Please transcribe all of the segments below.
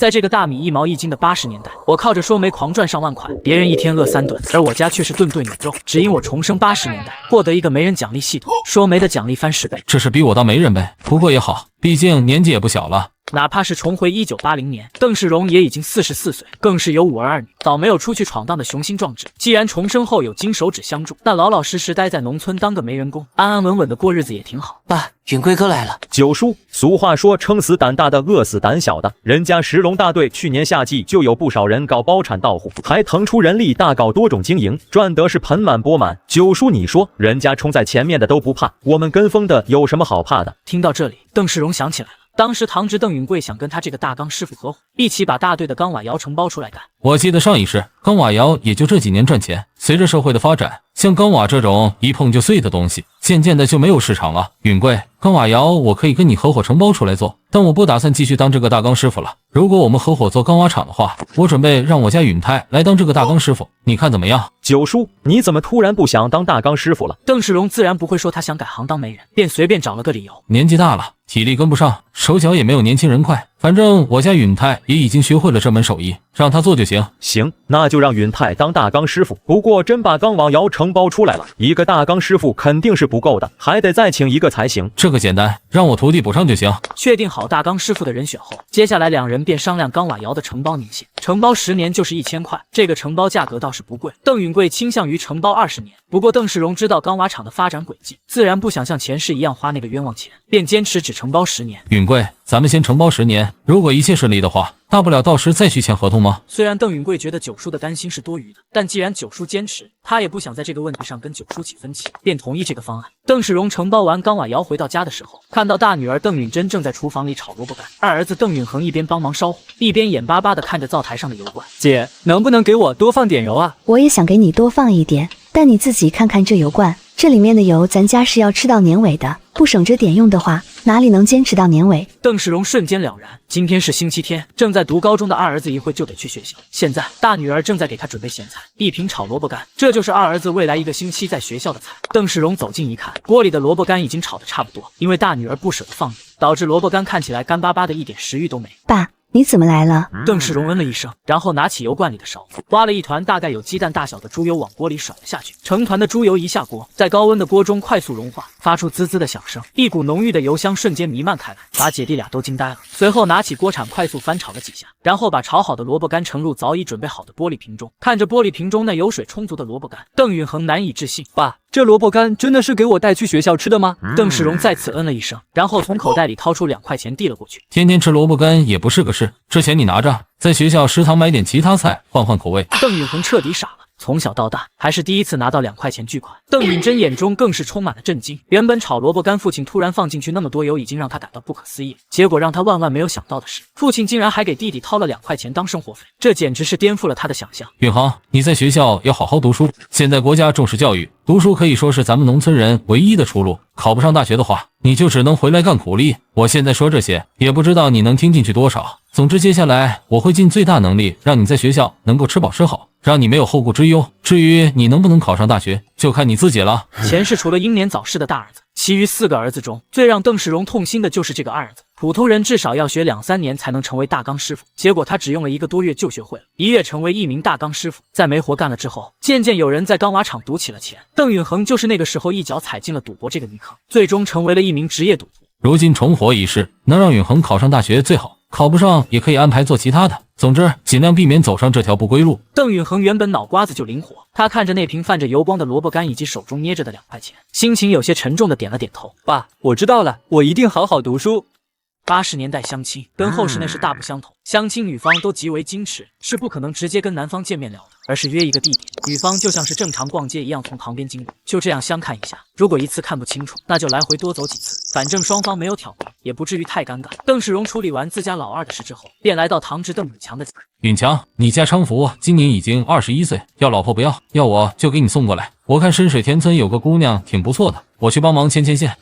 在这个大米1毛1斤的80年代，我靠着说媒狂赚上万块，别人一天饿3顿，而我家却是顿顿有肉。只因我重生80年代，获得一个媒人奖励系统，说媒的奖励翻10倍。这是逼我当媒人呗？不过也好，毕竟年纪也不小了。哪怕是重回1980年，邓世荣也已经44岁，更是有5儿2女，早没有出去闯荡的雄心壮志。既然重生后有金手指相助，那老老实实待在农村当个媒人工，安安稳稳的过日子也挺好。爸，允贵哥来了。九叔，俗话说撑死胆大的，饿死胆小的。人家石龙大队去年夏季就有不少人搞包产到户，还腾出人力大搞多种经营，赚得是盆满钵满。九叔，你说人家冲在前面的都不怕，我们跟风的有什么好怕的？听到这里，邓世荣想起来了。当时堂侄邓允贵想跟他这个大钢师傅合伙，一起把大队的钢瓦窑承包出来干。我记得上一世钢瓦窑也就这几年赚钱，随着社会的发展，像钢瓦这种一碰就碎的东西，渐渐的就没有市场了。允贵，钢瓦窑我可以跟你合伙承包出来做，但我不打算继续当这个大钢师傅了。如果我们合伙做钢瓦厂的话，我准备让我家允泰来当这个大钢师傅，你看怎么样？九叔，你怎么突然不想当大钢师傅了？邓世荣自然不会说他想改行当媒人，便随便找了个理由。年纪大了，体力跟不上，手脚也没有年轻人快。反正我家允泰也已经学会了这门手艺，让他做就行。行，那就让允泰当大钢师傅。不过真把钢瓦窑承包出来了，一个大钢师傅肯定是不够的，还得再请一个才行。这个简单，让我徒弟补上就行。确定好大钢师傅的人选后，接下来2人便商量钢瓦窑的承包年限。承包10年就是1000块，这个承包价格倒是不贵。邓允贵倾向于承包20年，不过邓世荣知道钢瓦厂的发展轨迹，自然不想像前世一样花那个冤枉钱，便坚持只承包10年。允贵，咱们先承包10年，如果一切顺利的话，大不了到时再去签合同吗？虽然邓允贵觉得九叔的担心是多余的，但既然九叔坚持，他也不想在这个问题上跟九叔起分歧，便同意这个方案。邓世荣承包完钢瓦窑回到家的时候，看到大女儿邓允珍正在厨房里炒萝卜干，二儿子邓允恒一边帮忙烧火，一边眼巴巴地看着灶台上的油罐。姐，能不能给我多放点油啊？我也想给你多放一点，但你自己看看这油罐，这里面的油咱家是要吃到年尾的，不省着点用的话，哪里能坚持到年尾？邓世荣瞬间了然，今天是星期天，正在读高中的二儿子一会就得去学校，现在大女儿正在给他准备咸菜，一瓶炒萝卜干，这就是二儿子未来1个星期在学校的菜。邓世荣走近一看，锅里的萝卜干已经炒得差不多，因为大女儿不舍得放盐，导致萝卜干看起来干巴巴的，一点食欲都没。爸，你怎么来了？邓世荣嗯了一声，然后拿起油罐里的勺子，挖了一团大概有鸡蛋大小的猪油往锅里甩了下去。成团的猪油一下锅，在高温的锅中快速融化，发出滋滋的响声，一股浓郁的油香瞬间弥漫开来，把姐弟俩都惊呆了。随后拿起锅铲快速翻炒了几下，然后把炒好的萝卜干盛入早已准备好的玻璃瓶中。看着玻璃瓶中那油水充足的萝卜干，邓允恒难以置信：爸，这萝卜干真的是给我带去学校吃的吗？邓世荣再次嗯了一声，然后从口袋里掏出2块钱递了过去。天天吃萝卜干也不是个事，这钱你拿着，在学校食堂买点其他菜换换口味。邓允恒彻底傻了。从小到大，还是第一次拿到2块钱巨款。邓允珍眼中更是充满了震惊。原本炒萝卜干，父亲突然放进去那么多油，已经让他感到不可思议。结果让他万万没有想到的是，父亲竟然还给弟弟掏了2块钱当生活费，这简直是颠覆了他的想象。允恒，你在学校要好好读书。现在国家重视教育，读书可以说是咱们农村人唯一的出路。考不上大学的话，你就只能回来干苦力。我现在说这些，也不知道你能听进去多少。总之，接下来我会尽最大能力，让你在学校能够吃饱吃好，让你没有后顾之忧。至于你能不能考上大学，就看你自己了。前世除了英年早逝的大儿子，其余4个儿子中，最让邓世荣痛心的就是这个二儿子。普通人至少要学2、3年才能成为大钢师傅，结果他只用了1个多月就学会了，一跃成为一名大钢师傅。在没活干了之后，渐渐有人在钢瓦厂赌起了钱，邓允恒就是那个时候一脚踩进了赌博这个泥坑，最终成为了一名职业赌徒。如今重活一世，能让允恒考上大学最好，考不上也可以安排做其他的。总之，尽量避免走上这条不归路。邓允恒原本脑瓜子就灵活，他看着那瓶泛着油光的萝卜干以及手中捏着的2块钱，心情有些沉重的点了点头。爸，我知道了，我一定好好读书。80年代相亲跟后世那是大不相同，相亲女方都极为矜持，是不可能直接跟男方见面聊的，而是约一个地点，女方就像是正常逛街一样从旁边经过，就这样相看一下。如果一次看不清楚，那就来回多走几次，反正双方没有挑明，也不至于太尴尬。邓世荣处理完自家老二的事之后，便来到堂侄邓允强的家。允强，你家昌福今年已经21岁，要老婆不要，要我就给你送过来。我看深水田村有个姑娘挺不错的，我去帮忙牵线。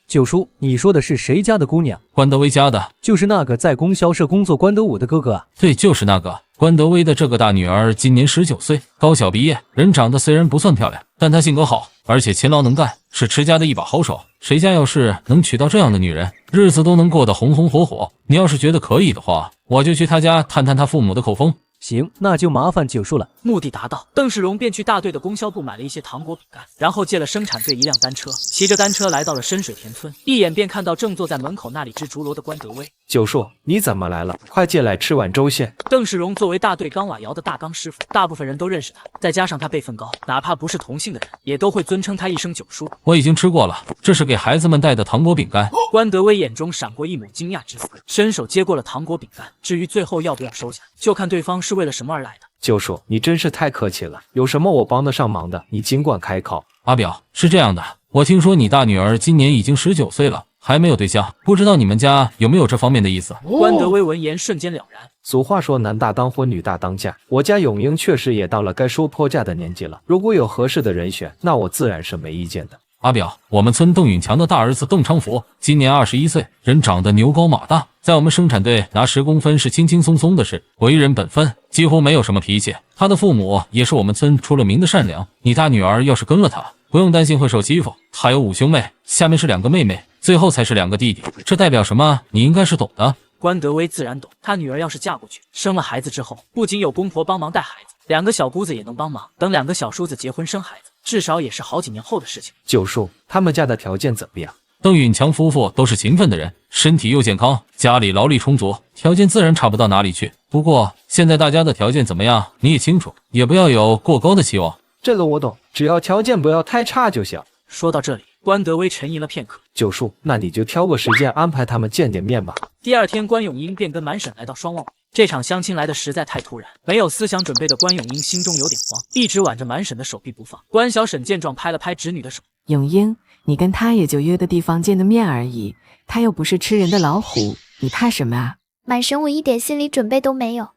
九叔，你说的是谁家的姑娘？关德威家的，就是那个在供销社工作关德武的哥哥啊？对，就是那个。关德威的这个大女儿今年19岁，高校毕业，人长得虽然不算漂亮，但她性格好，而且勤劳能干，是持家的一把好手。谁家要是能娶到这样的女人，日子都能过得红红火火。你要是觉得可以的话，我就去他家探探他父母的口风。行，那就麻烦九叔了。目的达到，邓世荣便去大队的供销部买了一些糖果饼干，然后借了生产队一辆单车，骑着单车来到了深水田村，一眼便看到正坐在门口那里织竹箩的关德威。九叔，你怎么来了？快进来吃碗粥先。邓世荣作为大队钢瓦窑的大钢师傅，大部分人都认识他，再加上他辈分高，哪怕不是同姓的人，也都会尊称他一声九叔。我已经吃过了，这是给孩子们带的糖果饼干。关德威眼中闪过一抹惊讶之色，伸手接过了糖果饼干。至于最后要不要收下，就看对方是为了什么而来的。九叔，你真是太客气了，有什么我帮得上忙的，你尽管开口。阿表，是这样的，我听说你大女儿今年已经19岁了，还没有对象，不知道你们家有没有这方面的意思？关德威闻言瞬间了然。俗话说男大当婚，女大当嫁，我家永英确实也到了该说破嫁的年纪了，如果有合适的人选，那我自然是没意见的。阿表，我们村邓允强的大儿子邓昌福今年21岁，人长得牛高马大，在我们生产队拿10公分是轻轻松松的事，为人本分，几乎没有什么脾气。他的父母也是我们村出了名的善良，你大女儿要是跟了他，不用担心会受欺负。他有5兄妹，下面是2个妹妹，最后才是2个弟弟，这代表什么？你应该是懂的。关德威自然懂，他女儿要是嫁过去，生了孩子之后，不仅有公婆帮忙带孩子，2个小姑子也能帮忙。等2个小叔子结婚生孩子，至少也是好几年后的事情。九叔，他们家的条件怎么样？邓允强夫妇都是勤奋的人，身体又健康，家里劳力充足，条件自然差不到哪里去。不过现在大家的条件怎么样，你也清楚，也不要有过高的期望。这个我懂，只要条件不要太差就行。说到这里，关德威沉吟了片刻。九叔，那你就挑个时间安排他们见见面吧。第二天，关永英便跟满婶来到双旺。这场相亲来的实在太突然，没有思想准备的关永英心中有点慌，一直挽着满婶的手臂不放。关小婶见状，拍了拍侄女的手。永英，你跟他也就约的地方见的面而已，他又不是吃人的老虎，你怕什么啊？满婶，我一点心理准备都没有。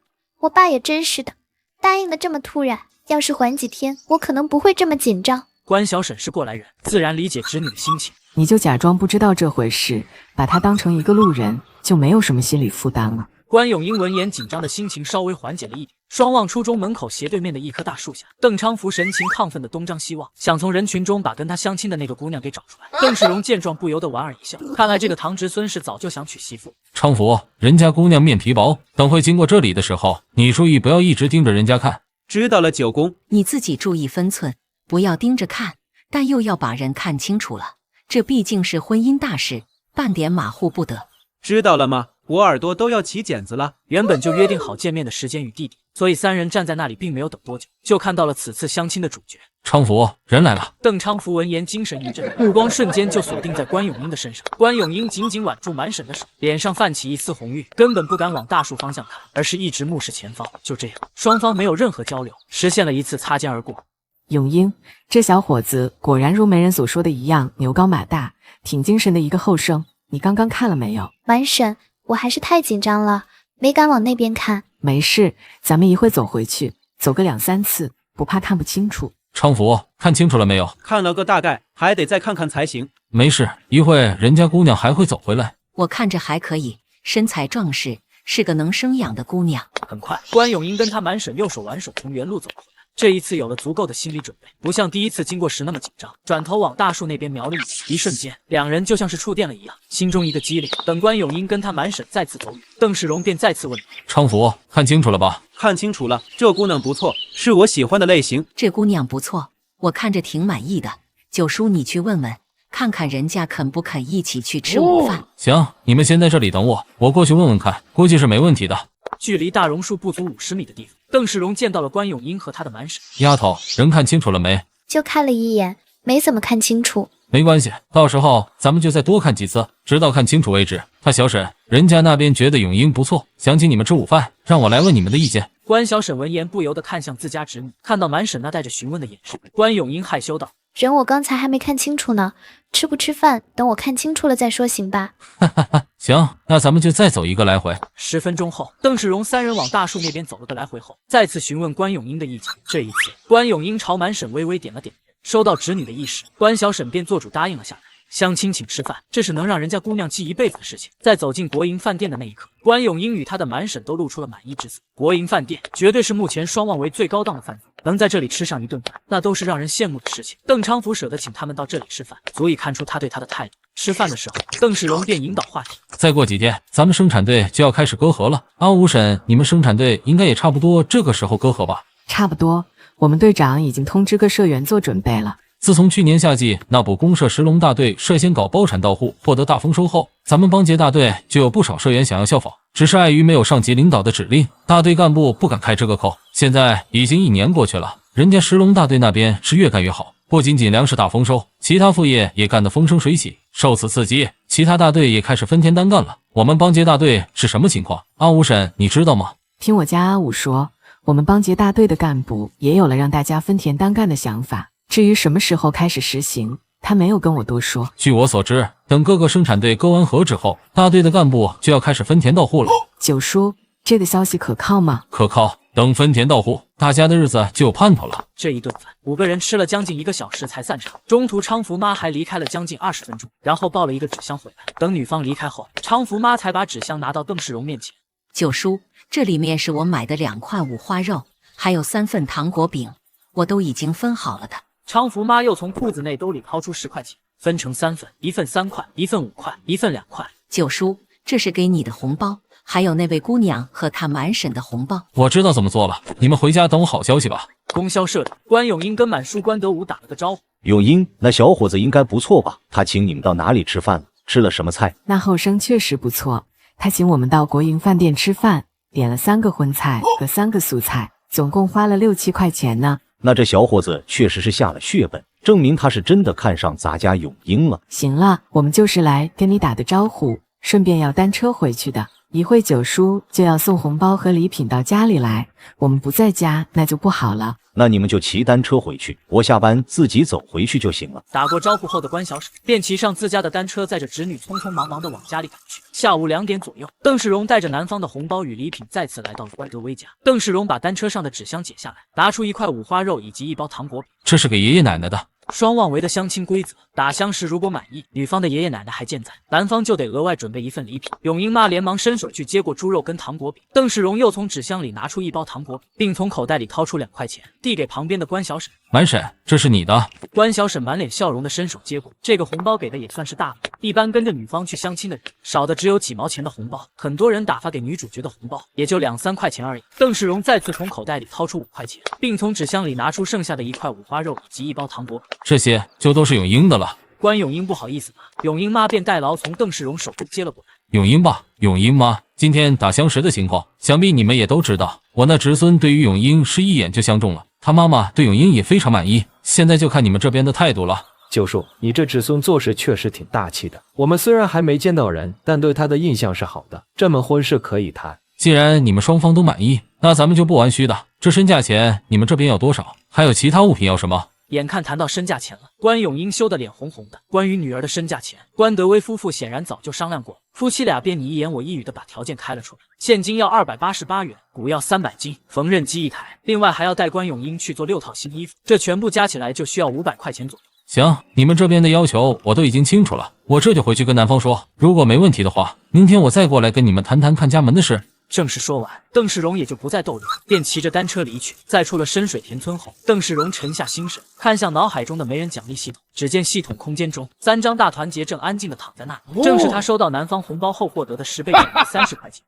我爸也真是的，答应的这么突然，要是缓几天，我可能不会这么紧张。关小婶是过来人，自然理解侄女的心情。你就假装不知道这回事，把他当成一个路人，就没有什么心理负担了。关永英闻言，紧张的心情稍微缓解了一点。双旺初中门口斜对面的一棵大树下，邓昌福神情亢奋的东张西望，想从人群中把跟他相亲的那个姑娘给找出来。邓世荣见状，不由得莞尔一笑，看来这个堂侄孙是早就想娶媳妇。昌福，人家姑娘面皮薄，等会经过这里的时候，你注意不要一直盯着人家看。知道了，九公。你自己注意分寸，不要盯着看，但又要把人看清楚了。这毕竟是婚姻大事，半点马虎不得。知道了吗？我耳朵都要起茧子了。原本就约定好见面的时间与地点，所以3人站在那里，并没有等多久，就看到了此次相亲的主角。昌福，人来了。邓昌福闻言精神一振，目光瞬间就锁定在关永英的身上。关永英紧紧挽住满婶的手，脸上泛起一丝红晕，根本不敢往大树方向看，而是一直目视前方。就这样，双方没有任何交流，实现了一次擦肩而过。永英，这小伙子果然如媒人所说的一样，牛高马大，挺精神的一个后生。你刚刚看了没有？满婶，我还是太紧张了，没敢往那边看。没事，咱们一会走回去，走个2、3次，不怕看不清楚。昌福，看清楚了没有？看了个大概，还得再看看才行。没事，一会人家姑娘还会走回来。我看着还可以，身材壮实，是个能生养的姑娘。很快，关永英跟他满婶右手挽手从原路走回来。这一次有了足够的心理准备，不像第一次经过时那么紧张，转头往大树那边瞄了一眼，一瞬间2人就像是触电了一样，心中一个激灵。等关永英跟他满婶再次走远，邓世荣便再次问道：昌福，看清楚了吧？看清楚了，这姑娘不错，是我喜欢的类型。这姑娘不错，我看着挺满意的。九叔，你去问问，看看人家肯不肯一起去吃午饭。行，你们先在这里等我，我过去问问看，估计是没问题的。距离大榕树不足50米的地方，邓世荣见到了关永英和他的满婶。丫头，人看清楚了没？就看了一眼，没怎么看清楚。没关系，到时候咱们就再多看几次，直到看清楚为止。他小婶，人家那边觉得永英不错，想请你们吃午饭，让我来问你们的意见。关小婶闻言不由得看向自家侄女，看到满婶那带着询问的眼神，关永英害羞道：人我刚才还没看清楚呢，吃不吃饭，等我看清楚了再说，行吧？哈哈哈，行，那咱们就再走一个来回。10分钟后，邓世荣3人往大树那边走了个来回后，再次询问关永英的意见。这一次，关永英朝满婶微微点了点，收到侄女的意识，关小婶便做主答应了下来。相亲请吃饭，这是能让人家姑娘记一辈子的事情。在走进国营饭店的那一刻，关咏英与她的满婶都露出了满意之色。国营饭店绝对是目前双旺为最高档的饭店，能在这里吃上一顿饭，那都是让人羡慕的事情。邓昌福舍得请他们到这里吃饭，足以看出他对他的态度。吃饭的时候，邓世荣便引导话题：再过几天，咱们生产队就要开始割禾了。阿五婶，你们生产队应该也差不多这个时候割禾吧？差不多，我们队长已经通知各社员做准备了。自从去年夏季那部公社石龙大队率先搞包产到户，获得大丰收后，咱们邦杰大队就有不少社员想要效仿，只是碍于没有上级领导的指令，大队干部不敢开这个口。现在已经1年过去了，人家石龙大队那边是越干越好，不仅仅粮食大丰收，其他副业也干得风生水起。受此刺激，其他大队也开始分田单干了。我们邦杰大队是什么情况？阿五婶，你知道吗？听我家阿五说，我们邦杰大队的干部也有了让大家分田单干的想法。至于什么时候开始实行，他没有跟我多说。据我所知，等各个生产队割完禾之后，大队的干部就要开始分田到户了。九叔，这个消息可靠吗？可靠，等分田到户，大家的日子就有盼头了。这一顿饭，5个人吃了将近1个小时才散场。中途昌福妈还离开了将近20分钟，然后抱了一个纸箱回来。等女方离开后，昌福妈才把纸箱拿到邓世荣面前。九叔，这里面是我买的2块五花肉，还有3份糖果饼，我都已经分好了的。昌福妈又从裤子内兜里掏出10块钱，分成3份，1份3块，1份5块，1份2块。九叔，这是给你的红包，还有那位姑娘和她满婶的红包。我知道怎么做了，你们回家等我好消息吧。供销社里，关咏英跟满叔关德武打了个招呼。咏英，那小伙子应该不错吧？他请你们到哪里吃饭了？吃了什么菜？那后生确实不错，他请我们到国营饭店吃饭，点了3个荤菜和3个素菜，总共花了6、7块钱呢。那这小伙子确实是下了血本，证明他是真的看上咱家咏英了。行了，我们就是来跟你打的招呼，顺便要单车回去的。一会九叔就要送红包和礼品到家里来，我们不在家那就不好了。那你们就骑单车回去，我下班自己走回去就行了。打过招呼后的关小婶便骑上自家的单车，载着侄女匆匆忙忙地往家里赶去。下午2点左右，邓世荣带着男方的红包与礼品再次来到了关德威家。邓世荣把单车上的纸箱解下来，拿出1块五花肉以及1包糖果饼，这是给爷爷奶奶的。双旺为的相亲规则，打箱时如果满意，女方的爷爷奶奶还健在，男方就得额外准备1份礼品。咏英妈连忙伸手去接过猪肉跟糖果饼，邓世荣又从纸箱里拿出1包糖果饼，并从口袋里掏出2块钱，递给旁边的关小婶。满婶，这是你的。关小婶满脸笑容的伸手接过，这个红包给的也算是大了。一般跟着女方去相亲的人，少的只有几毛钱的红包，很多人打发给女主角的红包也就2、3块钱而已。邓世荣再次从口袋里掏出5块钱，并从纸箱里拿出剩下的1块五花肉以及1包糖果饼，这些就都是咏英的了。关咏英不好意思拿，咏英妈便代劳从邓世荣手中接了过来。咏英爸，咏英妈，今天打箱时的情况，想必你们也都知道。我那侄孙对于咏英是一眼就相中了，他妈妈对咏英也非常满意，现在就看你们这边的态度了。九叔，你这侄孙做事确实挺大气的。我们虽然还没见到人，但对他的印象是好的，这门婚事可以谈。既然你们双方都满意，那咱们就不玩虚的。这身价钱你们这边要多少？还有其他物品要什么？眼看谈到身价钱了，关咏英羞得脸红红的。关于女儿的身价钱，关德威夫妇显然早就商量过，夫妻俩便你一言我一语的把条件开了出来。现金要288元，鼓要300斤，缝纫机1台，另外还要带关咏英去做6套新衣服，这全部加起来就需要500块钱左右。行，你们这边的要求我都已经清楚了，我这就回去跟男方说，如果没问题的话，明天我再过来跟你们谈谈看家门的事。正式说完，邓世荣也就不再逗留，便骑着单车离去。在出了深水田村后，邓世荣沉下心神，看向脑海中的没人奖励系统。只见系统空间中，3张大团结正安静地躺在那里，正是他收到男方红包后获得的10倍奖励30块钱。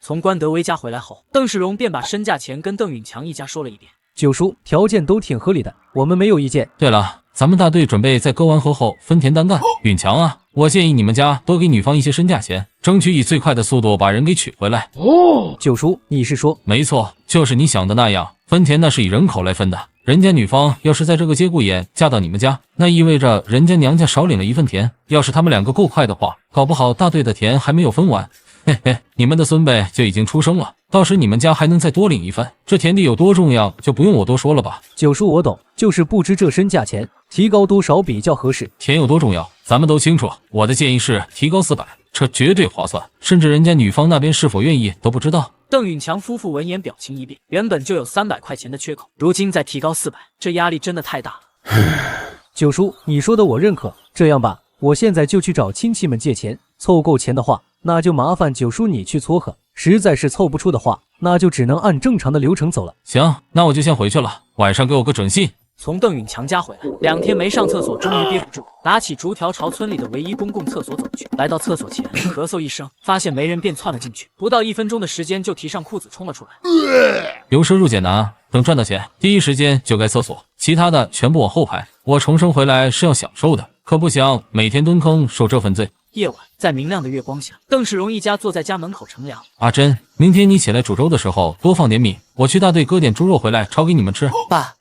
从关德威家回来后，邓世荣便把身价钱跟邓允强一家说了一遍。九叔，条件都挺合理的，我们没有意见。对了，咱们大队准备在割完禾后分田单干。允强啊，我建议你们家多给女方一些身价钱，争取以最快的速度把人给娶回来。哦，九叔，你是说？没错，就是你想的那样，分田那是以人口来分的。人家女方要是在这个节骨眼嫁到你们家，那意味着人家娘家少领了1份田。要是他们2个够快的话，搞不好大队的田还没有分完，嘿嘿，你们的孙辈就已经出生了。到时你们家还能再多领1份，这田地有多重要，就不用我多说了吧？九叔我懂，就是不知这身价钱提高多少比较合适。田有多重要，咱们都清楚。我的建议是提高400，这绝对划算。甚至人家女方那边是否愿意都不知道。邓允强夫妇闻言表情一变，原本就有300块钱的缺口，如今再提高400，这压力真的太大了。九叔，你说的我认可。这样吧，我现在就去找亲戚们借钱，凑够钱的话，那就麻烦九叔你去撮合；实在是凑不出的话，那就只能按正常的流程走了。行，那我就先回去了，晚上给我个准信。从邓允强家回来，2天没上厕所，终于憋不住，拿起竹条朝村里的唯一公共厕所走去。来到厕所前，咳嗽一声，发现没人，便窜了进去。不到1分钟的时间，就提上裤子冲了出来。由奢入俭难，等赚到钱，第一时间就该厕所，其他的全部往后排。我重生回来是要享受的，可不想每天蹲坑受这份罪。夜晚，在明亮的月光下，邓世荣一家坐在家门口乘凉。阿珍，明天你起来煮粥的时候多放点米，我去大队割点猪肉回来炒给你们吃。爸，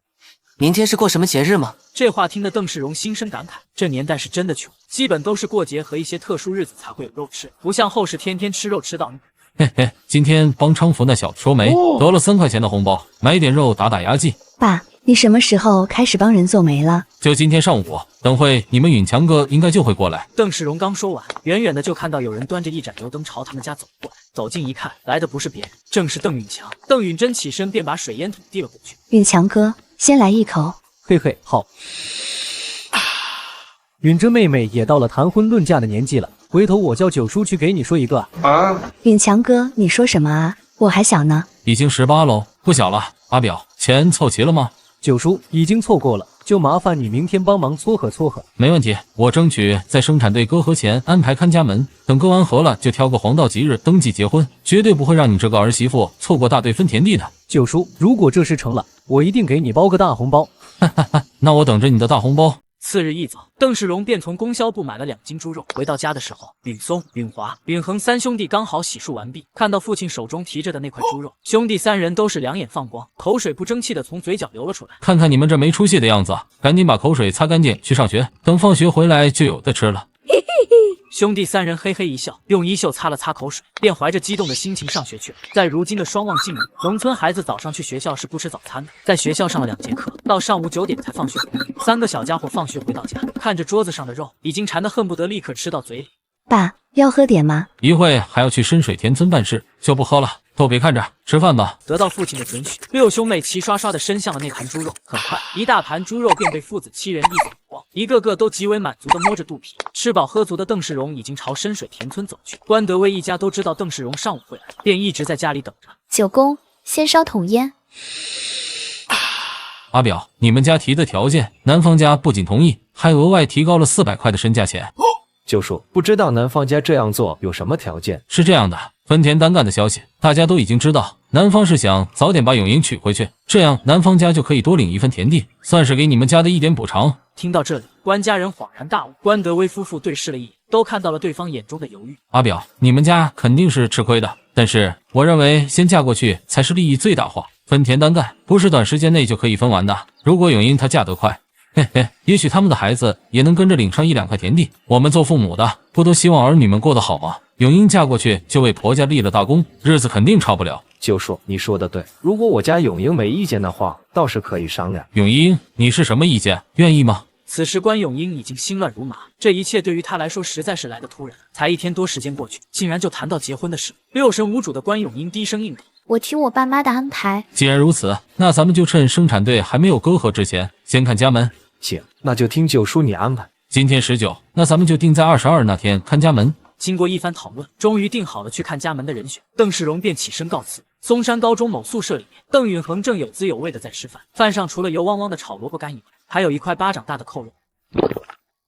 明天是过什么节日吗？这话听得邓世荣心生感慨，这年代是真的穷，基本都是过节和一些特殊日子才会有肉吃，不像后世天天吃肉吃到腻。嘿嘿，今天帮昌福那小子说媒，得了3块钱的红包，买点肉打打牙祭。爸，你什么时候开始帮人做媒了？就今天上午，等会你们允强哥应该就会过来。邓世荣刚说完，远远的就看到有人端着一盏油灯朝他们家走过来。走近一看，来的不是别人，正是邓允强。邓允真起身便把水烟筒递了过去。允强哥，先来一口。嘿嘿，好。允这妹妹也到了谈婚论嫁的年纪了，回头我叫九叔去给你说一个啊。允强哥，你说什么啊？我还小呢。已经18喽，不小了。阿表，钱凑齐了吗？九叔已经凑够了，就麻烦你明天帮忙撮合撮合。没问题，我争取在生产队割合前安排看家门，等割完合了就挑个黄道吉日登记结婚，绝对不会让你这个儿媳妇错过大队分田地的。九叔，如果这事成了，我一定给你包个大红包。哈哈哈，那我等着你的大红包。次日一早，邓世荣便从供销部买了2斤猪肉。回到家的时候，允松、允华、允恒3兄弟刚好洗漱完毕，看到父亲手中提着的那块猪肉，兄弟3人都是两眼放光，口水不争气的从嘴角流了出来。看看你们这没出息的样子，赶紧把口水擦干净去上学，等放学回来就有的吃了。兄弟3人嘿嘿一笑，用衣袖擦了擦口水，便怀着激动的心情上学去了。在如今的双旺境里，农村孩子早上去学校是不吃早餐的，在学校上了2节课，到上午9点才放学回来。3个小家伙放学回到家，看着桌子上的肉，已经馋得恨不得立刻吃到嘴里。爸，要喝点吗？一会还要去深水田村办事，就不喝了。都别看着，吃饭吧。得到父亲的准许，6兄妹齐刷刷地伸向了那盘猪肉。很快，一大盘猪肉便被父子7人一扫光，一个个都极为满足地摸着肚皮。吃饱喝足的邓世荣已经朝深水田村走去。关德威一家都知道邓世荣上午会来，便一直在家里等着。九公，先烧桶烟。阿表，你们家提的条件，男方家不仅同意，还额外提高了400块的身价钱。九叔，不知道男方家这样做有什么条件？是这样的，分田单干的消息大家都已经知道，男方是想早点把永英娶回去，这样男方家就可以多领1分田地，算是给你们家的一点补偿。听到这里，关家人恍然大悟。关德威夫妇对视了一眼，都看到了对方眼中的犹豫。阿表，你们家肯定是吃亏的，但是我认为先嫁过去才是利益最大化，分田单干不是短时间内就可以分完的。如果永英她嫁得快，嘿嘿，也许他们的孩子也能跟着领上1-2块田地。我们做父母的不都希望儿女们过得好吗？永英嫁过去就为婆家立了大功，日子肯定差不了。九叔，你说的对，如果我家永英没意见的话，倒是可以商量。永英，你是什么意见？愿意吗？此时关永英已经心乱如麻，这一切对于他来说实在是来得突然。才1天多时间过去，竟然就谈到结婚的事。6神无主的关永英低声应道：“我听我爸妈的安排。”既然如此，那咱们就趁生产队还没有割合之前，先看家门。行，那就听九叔你安排。今天19，那咱们就定在22那天看家门。经过一番讨论，终于定好了去看家门的人选。邓世荣便起身告辞。松山高中某宿舍里面，邓允恒正有滋有味的在吃饭，饭上除了油汪汪的炒萝卜干以外，还有一块巴掌大的扣肉。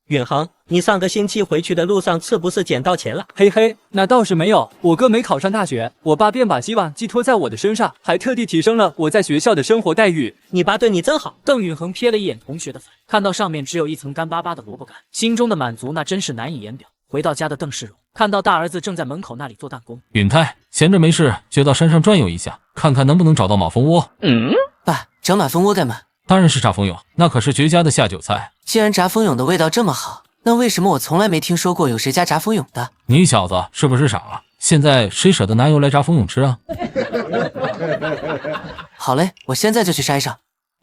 允恒，你上个星期回去的路上是不是捡到钱了？嘿嘿，那倒是没有。我哥没考上大学，我爸便把希望寄托在我的身上，还特地提升了我在学校的生活待遇。你爸对你真好。邓允恒瞥了一眼同学的饭，看到上面只有一层干巴巴的萝卜干，心中的满足那真是难以言表。回到家的邓世荣看到大儿子正在门口那里做弹弓。允泰，闲着没事就到山上转悠一下，看看能不能找到马蜂窝。爸，找马蜂窝干嘛？当然是炸蜂蛹，那可是绝佳的下酒菜。既然炸蜂蛹的味道这么好，那为什么我从来没听说过有谁家炸蜂蛹的？你小子是不是傻啊？现在谁舍得拿油来炸蜂蛹吃啊？好嘞，我现在就去山上。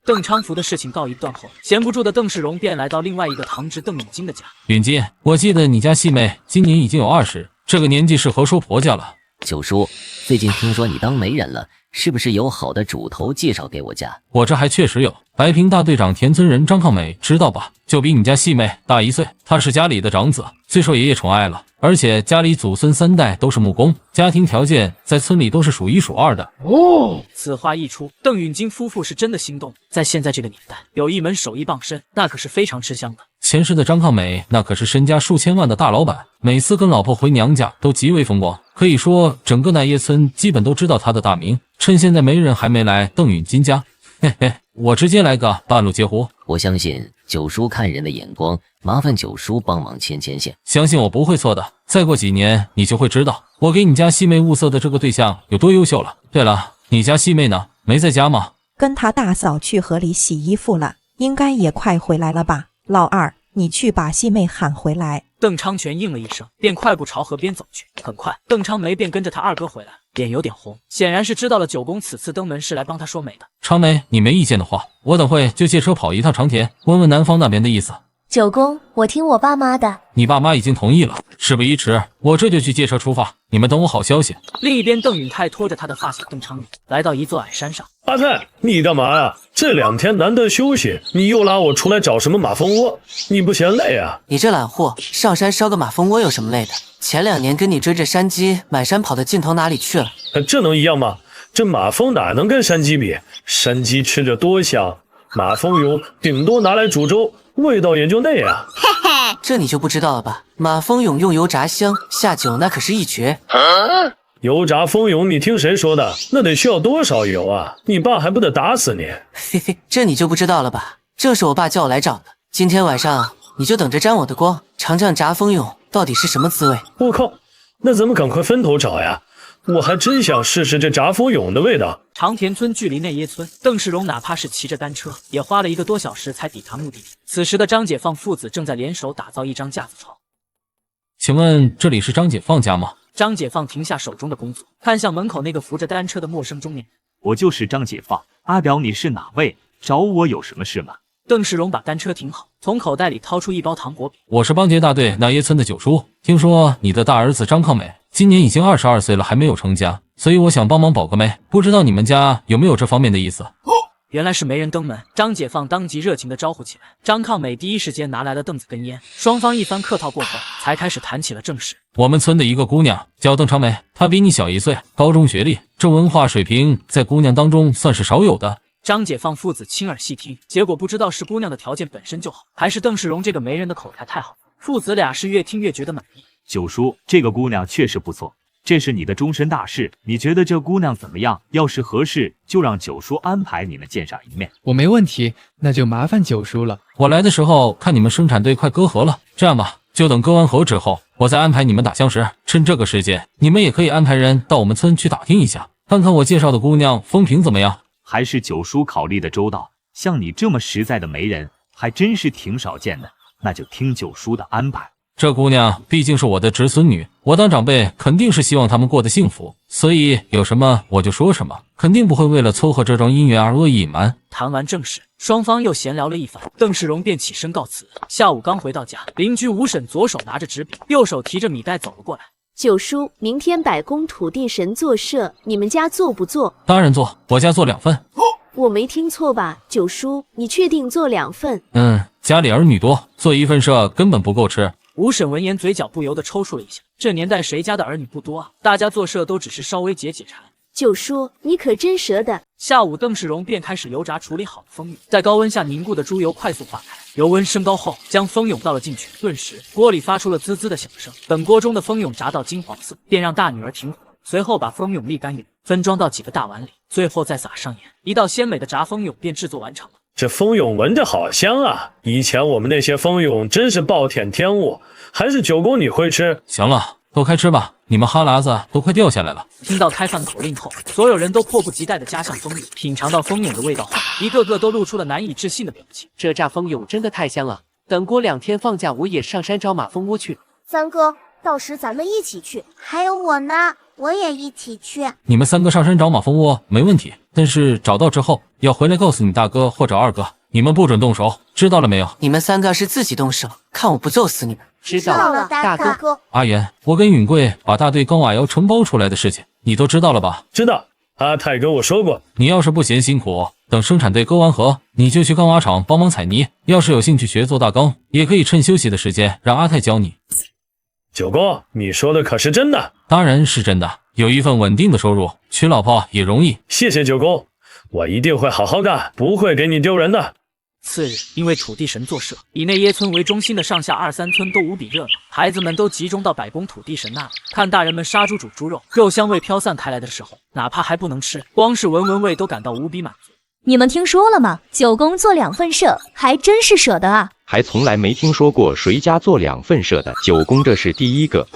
邓昌福的事情告一段后，闲不住的邓世荣便来到另外一个堂侄邓允金的家。允金，我记得你家细妹今年已经有20，这个年纪适合收婆家了。九叔，最近听说你当媒人了，是不是有好的主头介绍给我家？我这还确实有。白平大队长田村人张抗美知道吧？就比你家细妹大1岁，他是家里的长子，最受爷爷宠爱了，而且家里祖孙3代都是木工，家庭条件在村里都是数1数2的。哦，此话一出，邓允金夫妇是真的心动。在现在这个年代，有一门手艺傍身，那可是非常吃香的。前世的张抗美那可是身家数千万的大老板，每次跟老婆回娘家都极为风光，可以说整个奈叶村基本都知道他的大名。趁现在媒人还没来邓允金家，嘿嘿，我直接来个半路截胡。我相信九叔看人的眼光，麻烦九叔帮忙牵线。相信我不会错的，再过几年你就会知道我给你家细妹物色的这个对象有多优秀了。对了，你家细妹呢？没在家吗？跟他大嫂去河里洗衣服了，应该也快回来了吧？老二，你去把细妹喊回来。邓昌全应了一声，便快步朝河边走去。很快，邓昌梅便跟着他二哥回来，脸有点红，显然是知道了九公此次登门是来帮他说媒的。昌梅，你没意见的话，我等会就借车跑一趟长田，问问南方那边的意思。九公，我听我爸妈的。你爸妈已经同意了，事不宜迟，我这就去借车出发，你们等我好消息。另一边，邓允泰拖着他的发小邓昌宇来到一座矮山上。阿泰，你干嘛呀？这2天难得休息，你又拉我出来找什么马蜂窝？你不嫌累啊？你这懒货，上山烧个马蜂窝有什么累的？前2年跟你追着山鸡满山跑的劲头哪里去了？这能一样吗？这马蜂哪能跟山鸡比？山鸡吃着多香，马蜂蛹顶多拿来煮粥，味道也就那样。这你就不知道了吧？马蜂蛹用油炸香，下酒那可是一绝。油炸蜂蛹，你听谁说的？那得需要多少油啊？你爸还不得打死你？嘿嘿，这你就不知道了吧？正是我爸叫我来找的。今天晚上你就等着沾我的光，尝尝炸蜂蛹到底是什么滋味。我靠，那咱们赶快分头找呀！我还真想试试这炸蜂蛹的味道。长田村距离内耶村，邓世荣哪怕是骑着单车，也花了1个多小时才抵达目的地。此时的张解放父子正在联手打造一张架子床。请问这里是张解放家吗？张解放停下手中的工作，看向门口那个扶着单车的陌生中年人。我就是张解放。阿表，你是哪位？找我有什么事吗？邓世荣把单车停好，从口袋里掏出1包糖果饼。我是邦杰大队奈耶村的九叔，听说你的大儿子张抗美今年已经22岁了，还没有成家，所以我想帮忙保个媒，不知道你们家有没有这方面的意思？原来是媒人登门，张解放当即热情地招呼起来。张抗美第一时间拿来了凳子跟烟，双方一番客套过后，才开始谈起了正事。我们村的一个姑娘叫邓长梅，她比你小1岁，高中学历，这文化水平在姑娘当中算是少有的。张解放父子亲耳细听，结果不知道是姑娘的条件本身就好，还是邓世荣这个媒人的口才太好，父子俩是越听越觉得满意。九叔，这个姑娘确实不错，这是你的终身大事，你觉得这姑娘怎么样？要是合适，就让九叔安排你们见上一面。我没问题，那就麻烦九叔了。我来的时候看你们生产队快割河了，这样吧，就等割完河之后，我再安排你们打相识。趁这个时间，你们也可以安排人到我们村去打听一下，看看我介绍的姑娘风评怎么样。还是九叔考虑的周到，像你这么实在的媒人，还真是挺少见的。那就听九叔的安排。这姑娘毕竟是我的侄孙女，我当长辈肯定是希望他们过得幸福，所以有什么我就说什么，肯定不会为了撮合这桩姻缘而恶意隐瞒。谈完正事，双方又闲聊了一番，邓世荣便起身告辞。下午刚回到家，邻居吴婶左手拿着纸笔，右手提着米袋走了过来。九叔，明天百工土地神做社，你们家做不做？当然做，我家做2份。我没听错吧？九叔，你确定做2份？家里儿女多，做1份社根本不够吃。吴婶闻言嘴角不由得抽搐了一下，这年代谁家的儿女不多啊？大家做社都只是稍微解解馋。九叔，你可真舍得。下午，邓世荣便开始油炸处理好的蜂蛹，在高温下凝固的猪油快速化开，油温升高后，将蜂蛹倒了进去，顿时锅里发出了滋滋的响声。等锅中的蜂蛹炸到金黄色，便让大女儿停火，随后把蜂蛹沥干匀，分装到几个大碗里，最后再撒上盐，一道鲜美的炸蜂蛹便制作完成了。这蜂蛹闻着好香啊！以前我们那些蜂蛹真是暴殄天物，还是九公你会吃。行了，都开吃吧，你们哈喇子都快掉下来了。听到开饭口令后，所有人都迫不及待地夹向蜂蛹，品尝到蜂蛹的味道后，一个个都露出了难以置信的表情。这炸蜂蛹真的太香了，等过2天放假，我也上山找马蜂窝去。三哥，到时咱们一起去。还有我呢，我也一起去。你们3个上山找马蜂窝没问题，但是找到之后要回来告诉你大哥或者二哥，你们不准动手，知道了没有？你们3个是自己动手，看我不揍死你们！知道了，大哥。阿元，我跟允贵把大队高瓦窑承包出来的事情，你都知道了吧？知道，阿泰跟我说过。你要是不嫌辛苦，等生产队割完河，你就去钢瓦厂帮忙采泥。要是有兴趣学做大钢，也可以趁休息的时间让阿泰教你。九公，你说的可是真的？当然是真的，有一份稳定的收入，娶老婆也容易。谢谢九公，我一定会好好干，不会给你丢人的。次日，因为土地神作社，以内耶村为中心的上下2、3村都无比热闹，孩子们都集中到百工土地神那里，看大人们杀猪煮猪肉，肉香味飘散开来的时候，哪怕还不能吃，光是闻味都感到无比满足。你们听说了吗？九公做2份社，还真是舍得啊！还从来没听说过谁家做2份社的，九公这是第一个。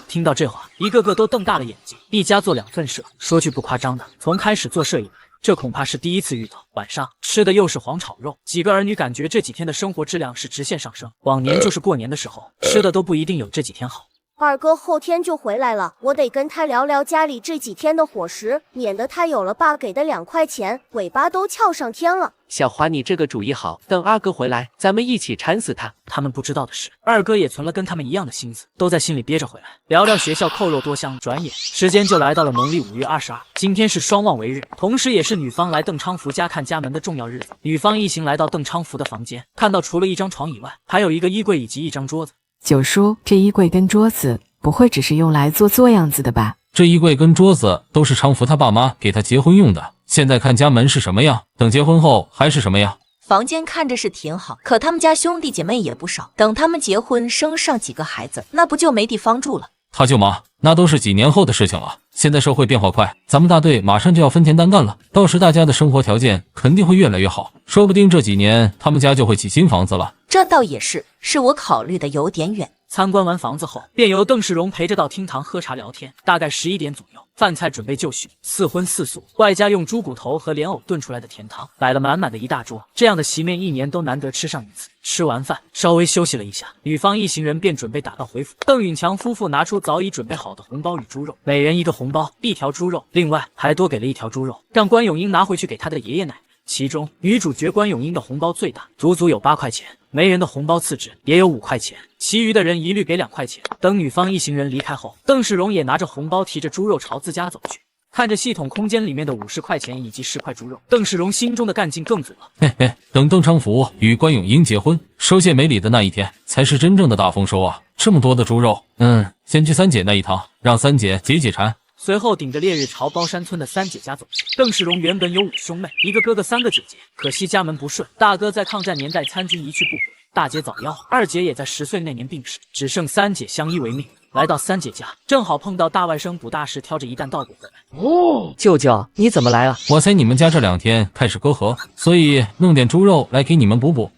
听到这话，一个个都瞪大了眼睛。一家做2份社，说句不夸张的，从开始做社以来，这恐怕是第一次遇到。晚上吃的又是黄炒肉，几个儿女感觉这几天的生活质量是直线上升。往年就是过年的时候，吃的都不一定有这几天好。二哥后天就回来了，我得跟他聊聊家里这几天的伙食，免得他有了爸给的2块钱，尾巴都翘上天了。小华，你这个主意好，等二哥回来，咱们一起馋死他。他们不知道的是，二哥也存了跟他们一样的心思，都在心里憋着回来。聊聊学校扣肉多香，转眼时间就来到了农历5月22，今天是双旺为日，同时也是女方来邓昌福家看家门的重要日子。女方一行来到邓昌福的房间，看到除了一张床以外，还有一个衣柜以及一张桌子。九叔，这衣柜跟桌子不会只是用来做样子的吧？这衣柜跟桌子都是昌福他爸妈给他结婚用的，现在看家门是什么样，等结婚后还是什么样。房间看着是挺好，可他们家兄弟姐妹也不少，等他们结婚生上几个孩子，那不就没地方住了？他舅妈，那都是几年后的事情了。现在社会变化快，咱们大队马上就要分田单干了，到时大家的生活条件肯定会越来越好，说不定这几年他们家就会起新房子了。这倒也是，是我考虑的有点远。参观完房子后，便由邓世荣陪着到厅堂喝茶聊天。大概11点左右，饭菜准备就绪，4荤4素，外加用猪骨头和莲藕炖出来的甜汤，摆了满满的一大桌。这样的席面1年都难得吃上一次。吃完饭，稍微休息了一下，女方一行人便准备打道回府。邓允强夫妇拿出早已准备好的红包与猪肉，每人1个红包，1条猪肉，另外还多给了1条猪肉，让关咏英拿回去给她的爷爷奶奶。其中女主角关咏英的红包最大，足足有8块钱，媒人的红包次之，也有5块钱，其余的人一律给2块钱。等女方一行人离开后，邓世荣也拿着红包提着猪肉朝自家走去。看着系统空间里面的50块钱以及10块猪肉，邓世荣心中的干劲更足了。嘿嘿，等邓昌福与关咏英结婚收谢美礼的那一天，才是真正的大丰收啊！这么多的猪肉，先去三姐那一趟，让三姐解解馋。随后顶着烈日朝包山村的三姐家走去。邓世荣原本有5兄妹，1个哥哥3个姐姐，可惜家门不顺，大哥在抗战年代参军一去不回，大姐早夭，2姐也在10岁那年病逝，只剩3姐相依为命。来到三姐家，正好碰到大外甥卜大师挑着一担稻谷回来。舅舅，你怎么来啊？我猜你们家这2天开始割河，所以弄点猪肉来给你们补补。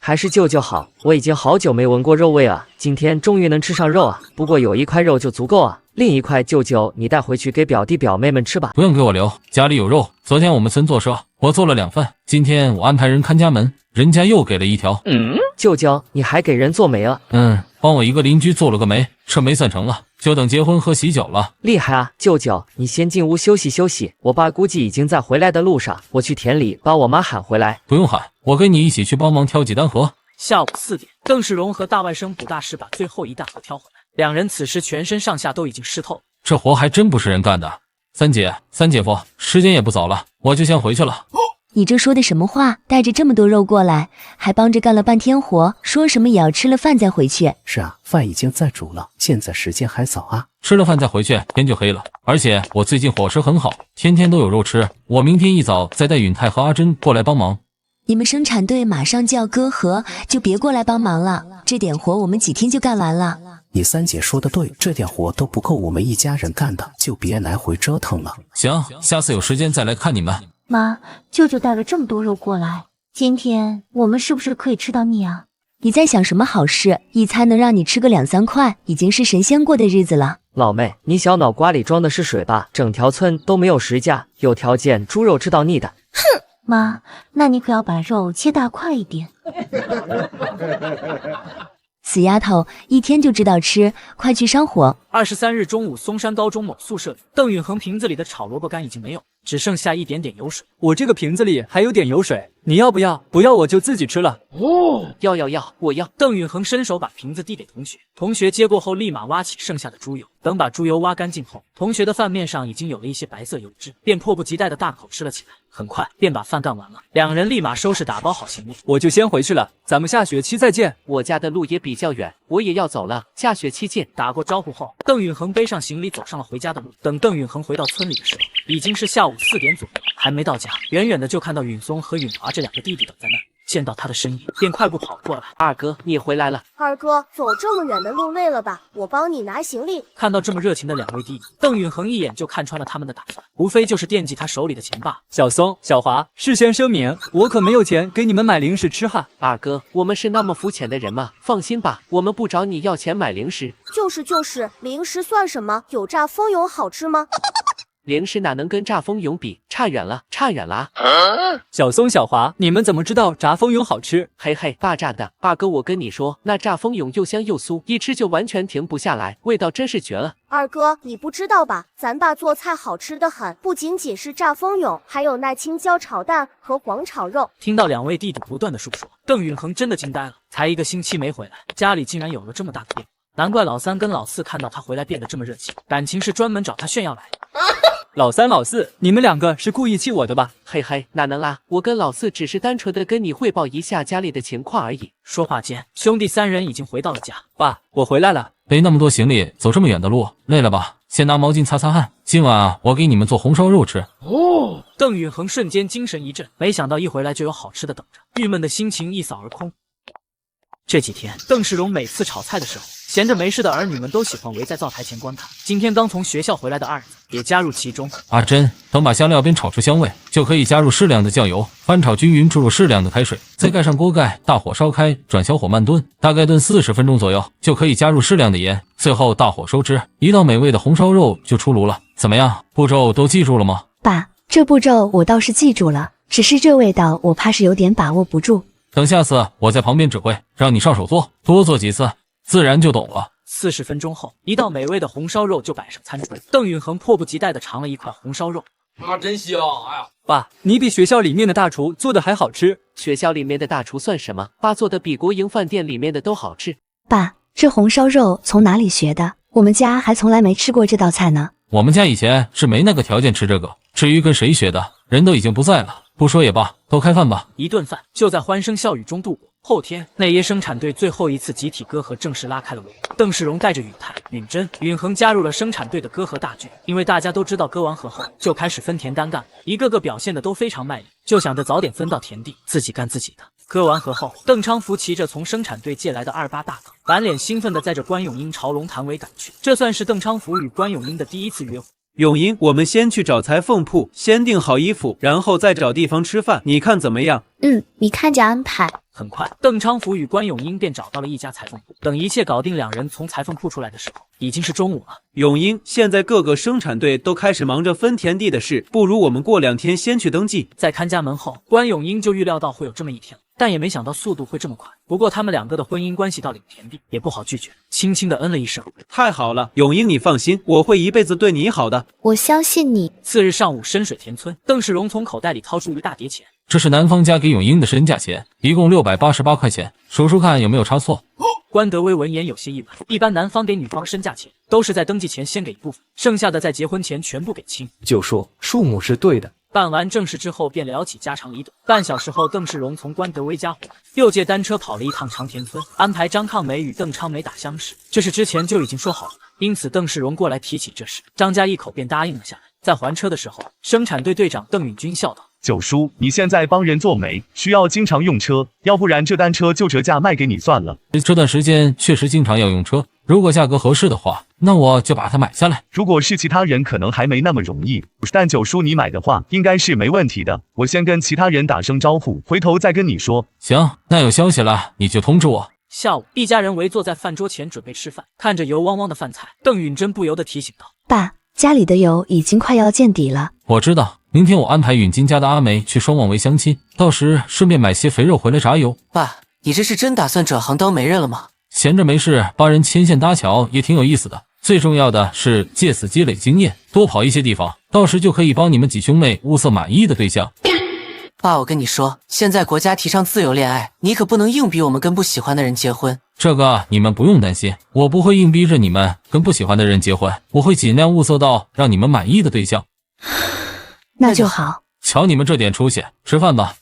还是舅舅好，我已经好久没闻过肉味啊，今天终于能吃上肉啊！不过有1块肉就足够啊，另1块舅舅你带回去给表弟表妹们吃吧。不用给我留，家里有肉。昨天我们村做社，我做了2份，今天我安排人看家门，人家又给了1条。舅舅，你还给人做媒啊？帮我一个邻居做了个媒，这媒算成了，就等结婚喝喜酒了。厉害啊，舅舅，你先进屋休息休息，我爸估计已经在回来的路上，我去田里把我妈喊回来。不用喊，我跟你一起去帮忙挑几担河。下午4点，邓世荣和大外甥卜大师把最后1担河挑回来，2人此时全身上下都已经湿透。这活还真不是人干的。三姐、三姐夫，时间也不早了，我就先回去了。你这说的什么话？带着这么多肉过来，还帮着干了半天活，说什么也要吃了饭再回去。是啊，饭已经在煮了，现在时间还早啊。吃了饭再回去，天就黑了。而且我最近伙食很好，天天都有肉吃。我明天一早再带允泰和阿珍过来帮忙。你们生产队马上就要割河，就别过来帮忙了。这点活我们几天就干完了。你三姐说的对，这点活都不够我们一家人干的，就别来回折腾了。行，下次有时间再来看你们。妈，舅舅带了这么多肉过来，今天我们是不是可以吃到腻啊？你在想什么好事？一餐能让你吃个2、3块，已经是神仙过的日子了。老妹，你小脑瓜里装的是水吧？整条村都没有10家有条件猪肉吃到腻的。哼，妈，那你可要把肉切大块一点。死丫头，一天就知道吃，快去上火。23日中午，松山高中某宿舍里，邓允恒瓶子里的炒萝卜干已经没有，只剩下一点点油水。我这个瓶子里还有点油水，你要不要？不要我就自己吃了。要，我要。邓允恒伸手把瓶子递给同学，同学接过后立马挖起剩下的猪油。等把猪油挖干净后，同学的饭面上已经有了一些白色油脂，便迫不及待的大口吃了起来。很快便把饭干完了，两人立马收拾打包好行李。我就先回去了，咱们下学期再见。我家的路也比较远，我也要走了，下学期见。打过招呼后，邓允恒背上行李走上了回家的路。等邓允恒回到村里的时候，已经是下午4点左右，还没到家，远远的就看到允松和允华这两个弟弟等在那里。见到他的身影，便快步跑过来。二哥，你回来了。二哥，走这么远的路累了吧？我帮你拿行李。看到这么热情的两位弟弟，邓允恒一眼就看穿了他们的打算，无非就是惦记他手里的钱罢。小松、小华，事先声明，我可没有钱给你们买零食吃哈。二哥，我们是那么肤浅的人吗？放心吧，我们不找你要钱买零食。就是，零食算什么？有炸蜂蛹好吃吗？零食哪能跟炸蜂蛹比？差远了。小松、小华，你们怎么知道炸蜂蛹好吃？嘿，爸炸的。二哥，我跟你说，那炸蜂蛹又香又酥，一吃就完全停不下来，味道真是绝了。二哥，你不知道吧？咱爸做菜好吃的很，不仅仅是炸蜂蛹，还有那青椒炒蛋和黄炒肉。听到两位弟弟不断的述说，邓允恒真的惊呆了。才1个星期没回来，家里竟然有了这么大的变化。难怪老三跟老四看到他回来变得这么热情，感情是专门找他炫耀来的。老三、老四，你们两个是故意气我的吧？嘿，哪能啦？我跟老四只是单纯的跟你汇报一下家里的情况而已。说话间，兄弟三人已经回到了家。爸，我回来了。背那么多行李，走这么远的路，累了吧？先拿毛巾擦擦汗。今晚我给你们做红烧肉吃。邓允恒瞬间精神一振，没想到一回来就有好吃的等着，郁闷的心情一扫而空。这几天，邓世荣每次炒菜的时候，闲着没事的儿女们都喜欢围在灶台前观看。今天刚从学校回来的二子也加入其中。阿珍，等把香料边炒出香味，就可以加入适量的酱油，翻炒均匀，注入适量的开水，再盖上锅盖，大火烧开，转小火慢炖，大概炖40分钟左右，就可以加入适量的盐，最后大火收汁，一道美味的红烧肉就出炉了。怎么样，步骤都记住了吗？爸，这步骤我倒是记住了，只是这味道我怕是有点把握不住。等下次我在旁边指挥，让你上手做，多做几次，自然就懂了。40分钟后，一道美味的红烧肉就摆上餐桌。邓允恒迫不及待地尝了一块红烧肉，真香！哎呀，爸，你比学校里面的大厨做的还好吃。学校里面的大厨算什么？爸做的比国营饭店里面的都好吃。爸，这红烧肉从哪里学的？我们家还从来没吃过这道菜呢。我们家以前是没那个条件吃这个，至于跟谁学的，人都已经不在了，不说也罢，都开饭吧。一顿饭就在欢声笑语中度过。后天，内耶生产队最后一次集体歌和正式拉开了帷幕。邓世荣带着允泰、允珍、允恒加入了生产队的歌和大剧，因为大家都知道歌完河后就开始分田单干，一个个表现的都非常卖力，就想着早点分到田地，自己干自己的。歌完河后，邓昌福骑着从生产队借来的28大杠，满脸兴奋地载着关咏英朝龙潭尾赶去。这算是邓昌福与关咏英的第一次约会。咏英，我们先去找裁缝铺，先订好衣服，然后再找地方吃饭，你看怎么样？你看着安排。很快，邓昌福与关咏英便找到了一家裁缝铺。等一切搞定，两人从裁缝铺出来的时候，已经是中午了。咏英，现在各个生产队都开始忙着分田地的事，不如我们过2天先去登记。在看家门后，关咏英就预料到会有这么一天，但也没想到速度会这么快。不过他们两个的婚姻关系到领田地，也不好拒绝，轻轻的嗯了一声。太好了，咏英，你放心，我会一辈子对你好的。我相信你。次日上午，深水田村，邓世荣从口袋里掏出一大叠钱。这是男方家给咏英的身价钱，一共688块钱，数数看有没有差错。关德威闻言有些意外，一般男方给女方身价钱都是在登记前先给一部分，剩下的在结婚前全部给清。就说数目是对的。办完正事之后，便聊起家长里短。半小时后，邓世荣从关德威家回来，又借单车跑了一趟长田村，安排张抗梅与邓昌梅打相识。这是之前就已经说好了的，因此邓世荣过来提起这事，张家一口便答应了下来。在还车的时候，生产队队长邓允军笑道：九叔，你现在帮人做媒，需要经常用车，要不然这单车就折价卖给你算了。这段时间确实经常要用车，如果价格合适的话，那我就把它买下来。如果是其他人可能还没那么容易，但九叔你买的话应该是没问题的。我先跟其他人打声招呼，回头再跟你说。行，那有消息了你就通知我。下午，一家人围坐在饭桌前准备吃饭，看着油汪汪的饭菜，邓允珍不由得提醒道：爸，家里的油已经快要见底了。我知道，明天我安排允金家的阿梅去双望围相亲，到时顺便买些肥肉回来炸油。爸，你这是真打算转行当媒人了吗？闲着没事帮人牵线搭桥也挺有意思的，最重要的是借此积累经验，多跑一些地方，到时就可以帮你们几兄妹物色满意的对象。爸，我跟你说，现在国家提倡自由恋爱，你可不能硬逼我们跟不喜欢的人结婚。这个你们不用担心，我不会硬逼着你们跟不喜欢的人结婚，我会尽量物色到让你们满意的对象。那就好。瞧你们这点出息，吃饭吧。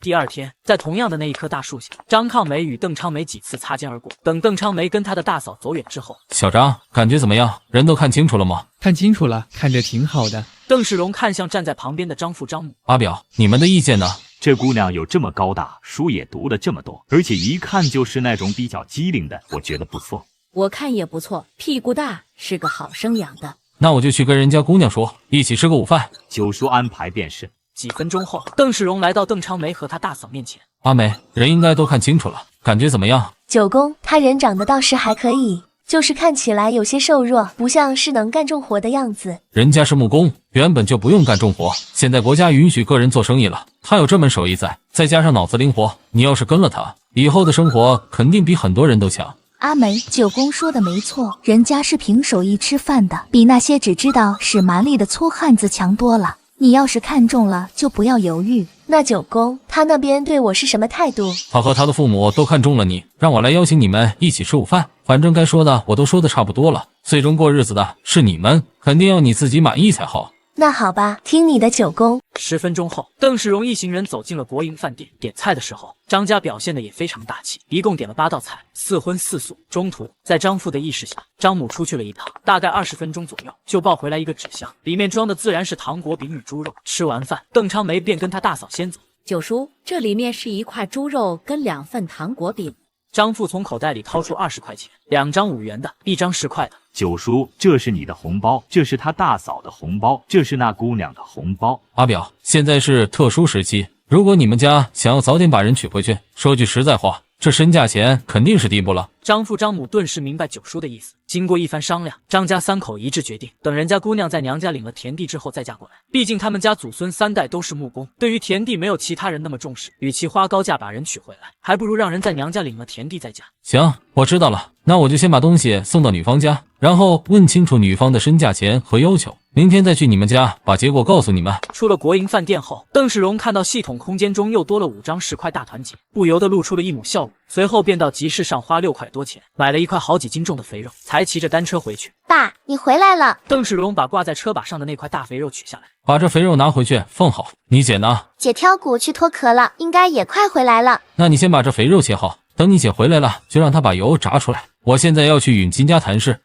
第二天，在同样的那一棵大树下，张抗梅与邓昌梅几次擦肩而过。等邓昌梅跟他的大嫂走远之后，小张，感觉怎么样？人都看清楚了吗？看清楚了，看着挺好的。邓世荣看向站在旁边的张父张母，阿表，你们的意见呢？这姑娘有这么高大，书也读了这么多，而且一看就是那种比较机灵的，我觉得不错。我看也不错，屁股大，是个好生养的。那我就去跟人家姑娘说，一起吃个午饭。九叔安排便是。几分钟后，邓世荣来到邓昌梅和他大嫂面前。阿梅，人应该都看清楚了，感觉怎么样？九公，他人长得倒是还可以，就是看起来有些瘦弱，不像是能干重活的样子。人家是木工，原本就不用干重活，现在国家允许个人做生意了，他有这门手艺在，再加上脑子灵活，你要是跟了他，以后的生活肯定比很多人都强。阿梅，九公说的没错，人家是凭手艺吃饭的，比那些只知道使蛮力的粗汉子强多了。你要是看中了，就不要犹豫。那九公他那边对我是什么态度？他和他的父母都看中了你，让我来邀请你们一起吃午饭。反正该说的我都说的差不多了，最终过日子的是你们，肯定要你自己满意才好。那好吧，听你的九公。10分钟后，邓世荣一行人走进了国营饭店。点菜的时候，张家表现的也非常大气，一共点了8道菜，4荤4素。中途，在张父的意识下，张母出去了一趟，大概20分钟左右，就抱回来一个纸箱，里面装的自然是糖果饼与猪肉。吃完饭，邓昌梅便跟他大嫂先走。九叔，这里面是1块猪肉跟2份糖果饼。张父从口袋里掏出20块钱，2张5元的，1张10块的。九叔，这是你的红包，这是他大嫂的红包，这是那姑娘的红包。阿表，现在是特殊时期，如果你们家想要早点把人娶回去，说句实在话，这身价钱肯定是低不了。张父张母顿时明白九叔的意思，经过一番商量，张家3口一致决定，等人家姑娘在娘家领了田地之后再嫁过来。毕竟他们家祖孙3代都是木工，对于田地没有其他人那么重视，与其花高价把人娶回来，还不如让人在娘家领了田地再嫁。行，我知道了，那我就先把东西送到女方家，然后问清楚女方的身价钱和要求，明天再去你们家把结果告诉你们。出了国营饭店后，邓世荣看到系统空间中又多了5张10块大团结，不由得露出了一抹笑容，随后便到集市上花6块多钱买了1块好几斤重的肥肉，才骑着单车回去。爸，你回来了。邓世荣把挂在车把上的那块大肥肉取下来，把这肥肉拿回去放好。你姐呢？姐挑骨去脱壳了，应该也快回来了。那你先把这肥肉切好，等你姐回来了，就让她把油炸出来。我现在要去允金家谈事。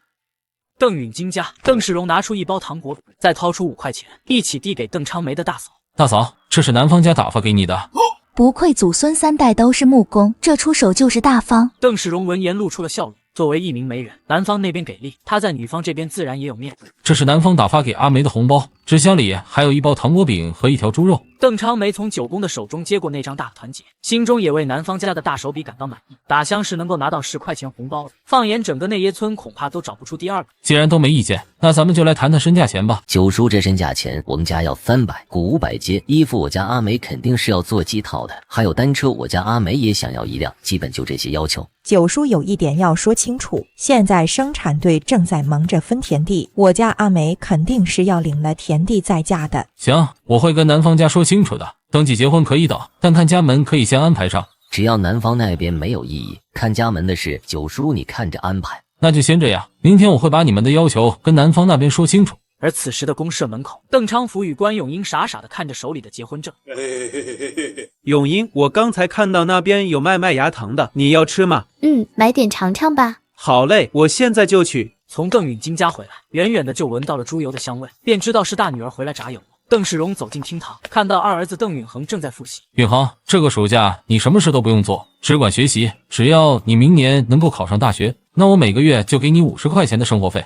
邓允金家，邓世荣拿出1包糖果饼，再掏出5块钱，一起递给邓昌梅的大嫂。大嫂，这是男方家打发给你的。不愧祖孙3代都是木工，这出手就是大方。邓世荣闻言露出了笑容。作为一名媒人，男方那边给力，他在女方这边自然也有面子。这是男方打发给阿梅的红包，纸箱里还有1包糖果饼和1条猪肉。邓昌梅从九公的手中接过那张大团结，心中也为男方家的大手笔感到满意。打箱时能够拿到10块钱红包的，放眼整个内耶村恐怕都找不出第2个。既然都没意见，那咱们就来谈谈身价钱吧。九叔这身价钱，我们家要300，鼓500接。衣服我家阿梅肯定是要做几套的，还有单车我家阿梅也想要1辆，基本就这些要求。九叔有一点要说清楚，现在生产队正在忙着分田地，我家阿梅肯定是要领了田地再嫁的。行，我会跟男方家说清楚的，登记结婚可以等，但看家门可以先安排上。只要男方那边没有异议，看家门的事，九叔你看着安排。那就先这样，明天我会把你们的要求跟男方那边说清楚。而此时的公社门口，邓昌福与关永英傻傻地看着手里的结婚证。永英，我刚才看到那边有卖麦芽糖的，你要吃吗？买点尝尝吧。好嘞，我现在就去。从邓允金家回来，远远的就闻到了猪油的香味，便知道是大女儿回来炸油。邓世荣走进厅堂，看到二儿子邓允恒正在复习。允恒，这个暑假你什么事都不用做，只管学习。只要你明年能够考上大学，那我每个月就给你50块钱的生活费。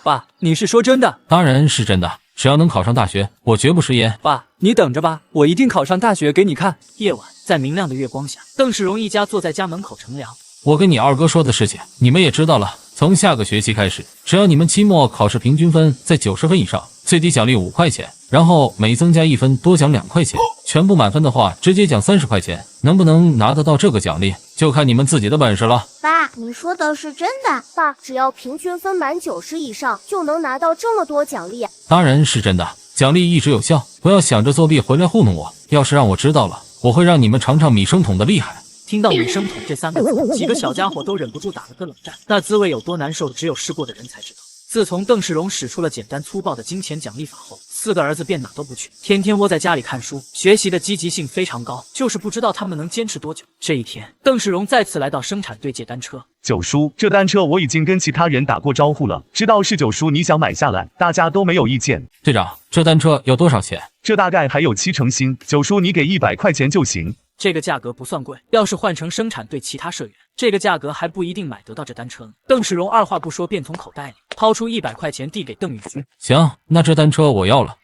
爸，你是说真的？当然是真的，只要能考上大学，我绝不食言。爸，你等着吧，我一定考上大学给你看。夜晚，在明亮的月光下，邓世荣一家坐在家门口乘凉。我跟你二哥说的事情，你们也知道了。从下个学期开始，只要你们期末考试平均分在90分以上，最低奖励5块钱，然后每增加1分多奖2块钱，全部满分的话直接奖30块钱。能不能拿得到这个奖励，就看你们自己的本事了。爸，你说的是真的？爸，只要平均分满90以上，就能拿到这么多奖励？当然是真的。奖励一直有效，不要想着作弊回来糊弄我。要是让我知道了，我会让你们尝尝米生桶的厉害。听到米生桶这3个字，几个小家伙都忍不住打了个冷战，那滋味有多难受，只有试过的人才知道。自从邓世荣使出了简单粗暴的金钱奖励法后，4个儿子便哪都不去，天天窝在家里看书，学习的积极性非常高，就是不知道他们能坚持多久。这一天，邓世荣再次来到生产队借单车。九叔，这单车我已经跟其他人打过招呼了，知道是九叔你想买下来，大家都没有意见。队长，这单车要多少钱？这大概还有7成新，九叔你给100块钱就行。这个价格不算贵，要是换成生产队其他社员，这个价格还不一定买得到这单车呢。邓世荣二话不说，便从口袋里掏出100块钱递给邓允军。行，那这单车我要了。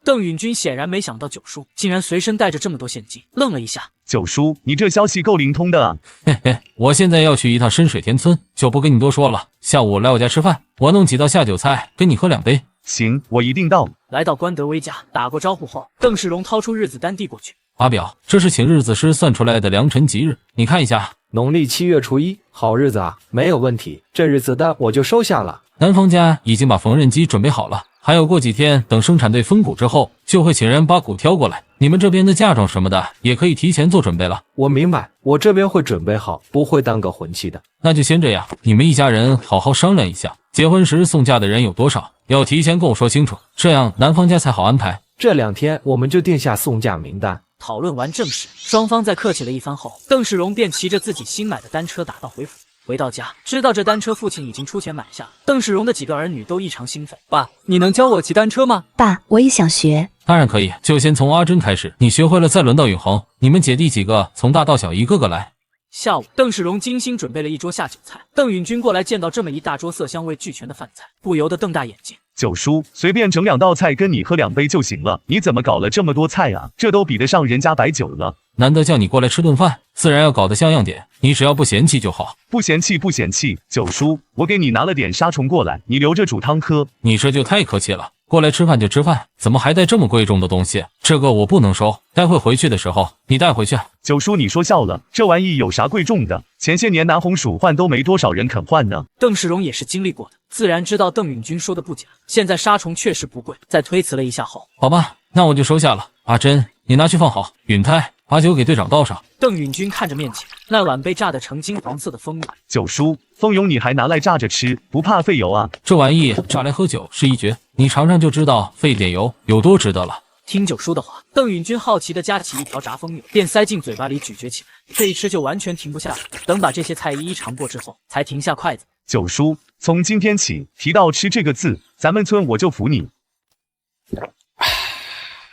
邓允军显然没想到九叔竟然随身带着这么多现金，愣了一下。九叔，你这消息够灵通的啊！嘿嘿，我现在要去一趟深水田村，就不跟你多说了。下午来我家吃饭，我弄几道下酒菜，跟你喝2杯。行，我一定到。来到关德威家，打过招呼后，邓世荣掏出日子单递过去。阿表，这是请日子师算出来的良辰吉日，你看一下。农历7月初1，好日子啊，没有问题。这日子单我就收下了。男方家已经把缝纫机准备好了，还有过几天等生产队分股之后，就会请人把股挑过来。你们这边的嫁妆什么的也可以提前做准备了。我明白，我这边会准备好，不会耽搁婚期的。那就先这样，你们一家人好好商量一下，结婚时送嫁的人有多少，要提前跟我说清楚，这样男方家才好安排。这2天我们就定下送嫁名单。讨论完正事，双方在客气了一番后，邓世荣便骑着自己新买的单车打道回府。回到家，知道这单车父亲已经出钱买下，邓世荣的几个儿女都异常兴奋。爸，你能教我骑单车吗？爸，我也想学。当然可以，就先从阿珍开始，你学会了再轮到永恒。你们姐弟几个从大到小一个个来。下午，邓世荣精心准备了一桌下酒菜。邓允军过来见到这么一大桌色香味俱全的饭菜，不由得瞪大眼睛。九叔，随便整2道菜跟你喝2杯就行了，你怎么搞了这么多菜啊？这都比得上人家白酒了。难得叫你过来吃顿饭，自然要搞得像样点，你只要不嫌弃就好。不嫌弃不嫌弃，九叔，我给你拿了点杀虫过来，你留着煮汤喝。你这就太客气了，过来吃饭就吃饭，怎么还带这么贵重的东西？这个我不能收，待会回去的时候你带回去。九叔你说笑了，这玩意有啥贵重的？前些年拿红薯换都没多少人肯换呢。邓世荣也是经历过的，自然知道邓允军说的不假。现在杀虫确实不贵，在推辞了一下后，好吧，那我就收下了。阿珍，你拿去放好。允泰，把酒给队长倒上。邓允军看着面前那碗被炸得成金黄色的蜂蛹，九叔，蜂蛹你还拿来炸着吃，不怕费油啊？这玩意炸来喝酒是一绝，你尝尝就知道费点油有多值得了。听九叔的话，邓允军好奇地夹起一条炸蜂蛹，便塞进嘴巴里咀嚼起来。这一吃就完全停不下来，等把这些菜一一尝过之后，才停下筷子。九叔，从今天起，提到吃这个字，咱们村我就服你。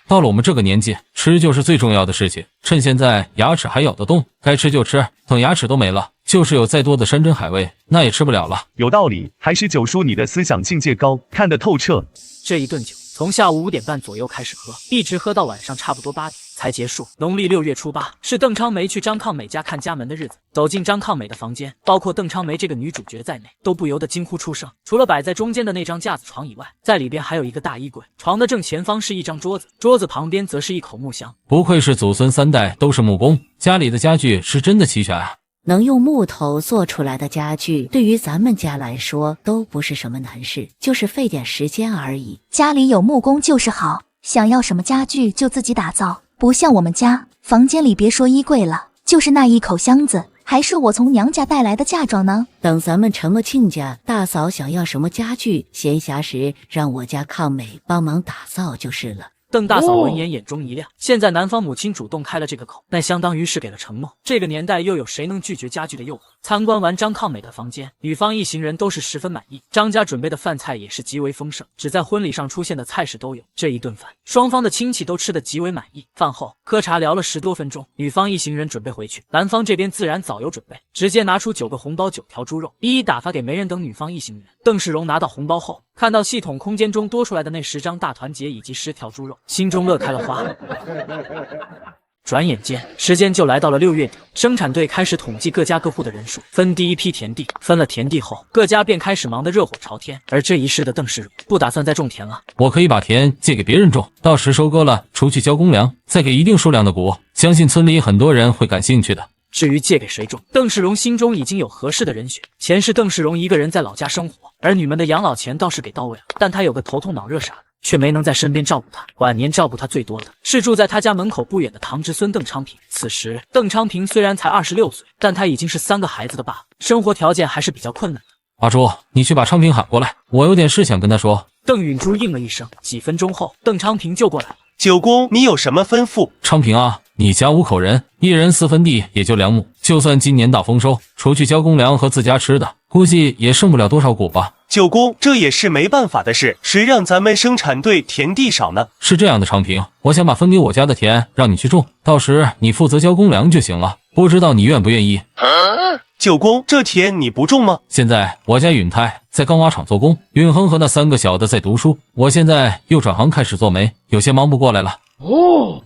到了我们这个年纪，吃就是最重要的事情。趁现在牙齿还咬得动，该吃就吃。等牙齿都没了，就是有再多的山珍海味，那也吃不了了。有道理，还是九叔你的思想境界高，看得透彻。这一顿酒从下午5点半左右开始喝，一直喝到晚上差不多8点才结束。农历6月初8是邓昌梅去张抗美家看家门的日子。走进张抗美的房间，包括邓昌梅这个女主角在内，都不由得惊呼出声。除了摆在中间的那张架子床以外，在里边还有一个大衣柜，床的正前方是一张桌子，桌子旁边则是一口木箱。不愧是祖孙3代都是木工，家里的家具是真的齐全啊。能用木头做出来的家具，对于咱们家来说都不是什么难事，就是费点时间而已。家里有木工就是好，想要什么家具就自己打造，不像我们家，房间里别说衣柜了，就是那一口箱子，还是我从娘家带来的嫁妆呢。等咱们成了亲家，大嫂想要什么家具，闲暇时让我家抗美帮忙打造就是了。邓大嫂闻言眼中一亮，现在男方母亲主动开了这个口，那相当于是给了承诺。这个年代又有谁能拒绝家具的诱惑？参观完张抗美的房间，女方一行人都是十分满意，张家准备的饭菜也是极为丰盛，只在婚礼上出现的菜式都有。这一顿饭，双方的亲戚都吃得极为满意。饭后喝茶聊了10多分钟，女方一行人准备回去，男方这边自然早有准备，直接拿出9个红包9条猪肉，一一打发给媒人等女方一行人。邓世荣拿到红包后，看到系统空间中多出来的那10张大团结以及10条猪肉，心中乐开了花。转眼间，时间就来到了6月底，生产队开始统计各家各户的人数，分第一批田地。分了田地后，各家便开始忙得热火朝天。而这一世的邓世荣不打算再种田了。我可以把田借给别人种，到时收割了，除去交公粮，再给一定数量的谷，相信村里很多人会感兴趣的。至于借给谁种，邓世荣心中已经有合适的人选。前世邓世荣一个人在老家生活，儿女们的养老钱倒是给到位了，但他有个头痛脑热啥的，却没能在身边照顾他。晚年照顾他最多的是住在他家门口不远的堂侄孙邓昌平。此时邓昌平虽然才26岁，但他已经是3个孩子的爸，生活条件还是比较困难的。阿朱，你去把昌平喊过来，我有点事想跟他说。邓允珠应了一声，几分钟后，邓昌平就过来了。九公，你有什么吩咐？昌平啊，你家5口人，一人4分地，也就2亩，就算今年大丰收，除去交公粮和自家吃的，估计也剩不了多少谷吧。九公，这也是没办法的事，谁让咱们生产队田地少呢？是这样的，昌平，我想把分给我家的田让你去种，到时你负责交公粮就行了，不知道你愿不愿意？九公，这田你不种吗？现在我家允泰在钢瓦厂做工，允恒和那3个小的在读书，我现在又转行开始做煤，有些忙不过来了。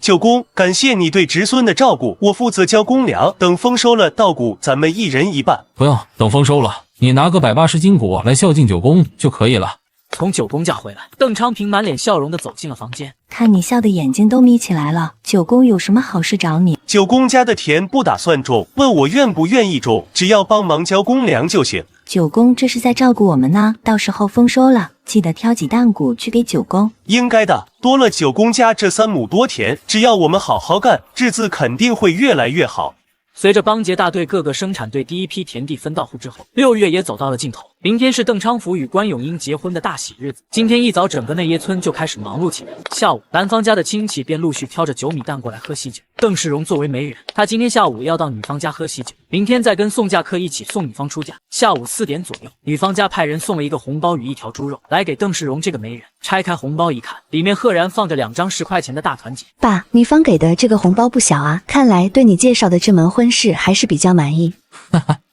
九公，感谢你对侄孙的照顾，我负责交公粮，等丰收了稻谷咱们1人1半。不用，等丰收了，你拿个180斤谷来孝敬九公就可以了。从九公家回来，邓昌平满脸笑容地走进了房间。看你笑的眼睛都眯起来了，九公有什么好事找你？九公家的田不打算种，问我愿不愿意种，只要帮忙交公粮就行。九公这是在照顾我们呢，到时候丰收了，记得挑几担谷去给九公。应该的，多了九公家这3亩多田，只要我们好好干，日子肯定会越来越好。随着邦杰大队各个生产队第一批田地分到户之后，6月也走到了尽头。明天是邓昌福与关永英结婚的大喜日子。今天一早，整个内耶村就开始忙碌起来。下午，男方家的亲戚便陆续挑着酒米蛋过来喝喜酒。邓世荣作为媒人，他今天下午要到女方家喝喜酒，明天再跟宋家客一起送女方出嫁。下午4点左右，女方家派人送了一个红包与1条猪肉来给邓世荣这个媒人。拆开红包一看，里面赫然放着2张10块钱的大团结。爸，女方给的这个红包不小啊，看来对你介绍的这门婚事还是比较满意。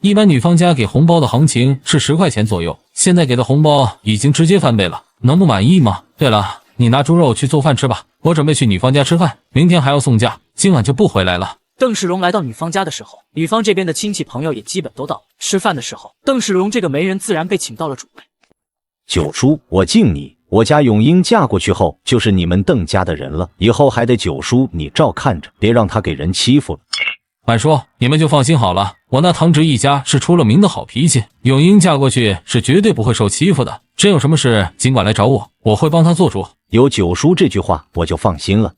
一般女方家给红包的行情是10块钱左右，现在给的红包已经直接翻倍了，能不满意吗？对了，你拿猪肉去做饭吃吧，我准备去女方家吃饭，明天还要送嫁，今晚就不回来了。邓世荣来到女方家的时候，女方这边的亲戚朋友也基本都到了。吃饭的时候，邓世荣这个媒人自然被请到了主位。九叔，我敬你，我家永英嫁过去后就是你们邓家的人了，以后还得九叔你照看着，别让她给人欺负了。满叔，你们就放心好了，我那堂侄一家是出了名的好脾气，永英嫁过去是绝对不会受欺负的，真有什么事尽管来找我，我会帮她做主。有九叔这句话我就放心了。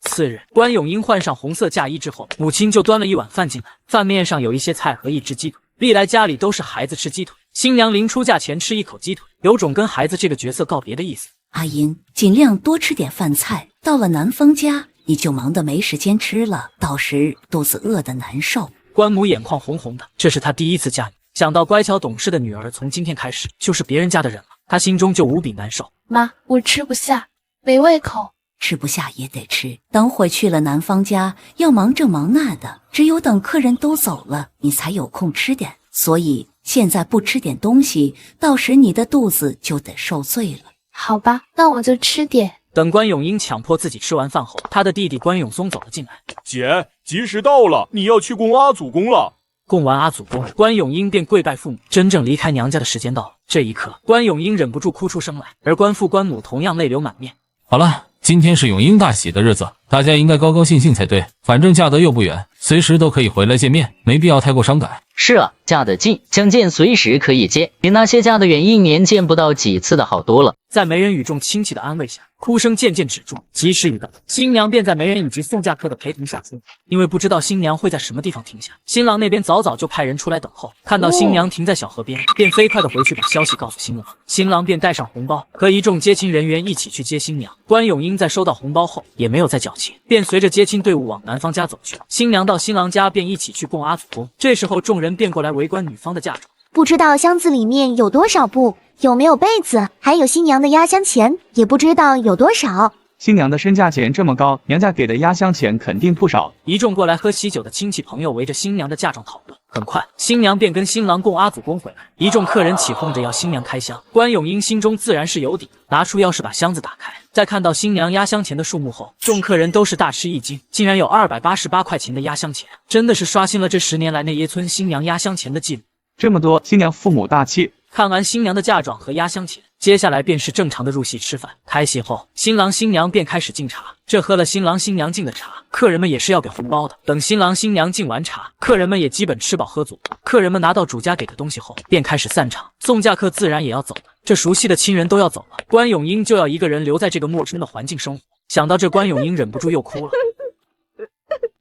次日，关永英换上红色嫁衣之后，母亲就端了一碗饭进来，饭面上有一些菜和1只鸡腿。历来家里都是孩子吃鸡腿，新娘临出嫁前吃1口鸡腿，有种跟孩子这个角色告别的意思。阿英，尽量多吃点饭菜，到了男方家你就忙得没时间吃了，到时肚子饿得难受。关母眼眶红红的，这是她第一次嫁女，想到乖巧懂事的女儿从今天开始就是别人家的人了，她心中就无比难受。妈，我吃不下，没胃口。吃不下也得吃，等会去了男方家要忙这忙那的，只有等客人都走了，你才有空吃点。所以现在不吃点东西，到时你的肚子就得受罪了。好吧，那我就吃点。等关永英强迫自己吃完饭后，他的弟弟关永松走了进来。姐，吉时到了，你要去供阿祖公了。供完阿祖公，关永英便跪拜父母。真正离开娘家的时间到了，这一刻，关永英忍不住哭出声来，而关父关母同样泪流满面。好了，今天是永英大喜的日子，大家应该高高兴兴才对，反正嫁得又不远，随时都可以回来见面，没必要太过伤感。是啊，嫁得近，相见随时可以见，比那些嫁得远1年见不到几次的好多了。在媒人与众亲戚的安慰下，哭声渐渐止住。及时一到，新娘便在媒人以及送嫁客的陪同下出。因为不知道新娘会在什么地方停下，新郎那边早早就派人出来等候。看到新娘停在小河边，便飞快的回去把消息告诉新郎。新郎便带上红包，和一众接亲人员一起去接新娘。关永英在收到红包后，也没有再矫情，便随着接亲队伍往男方家走去。新娘到新郎家便一起去供阿祖公。这时候众人便过来围观女方的嫁妆。不知道箱子里面有多少布，有没有被子，还有新娘的压箱钱，也不知道有多少。新娘的身价钱这么高，娘家给的压箱钱肯定不少。一众过来喝喜酒的亲戚朋友围着新娘的嫁妆讨论。很快，新娘便跟新郎供阿祖公回来，一众客人起哄着要新娘开箱。关永英心中自然是有底，拿出钥匙把箱子打开，在看到新娘压箱钱的数目后，众客人都是大吃一惊，竟然有288块钱的压箱钱，真的是刷新了这10年来内耶村新娘压箱钱的记录。这么多，新娘父母大气。看完新娘的嫁妆和压箱钱，接下来便是正常的入戏吃饭。开席后，新郎新娘便开始敬茶。这喝了新郎新娘敬的茶，客人们也是要给红包的。等新郎新娘敬完茶，客人们也基本吃饱喝足。客人们拿到主家给的东西后，便开始散场。送嫁客自然也要走了。这熟悉的亲人都要走了，关永英就要一个人留在这个陌生的环境生活。想到这，关永英忍不住又哭了。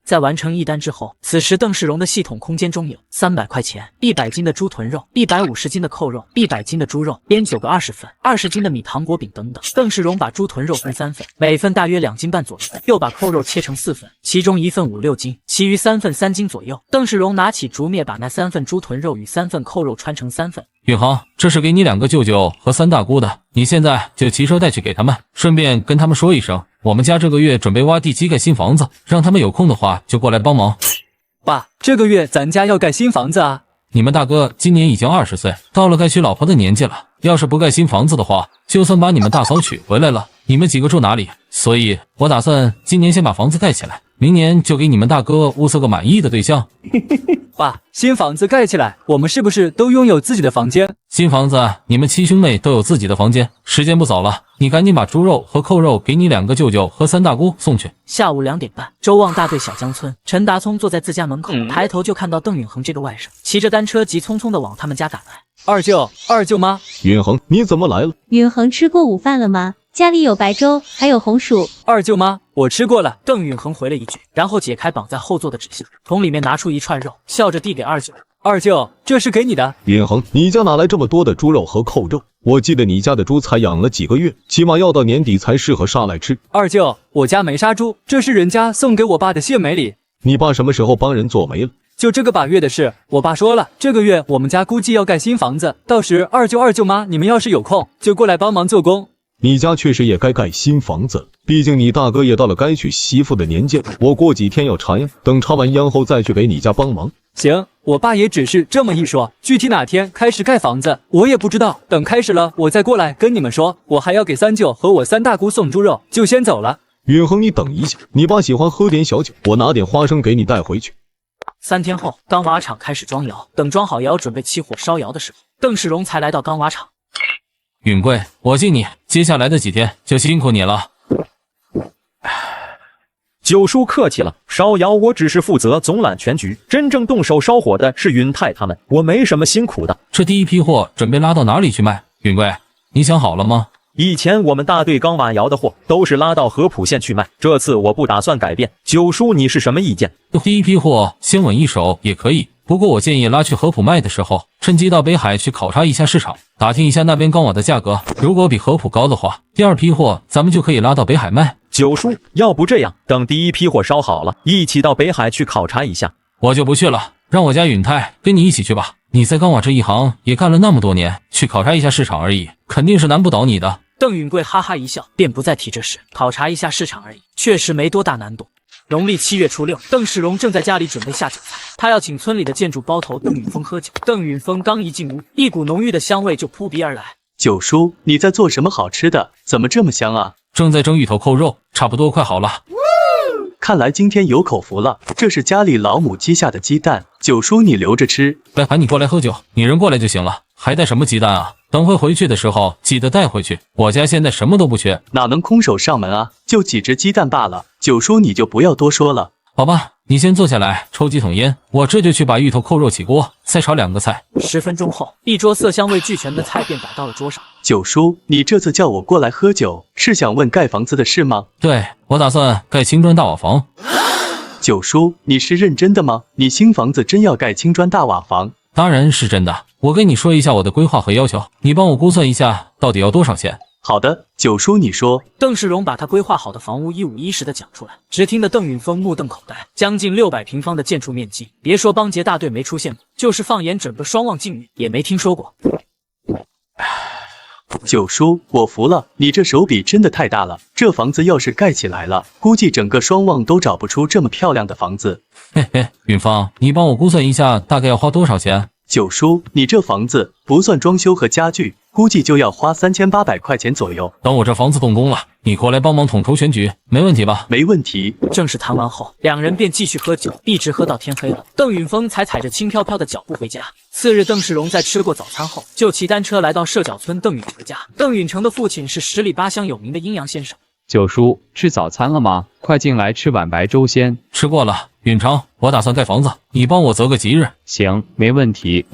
在完成一单之后，此时邓世荣的系统空间中有300块钱、100斤的猪臀肉、150斤的扣肉、100斤的猪肉、烟酒各20份、20斤的米糖果饼等等。邓世荣把猪臀肉分3份，每份大约2斤半左右，又把扣肉切成4份，其中1份5、6斤，其余3份3斤左右。邓世荣拿起竹篾，把那3份猪臀肉与3份扣肉穿成3份。允恒，这是给你2个舅舅和3大姑的，你现在就骑车带去给他们，顺便跟他们说一声，我们家这个月准备挖地基盖新房子，让他们有空的话就过来帮忙。爸，这个月咱家要盖新房子啊！你们大哥今年已经20岁，到了该娶老婆的年纪了，要是不盖新房子的话，就算把你们大嫂娶回来了，你们几个住哪里？所以我打算今年先把房子盖起来，明年就给你们大哥物色个满意的对象。爸，新房子盖起来，我们是不是都拥有自己的房间？新房子，你们7兄妹都有自己的房间。时间不早了，你赶紧把猪肉和扣肉给你2个舅舅和3大姑送去。下午2点半，周望大队小江村，陈达聪坐在自家门口，抬头就看到邓允恒这个外甥骑着单车急匆匆地往他们家赶来。二舅妈，允恒，你怎么来了？允恒吃过午饭了吗？家里有白粥，还有红薯。二舅妈，我吃过了。邓允恒回了一句，然后解开绑在后座的纸箱，从里面拿出一串肉，笑着递给二舅。二舅，这是给你的。允恒，你家哪来这么多的猪肉和扣肉？我记得你家的猪才养了几个月，起码要到年底才适合杀来吃。二舅，我家没杀猪，这是人家送给我爸的谢美礼。你爸什么时候帮人做媒了？就这个把月的事，我爸说了，这个月我们家估计要盖新房子，到时二舅妈，你们要是有空，就过来帮忙做工。你家确实也该盖新房子，毕竟你大哥也到了该娶媳妇的年纪了。我过几天要插秧，等插完秧后再去给你家帮忙。行，我爸也只是这么一说，具体哪天开始盖房子我也不知道，等开始了我再过来跟你们说。我还要给3舅和我3大姑送猪肉，就先走了。允恒，你等一下，你爸喜欢喝点小酒，我拿点花生给你带回去。3天后，钢瓦厂开始装窑，等装好窑准备起火烧窑的时候，邓世荣才来到钢瓦厂。允贵，我敬你，接下来的几天就辛苦你了。九叔客气了，烧窑我只是负责总揽全局，真正动手烧火的是允泰他们，我没什么辛苦的。这第一批货准备拉到哪里去卖？允贵，你想好了吗？以前我们大队钢瓦窑的货都是拉到合浦县去卖，这次我不打算改变。九叔，你是什么意见？第一批货先稳一手也可以，不过我建议拉去合浦卖的时候，趁机到北海去考察一下市场，打听一下那边钢瓦的价格，如果比合浦高的话，第2批货咱们就可以拉到北海卖。九叔，要不这样，等第1批货烧好了，一起到北海去考察一下。我就不去了，让我家允泰跟你一起去吧。你在钢瓦这一行也干了那么多年，去考察一下市场而已，肯定是难不倒你的。邓允贵哈哈一笑，便不再提这事，考察一下市场而已，确实没多大难度。农历7月初6，邓世荣正在家里准备下酒菜，他要请村里的建筑包头邓允峰喝酒。邓允峰刚一进屋，一股浓郁的香味就扑鼻而来。九叔，你在做什么好吃的？怎么这么香啊？正在蒸芋头扣肉，差不多快好了。看来今天有口福了，这是家里老母鸡下的鸡蛋，九叔你留着吃。来，喊你过来喝酒，你人过来就行了，还带什么鸡蛋啊？等会回去的时候记得带回去，我家现在什么都不缺。哪能空手上门啊？就几只鸡蛋罢了，九叔你就不要多说了。好吧，你先坐下来抽几桶烟，我这就去把芋头扣肉起锅，再炒2个菜。10分钟后，一桌色香味俱全的菜便摆到了桌上。九叔，你这次叫我过来喝酒，是想问盖房子的事吗？对，我打算盖青砖大瓦房。九叔，你是认真的吗？你新房子真要盖青砖大瓦房？当然是真的，我跟你说一下我的规划和要求，你帮我估算一下到底要多少钱。好的，九叔你说。邓世荣把他规划好的房屋一五一十的讲出来，只听得邓允峰目瞪口呆。将近600平方的建筑面积，别说邦杰大队没出现过，就是放眼整个双望境域也没听说过。九叔，我服了，你这手笔真的太大了。这房子要是盖起来了，估计整个双望都找不出这么漂亮的房子。嘿嘿，允芳，你帮我估算一下大概要花多少钱？九叔，你这房子不算装修和家具，估计就要花3800块钱左右。等我这房子动工了，你过来帮忙统筹全局，没问题吧？没问题。正式谈完后，2人便继续喝酒，一直喝到天黑了。邓允峰才踩着轻飘飘的脚步回家。次日，邓世荣在吃过早餐后，就骑单车来到社角村邓允成家。邓允成的父亲是10里8乡有名的阴阳先生。九叔，吃早餐了吗？快进来吃碗白粥先。吃过了。允成，我打算盖房子，你帮我择个吉日。行，没问题。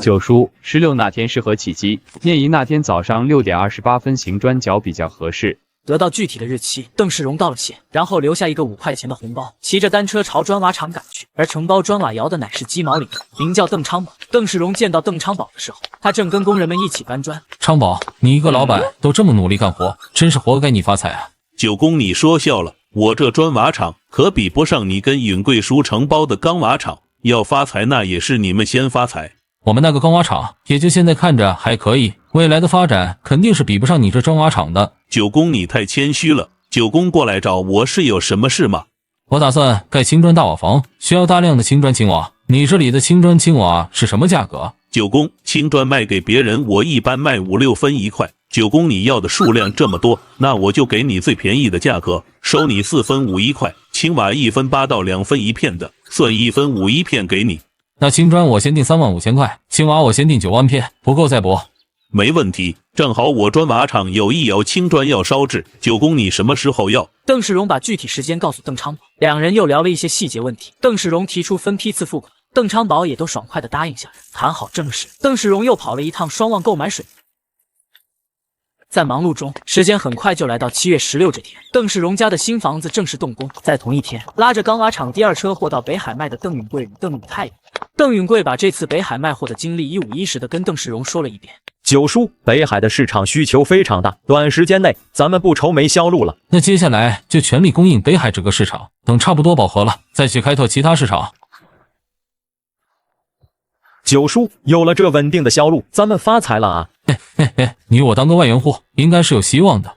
九叔，16哪天适合起机？念姨那天早上6点28分行砖脚比较合适。得到具体的日期，邓世荣道了谢，然后留下一个5块钱的红包，骑着单车朝砖瓦厂赶去。而承包砖瓦窑的乃是鸡毛领头，名叫邓昌宝。邓世荣见到邓昌宝的时候，他正跟工人们一起搬砖。昌宝，你一个老板都这么努力干活，真是活该你发财啊！九公，你说笑了，我这砖瓦厂可比不上你跟允贵叔承包的钢瓦厂，要发财那也是你们先发财。我们那个钢瓦厂也就现在看着还可以，未来的发展肯定是比不上你这砖瓦厂的。九公，你太谦虚了。九公过来找我是有什么事吗？我打算盖青砖大瓦房，需要大量的青砖青瓦。你这里的青砖青瓦是什么价格？九公，青砖卖给别人，我一般卖5、6分一块。九公，你要的数量这么多，那我就给你最便宜的价格，收你4分5一块。青瓦1分8到2分一片的，算1分5一片给你。那青砖我先定35000块，青瓦我先定9万片，不够再拨。没问题，正好我砖瓦厂有一窑青砖要烧制，九公你什么时候要？邓世荣把具体时间告诉邓昌宝，两人又聊了一些细节问题。邓世荣提出分批次付款，邓昌宝也都爽快的答应下来。谈好正事，邓世荣又跑了一趟双旺购买水。在忙碌中，时间很快就来到7月16这天，邓世荣家的新房子正式动工。在同一天，拉着钢瓦厂第2车货到北海卖的邓允贵与邓允泰。邓允贵把这次北海卖货的经历一五一十的跟邓世荣说了一遍。九叔，北海的市场需求非常大，短时间内咱们不愁没销路了。那接下来就全力供应北海这个市场，等差不多饱和了，再去开拓其他市场。九叔，有了这稳定的销路，咱们发财了啊！你我当个万元户，应该是有希望的。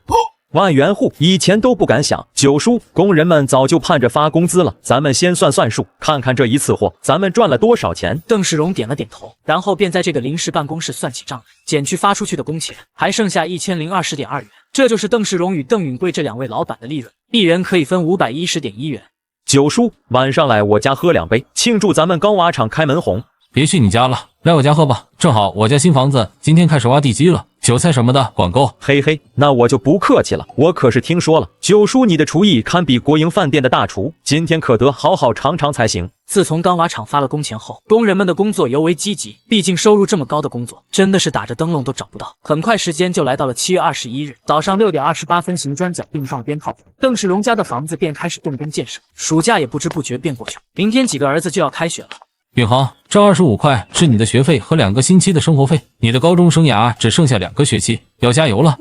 万元户以前都不敢想，九叔，工人们早就盼着发工资了。咱们先算算数，看看这一次货咱们赚了多少钱。邓世荣点了点头，然后便在这个临时办公室算起账来，减去发出去的工钱，还剩下1020.2元。这就是邓世荣与邓允贵这2位老板的利润，一人可以分510.1元。九叔，晚上来我家喝2杯，庆祝咱们钢瓦厂开门红。别去你家了，来我家喝吧。正好我家新房子今天开始挖地基了，韭菜什么的管够。嘿嘿，那我就不客气了。我可是听说了，九叔你的厨艺堪比国营饭店的大厨，今天可得好好尝尝才行。自从钢瓦厂发了工钱后，工人们的工作尤为积极，毕竟收入这么高的工作，真的是打着灯笼都找不到。很快时间就来到了7月21日早上6点28分，行砖脚并放鞭炮，邓世荣家的房子便开始动工建设。暑假也不知不觉便过去了，明天几个儿子就要开学了。允航，这25块是你的学费和2个星期的生活费，你的高中生涯只剩下2个学期，要加油了。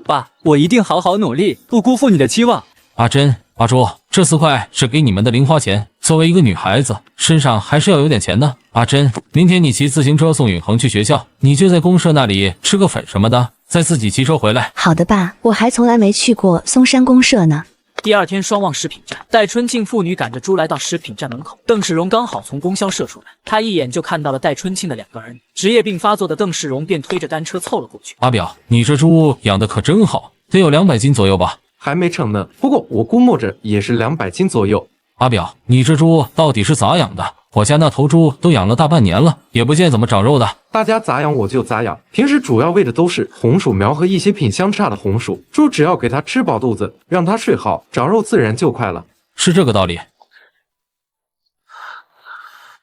爸，我一定好好努力，不辜负你的期望。阿珍、阿朱，这4块是给你们的零花钱，作为一个女孩子，身上还是要有点钱的。阿珍，明天你骑自行车送允恒去学校，你就在公社那里吃个粉什么的，再自己骑车回来。好的爸，我还从来没去过松山公社呢。第2天，双旺食品站，戴春庆父女赶着猪来到食品站门口。邓世荣刚好从供销社出来，他一眼就看到了戴春庆的2个儿女。职业病发作的邓世荣便推着单车凑了过去。阿表，你这猪养的可真好，得有200斤左右吧？还没称呢，不过我估摸着也是200斤左右。阿表，你这猪到底是咋养的？我家那头猪都养了大半年了，也不见怎么长肉的。大家咋养我就咋养，平时主要喂的都是红薯苗和一些品相差的红薯。猪只要给它吃饱肚子，让它睡好，长肉自然就快了。是这个道理。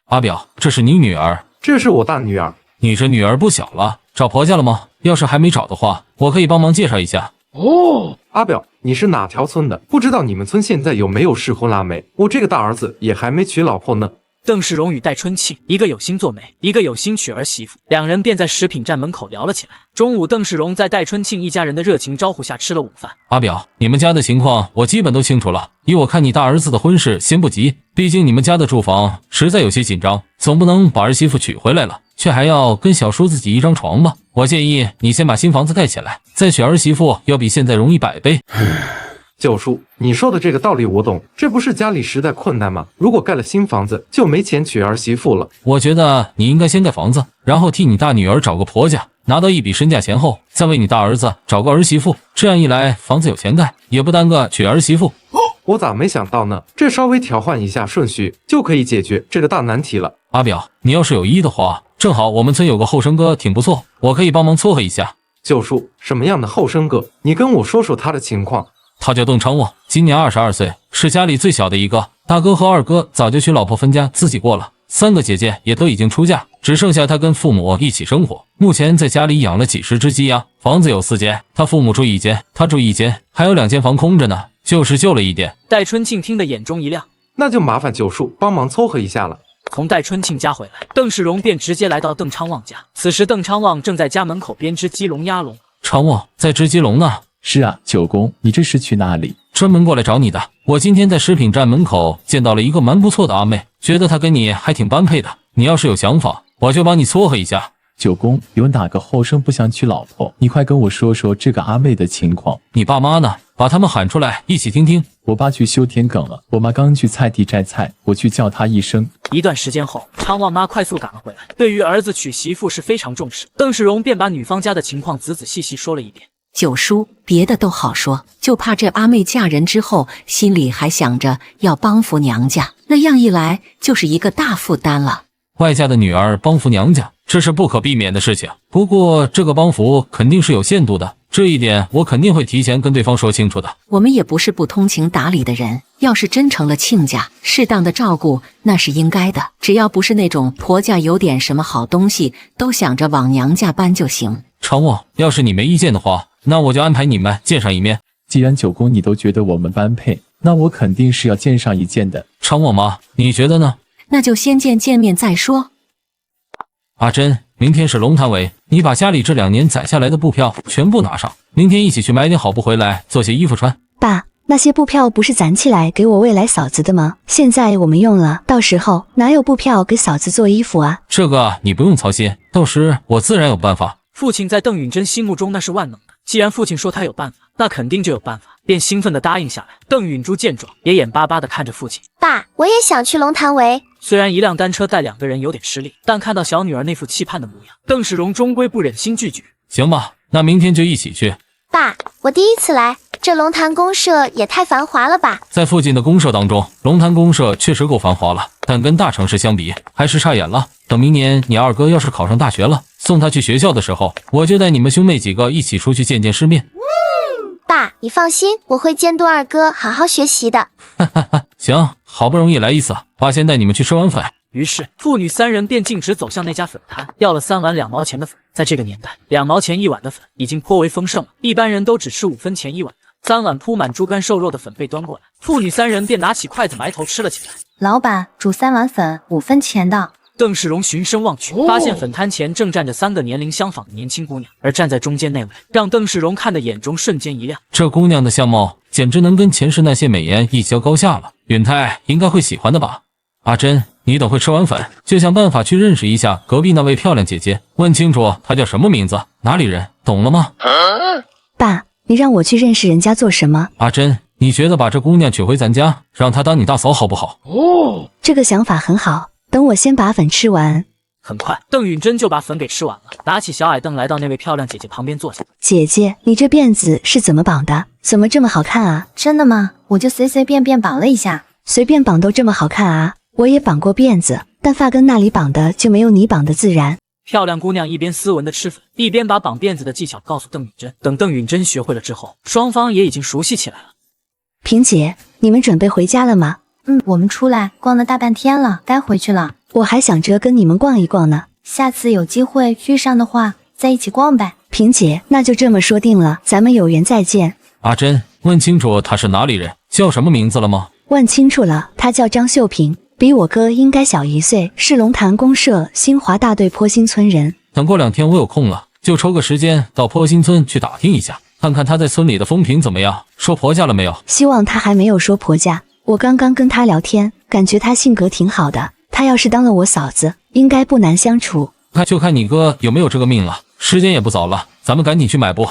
阿表，这是你女儿？这是我大女儿。你这女儿不小了，找婆家了吗？要是还没找的话，我可以帮忙介绍一下。哦，阿表，你是哪条村的？不知道你们村现在有没有适婚腊梅？我这个大儿子也还没娶老婆呢。邓世荣与戴春庆，一个有心做媒，一个有心娶儿媳妇，两人便在食品站门口聊了起来。中午，邓世荣在戴春庆一家人的热情招呼下吃了午饭。阿表，你们家的情况我基本都清楚了。依我看，你大儿子的婚事先不急，毕竟你们家的住房实在有些紧张，总不能把儿媳妇娶回来了，却还要跟小叔自己一张床吧？我建议你先把新房子盖起来，再娶儿媳妇要比现在容易100倍。九叔，你说的这个道理我懂，这不是家里实在困难吗？如果盖了新房子，就没钱娶儿媳妇了。我觉得你应该先盖房子，然后替你大女儿找个婆家，拿到一笔身价钱后，再为你大儿子找个儿媳妇。这样一来，房子有钱盖，也不耽搁娶儿媳妇。我咋没想到呢？这稍微调换一下顺序，就可以解决这个大难题了。阿表，你要是有意的话，正好我们村有个后生哥挺不错，我可以帮忙撮合一下。九叔，什么样的后生哥？你跟我说说他的情况。他叫邓昌旺，今年22岁，是家里最小的一个。大哥和二哥早就娶老婆分家，自己过了。3个姐姐也都已经出嫁，只剩下她跟父母一起生活。目前在家里养了几10只鸡鸭，房子有4间，她父母住1间，她住1间，还有2间房空着呢，就是旧了一点。戴春庆听得眼中一亮，那就麻烦九叔帮忙凑合一下了。从戴春庆家回来，邓世荣便直接来到邓昌旺家。此时邓昌旺正在家门口编织鸡笼鸭笼。昌旺在织鸡笼呢。是啊，九公，你这是去哪里？专门过来找你的。我今天在食品站门口见到了一个蛮不错的阿妹，觉得她跟你还挺般配的。你要是有想法，我就帮你撮合一下。九公，有哪个后生不想娶老婆？你快跟我说说这个阿妹的情况。你爸妈呢？把他们喊出来一起听听。我爸去修田埂了，我妈刚去菜地摘菜，我去叫她一声。一段时间后，昌旺妈快速赶了回来。对于儿子娶媳妇是非常重视，邓世荣便把女方家的情况仔仔细细说了一遍。九叔，别的都好说，就怕这阿妹嫁人之后，心里还想着要帮扶娘家，那样一来就是一个大负担了。外嫁的女儿帮扶娘家，这是不可避免的事情。不过这个帮扶肯定是有限度的，这一点我肯定会提前跟对方说清楚的。我们也不是不通情达理的人，要是真成了亲家，适当的照顾那是应该的，只要不是那种婆家有点什么好东西都想着往娘家搬就行。昌旺，要是你没意见的话，那我就安排你们见上一面。既然九公你都觉得我们般配，那我肯定是要见上一见的。昌旺妈，你觉得呢？那就先见面再说。阿珍，明天是龙潭尾，你把家里这2年攒下来的布票全部拿上，明天一起去买点好布回来做些衣服穿。爸，那些布票不是攒起来给我未来嫂子的吗？现在我们用了，到时候哪有布票给嫂子做衣服啊？这个你不用操心，到时我自然有办法。父亲在邓允珍心目中那是万能的，既然父亲说他有办法，那肯定就有办法，便兴奋地答应下来。邓允珠见状，也眼巴巴地看着父亲。爸，我也想去龙潭围。虽然一辆单车带2个人有点吃力，但看到小女儿那副期盼的模样，邓世荣终归不忍心拒绝。行吧，那明天就一起去。爸，我第一次来，这龙潭公社也太繁华了吧？在附近的公社当中，龙潭公社确实够繁华了，但跟大城市相比，还是差远了。等明年你二哥要是考上大学了，送他去学校的时候，我就带你们兄妹几个一起出去见见世面。爸，你放心，我会监督二哥好好学习的。行，好不容易来一次，爸先带你们去吃碗粉。于是父女3人便径直走向那家粉摊，要了3碗2毛钱的粉。在这个年代，2毛钱1碗的粉已经颇为丰盛了，一般人都只吃5分钱1碗的。3碗铺满猪肝瘦肉的粉被端过来，父女3人便拿起筷子埋头吃了起来。老板，煮3碗粉，5分钱的。邓世荣循声望去，发现粉摊前正站着3个年龄相仿的年轻姑娘，而站在中间那位让邓世荣看的眼中瞬间一亮。这姑娘的相貌简直能跟前世那些美颜一较高下了，允泰应该会喜欢的吧？阿珍，你等会吃完粉就想办法去认识一下隔壁那位漂亮姐姐，问清楚她叫什么名字，哪里人，懂了吗？爸，你让我去认识人家做什么？阿珍，你觉得把这姑娘娶回咱家，让她当你大嫂好不好？这个想法很好。等我先把粉吃完。很快，邓允珍就把粉给吃完了，拿起小矮凳来到那位漂亮姐姐旁边坐下。姐姐，你这辫子是怎么绑的？怎么这么好看啊？真的吗？我就随随便便绑了一下。随便绑都这么好看啊？我也绑过辫子，但发根那里绑的就没有你绑的自然。漂亮姑娘一边斯文的吃粉，一边把绑辫子的技巧告诉邓允珍。等邓允珍学会了之后，双方也已经熟悉起来了。萍姐，你们准备回家了吗？我们出来逛了大半天了，该回去了。我还想着跟你们逛一逛呢，下次有机会遇上的话，再一起逛呗。萍姐，那就这么说定了，咱们有缘再见。阿珍，问清楚他是哪里人，叫什么名字了吗？问清楚了，他叫张秀萍，比我哥应该小1岁，是龙潭公社新华大队坡心村人。等过2天我有空了，就抽个时间到坡心村去打听一下，看看他在村里的风评怎么样，说婆家了没有？希望他还没有说婆家。我刚刚跟他聊天，感觉他性格挺好的，他要是当了我嫂子，应该不难相处。那就看你哥有没有这个命了。时间也不早了，咱们赶紧去买布。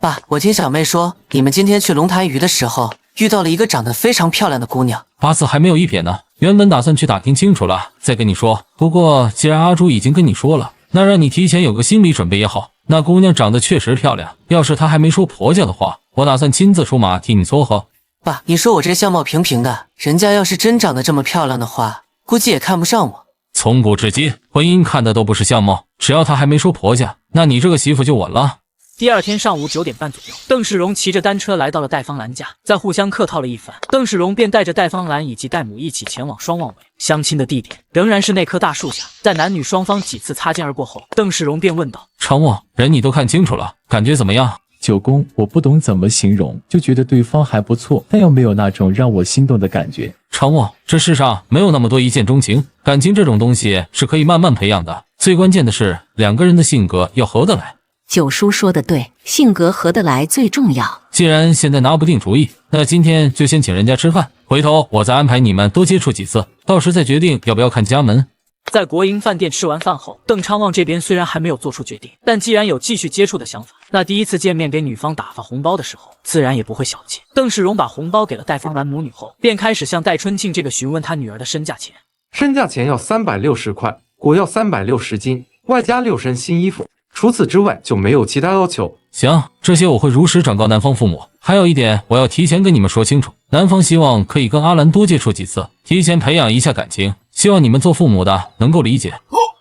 爸，我听小妹说，你们今天去龙潭鱼的时候，遇到了一个长得非常漂亮的姑娘。八字还没有一撇呢，原本打算去打听清楚了再跟你说，不过既然阿朱已经跟你说了，那让你提前有个心理准备也好。那姑娘长得确实漂亮，要是她还没说婆家的话，我打算亲自出马替你撮合。爸，你说我这相貌平平的，人家要是真长得这么漂亮的话，估计也看不上我。从古至今，婚姻看的都不是相貌，只要她还没说婆家，那你这个媳妇就稳了。第二天上午9点半左右，邓世荣骑着单车来到了戴芳兰家，在互相客套了一番，邓世荣便带着戴芳兰以及戴母一起前往双旺尾。相亲的地点仍然是那棵大树下。在男女双方几次擦肩而过后，邓世荣便问道：“常务，人你都看清楚了，感觉怎么样？”九公，我不懂怎么形容，就觉得对方还不错，但又没有那种让我心动的感觉。常务，这世上没有那么多一见钟情，感情这种东西是可以慢慢培养的，最关键的是两个人的性格要合得来。九叔说的对，性格合得来最重要。既然现在拿不定主意，那今天就先请人家吃饭，回头我再安排你们多接触几次，到时再决定要不要看家门。在国营饭店吃完饭后，邓昌旺这边虽然还没有做出决定，但既然有继续接触的想法，那第一次见面给女方打发红包的时候，自然也不会小气。邓世荣把红包给了戴芳兰母女后，便开始向戴春庆这个询问他女儿的身价钱。身价钱要360块，果要360斤，外加6身新衣服。除此之外就没有其他要求。行，这些我会如实转告男方父母。还有一点，我要提前跟你们说清楚，男方希望可以跟阿兰多接触几次，提前培养一下感情，希望你们做父母的能够理解。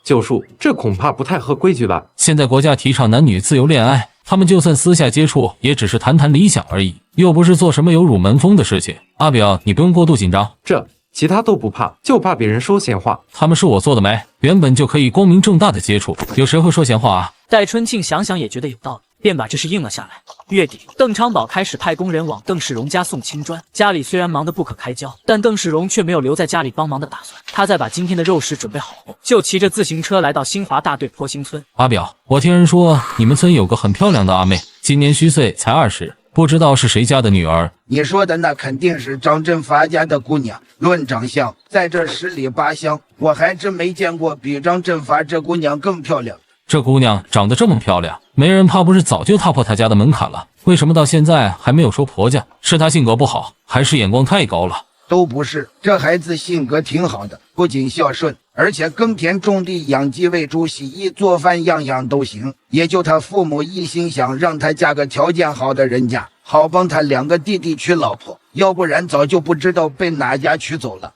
九叔，这恐怕不太合规矩吧？现在国家提倡男女自由恋爱，他们就算私下接触，也只是谈谈理想而已，又不是做什么有辱门风的事情。阿表，你不用过度紧张。其他都不怕，就怕别人说闲话。他们是我做的媒，原本就可以光明正大的接触，有谁会说闲话啊？戴春庆想想也觉得有道理，便把这事应了下来。月底，邓昌宝开始派工人往邓世荣家送青砖。家里虽然忙得不可开交，但邓世荣却没有留在家里帮忙的打算。他在把今天的肉食准备好后，就骑着自行车来到新华大队坡兴村。阿表，我听人说你们村有个很漂亮的阿妹，今年虚岁才20，不知道是谁家的女儿。你说的那肯定是张振发家的姑娘。论长相，在这10里8乡，我还真没见过比张振发这姑娘更漂亮。这姑娘长得这么漂亮，媒人怕不是早就踏破她家的门槛了？为什么到现在还没有说婆家？是她性格不好，还是眼光太高了？都不是，这孩子性格挺好的，不仅孝顺，而且耕田种地、养鸡喂猪、洗衣做饭，样样都行。也就他父母一心想让他嫁个条件好的人家，好帮他2个弟弟娶老婆，要不然早就不知道被哪家娶走了。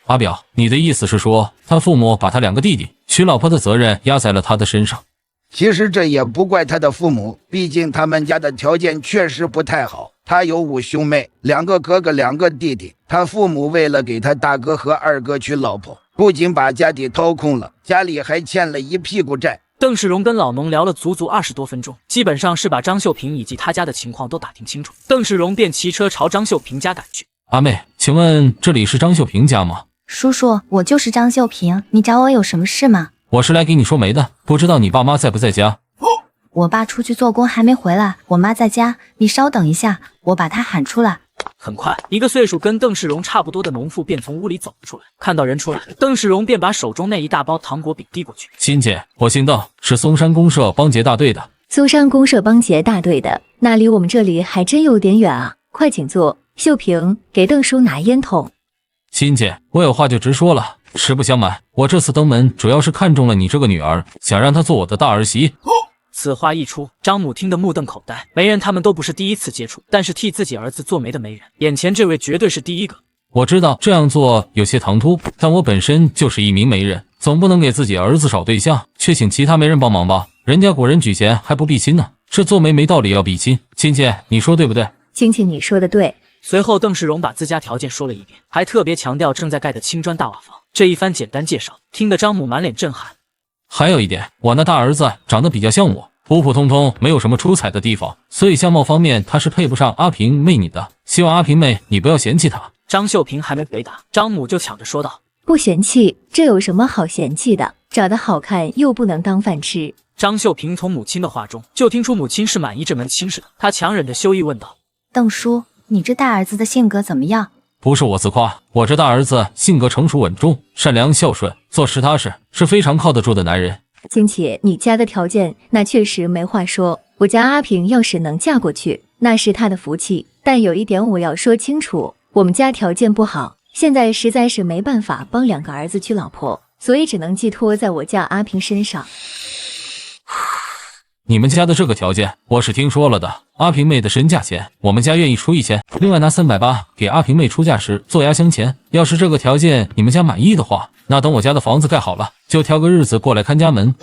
阿表，你的意思是说，他父母把他2个弟弟娶老婆的责任压在了他的身上？其实这也不怪他的父母，毕竟他们家的条件确实不太好。他有5兄妹，2个哥哥2个弟弟。他父母为了给他大哥和二哥娶老婆，不仅把家底掏空了，家里还欠了一屁股债。邓世荣跟老农聊了足足20多分钟，基本上是把张秀平以及他家的情况都打听清楚。邓世荣便骑车朝张秀平家赶去。阿妹，请问这里是张秀平家吗？叔叔，我就是张秀平，你找我有什么事吗？我是来给你说媒的，不知道你爸妈在不在家？我爸出去做工还没回来，我妈在家，你稍等一下，我把她喊出来。很快，一个岁数跟邓世荣差不多的农妇便从屋里走了出来。看到人出来，邓世荣便把手中那一大包糖果饼递过去。亲姐，我姓邓，是嵩山公社帮节大队的。嵩山公社帮节大队的，那离我们这里还真有点远啊！快请坐。秀平，给邓叔拿烟筒。亲姐，我有话就直说了，实不相瞒，我这次登门主要是看中了你这个女儿，想让她做我的大儿媳。此话一出，张母听得目瞪口呆。媒人他们都不是第一次接触，但是替自己儿子做媒的媒人，眼前这位绝对是第一个。我知道这样做有些唐突，但我本身就是一名媒人，总不能给自己儿子找对象，却请其他媒人帮忙吧？人家古人举贤还不避亲呢，这做媒没道理要避亲。亲姐，你说对不对？亲戚，你说的对。随后，邓世荣把自家条件说了一遍，还特别强调正在盖的青砖大瓦房。这一番简单介绍，听得张母满脸震撼。还有一点，我那大儿子长得比较像我，普普通通，没有什么出彩的地方，所以相貌方面他是配不上阿平妹你的。希望阿平妹你不要嫌弃他。张秀平还没回答，张母就抢着说道：“不嫌弃，这有什么好嫌弃的？长得好看又不能当饭吃。”张秀平从母亲的话中就听出母亲是满意这门亲事的，她强忍着羞意问道：“邓叔，你这大儿子的性格怎么样？”不是我自夸，我这大儿子性格成熟稳重，善良孝顺，做实踏实，是非常靠得住的男人。亲戚，你家的条件那确实没话说，我家阿平要是能嫁过去，那是她的福气。但有一点我要说清楚，我们家条件不好，现在实在是没办法帮2个儿子娶老婆，所以只能寄托在我家阿平身上。你们家的这个条件我是听说了的，阿平妹的身价钱我们家愿意出1000，另外拿380给阿平妹出嫁时做压箱钱。要是这个条件你们家满意的话，那等我家的房子盖好了，就挑个日子过来看家门。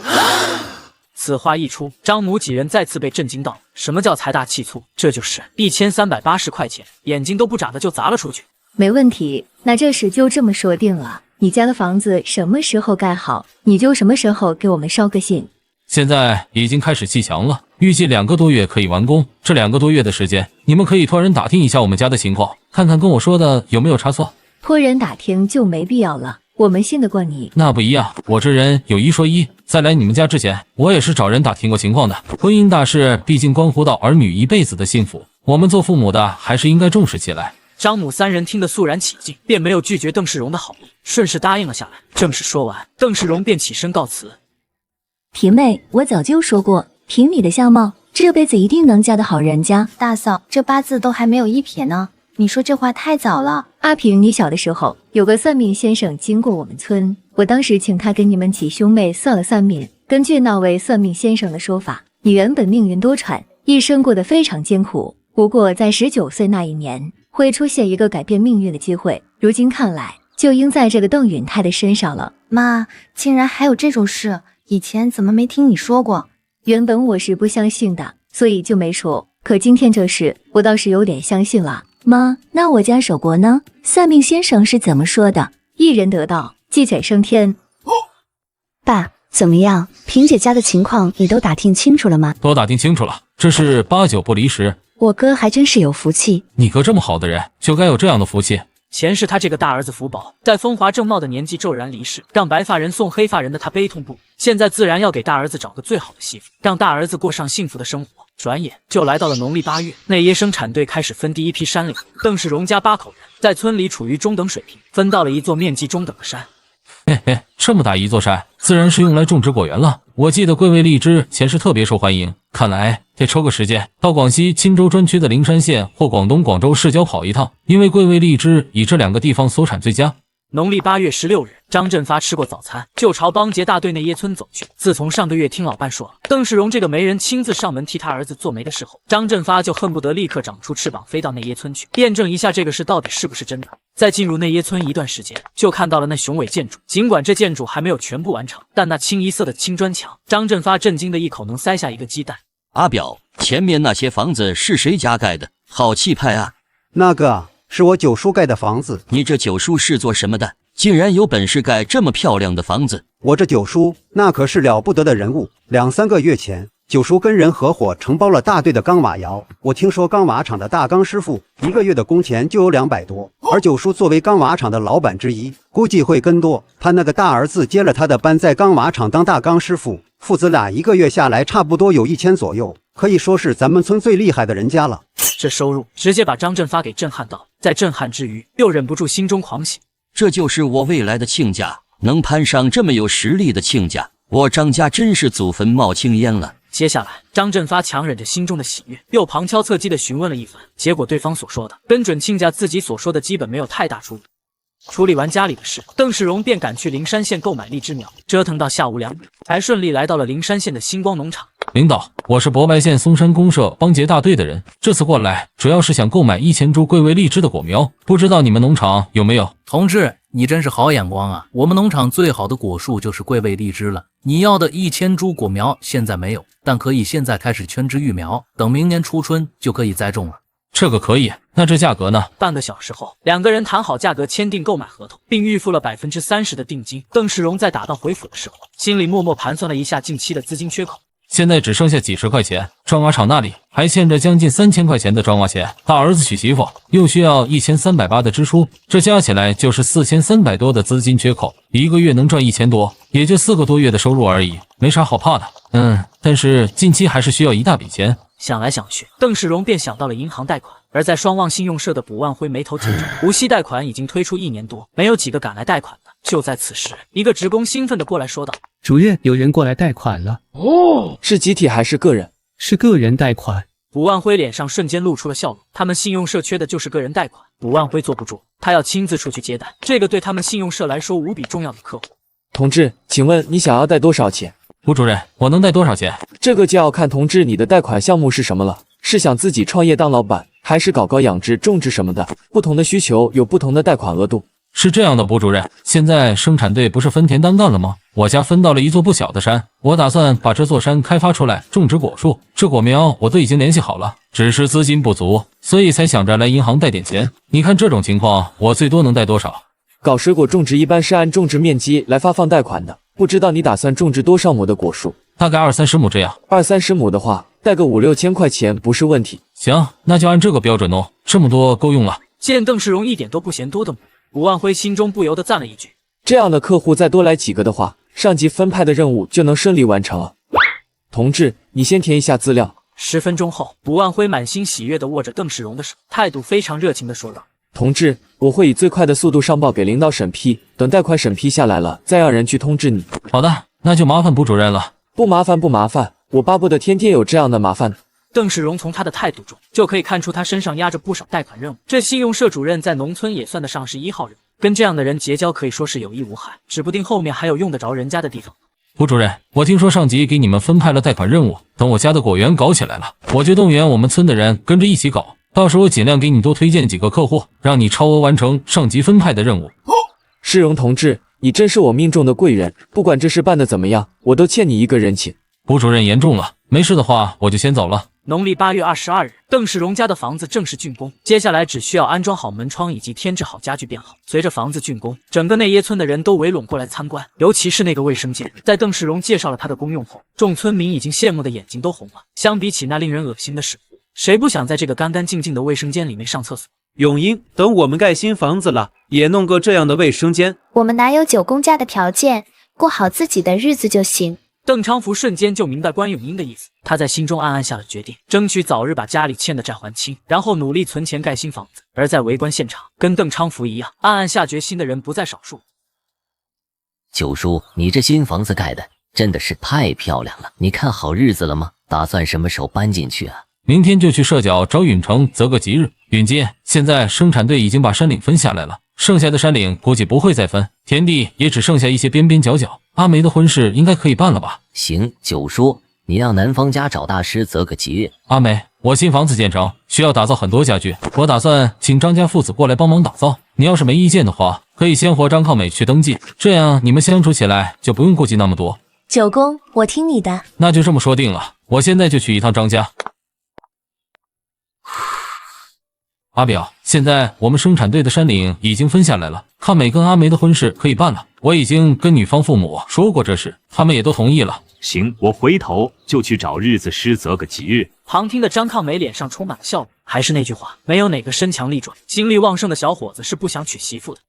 此话一出，张母几人再次被震惊到。什么叫财大气粗？这就是1380块钱，眼睛都不眨的就砸了出去。没问题，那这事就这么说定了。你家的房子什么时候盖好，你就什么时候给我们捎个信。现在已经开始砌墙了，预计2个多月可以完工。这2个多月的时间，你们可以托人打听一下我们家的情况，看看跟我说的有没有差错。托人打听就没必要了，我们信得过你。那不一样，我这人有一说一，在来你们家之前，我也是找人打听过情况的。婚姻大事毕竟关乎到儿女一辈子的幸福，我们做父母的还是应该重视起来。张母3人听得肃然起敬，便没有拒绝邓世荣的好意，顺势答应了下来。正是说完，邓世荣便起身告辞。平妹，我早就说过，凭你的相貌，这辈子一定能嫁得好人家。大嫂，这八字都还没有一撇呢，你说这话太早了。阿平，你小的时候有个算命先生经过我们村，我当时请他给你们几兄妹算了算命。根据那位算命先生的说法，你原本命运多舛，一生过得非常艰苦，不过在19岁那一年会出现一个改变命运的机会。如今看来，就应在这个邓允泰的身上了。妈，竟然还有这种事，以前怎么没听你说过？原本我是不相信的，所以就没说。可今天这事，我倒是有点相信了。妈，那我家守国呢？算命先生是怎么说的？一人得道，鸡犬升天。爸，怎么样？萍姐家的情况你都打听清楚了吗？都打听清楚了，这是8九不离10。我哥还真是有福气。你哥这么好的人，就该有这样的福气。前世他这个大儿子福宝，在风华正茂的年纪骤然离世，让白发人送黑发人的他悲痛不已。现在自然要给大儿子找个最好的媳妇，让大儿子过上幸福的生活。转眼就来到了农历8月，内耶生产队开始分第一批山岭。邓世荣家8口人在村里处于中等水平，分到了一座面积中等的山。嘿嘿，这么大一座山，自然是用来种植果园了。我记得桂味荔枝前世特别受欢迎，看来得抽个时间到广西钦州专区的灵山县或广东广州市郊跑一趟，因为桂味荔枝以这2个地方所产最佳。农历8月16日，张振发吃过早餐，就朝帮杰大队内耶村走去。自从上个月听老伴说了邓世荣这个媒人亲自上门替他儿子做媒的事后，张振发就恨不得立刻长出翅膀飞到内耶村去，验证一下这个事到底是不是真的。在进入内耶村一段时间，就看到了那雄伟建筑。尽管这建筑还没有全部完成，但那清一色的青砖墙，张振发震惊的一口能塞下一个鸡蛋。阿表，前面那些房子是谁家盖的？好气派啊！那个是我九叔盖的房子。你这九叔是做什么的？竟然有本事盖这么漂亮的房子！我这九叔那可是了不得的人物。2、3个月前，九叔跟人合伙承包了大队的钢瓦窑。我听说钢瓦厂的大钢师傅1个月的工钱就有200多，而九叔作为钢瓦厂的老板之一，估计会更多。他那个大儿子接了他的班，在钢瓦厂当大钢师傅，父子俩1个月下来差不多有1000左右，可以说是咱们村最厉害的人家了。这收入直接把张振发给震撼到，在震撼之余，又忍不住心中狂喜。这就是我未来的亲家，能攀上这么有实力的亲家，我张家真是祖坟冒青烟了。接下来，张振发强忍着心中的喜悦，又旁敲侧击地询问了一番，结果对方所说的跟准亲家自己所说的基本没有太大出入。处理完家里的事，邓世荣便赶去灵山县购买荔枝苗，折腾到下午2点，才顺利来到了灵山县的星光农场。领导，我是博白县松山公社帮杰大队的人，这次过来主要是想购买1000株桂味荔枝的果苗，不知道你们农场有没有？同志，你真是好眼光啊！我们农场最好的果树就是桂味荔枝了。你要的1000株果苗现在没有，但可以现在开始圈植育苗，等明年初春就可以栽种了。这个可以，那这价格呢？半个小时后，2个人谈好价格，签订购买合同，并预付了30%的定金。邓世荣在打道回府的时候，心里默默盘算了一下近期的资金缺口。现在只剩下几十块钱，砖瓦厂那里还欠着将近3000块钱的砖瓦钱，大儿子娶媳妇又需要1380的支出，这加起来就是4300多的资金缺口，1个月能赚1000多，也就4个多月的收入而已，没啥好怕的。但是近期还是需要一大笔钱。想来想去，邓世荣便想到了银行贷款。而在双旺信用社的卜万辉眉头紧皱，无息贷款已经推出1年多，没有几个敢来贷款的。就在此时，一个职工兴奋地过来说道：“主任，有人过来贷款了。”哦，是集体还是个人？是个人贷款。卜万辉脸上瞬间露出了笑容，他们信用社缺的就是个人贷款。卜万辉坐不住，他要亲自出去接单，这个对他们信用社来说无比重要的客户。同志，请问你想要贷多少钱？吴主任，我能贷多少钱？这个就要看同志你的贷款项目是什么了，是想自己创业当老板，还是搞养殖、种植什么的？不同的需求有不同的贷款额度。是这样的，卜主任，现在生产队不是分田单干了吗？我家分到了一座不小的山，我打算把这座山开发出来，种植果树。这果苗我都已经联系好了，只是资金不足，所以才想着来银行贷点钱。你看这种情况，我最多能贷多少？搞水果种植一般是按种植面积来发放贷款的，不知道你打算种植多少亩的果树？大概20-30亩这样。20-30亩的话，贷个5-6千块钱不是问题。行，那就按这个标准哦，这么多够用了。见邓世荣一点都不嫌多的模样，武万辉心中不由得赞了一句：这样的客户再多来几个的话，上级分派的任务就能顺利完成了。同志，你先填一下资料。10分钟后，武万辉满心喜悦地握着邓世荣的手，态度非常热情地说道：同志，我会以最快的速度上报给领导审批，等贷款审批下来了，再让人去通知你。好的，那就麻烦卜主任了。不麻烦不麻烦，我巴不得天天有这样的麻烦。邓世荣从他的态度中就可以看出他身上压着不少贷款任务，这信用社主任在农村也算得上是1号人，跟这样的人结交可以说是有益无害，指不定后面还有用得着人家的地方。卜主任，我听说上级给你们分派了贷款任务，等我家的果园搞起来了，我就动员我们村的人跟着一起搞，到时候尽量给你多推荐几个客户，让你超额完成上级分派的任务。世荣同志，你真是我命中的贵人，不管这事办得怎么样，我都欠你一个人情。卜主任言重了，没事的话我就先走了。农历8月22日，邓世荣家的房子正式竣工，接下来只需要安装好门窗以及添置好家具便好。随着房子竣工，整个内耶村的人都围拢过来参观，尤其是那个卫生间。在邓世荣介绍了他的功用后，众村民已经羡慕的眼睛都红了。相比起那令人恶心的屎壶，谁不想在这个干干净净的卫生间里面上厕所？永英，等我们盖新房子了，也弄个这样的卫生间。我们哪有9公家的条件，过好自己的日子就行。邓昌福瞬间就明白关永英的意思，他在心中暗暗下了决定，争取早日把家里欠的债还清，然后努力存钱盖新房子。而在围观现场，跟邓昌福一样暗暗下决心的人不在少数。九叔，你这新房子盖的真的是太漂亮了，你看好日子了吗？打算什么时候搬进去啊？明天就去社角找允成择个吉日。允基，现在生产队已经把山岭分下来了，剩下的山岭估计不会再分，田地也只剩下一些边边角角。阿梅的婚事应该可以办了吧？行，九叔，你让男方家找大师择个吉日。阿梅，我新房子建成，需要打造很多家具，我打算请张家父子过来帮忙打造。你要是没意见的话，可以先和张抗美去登记，这样你们相处起来就不用顾忌那么多。九公，我听你的。那就这么说定了，我现在就去一趟张家。阿表，现在我们生产队的山岭已经分下来了，抗美跟阿梅的婚事可以办了。我已经跟女方父母说过这事，他们也都同意了。行，我回头就去找日子师择个吉日。旁听的张抗美脸上充满了笑容，还是那句话，没有哪个身强力壮、精力旺盛的小伙子是不想娶媳妇的。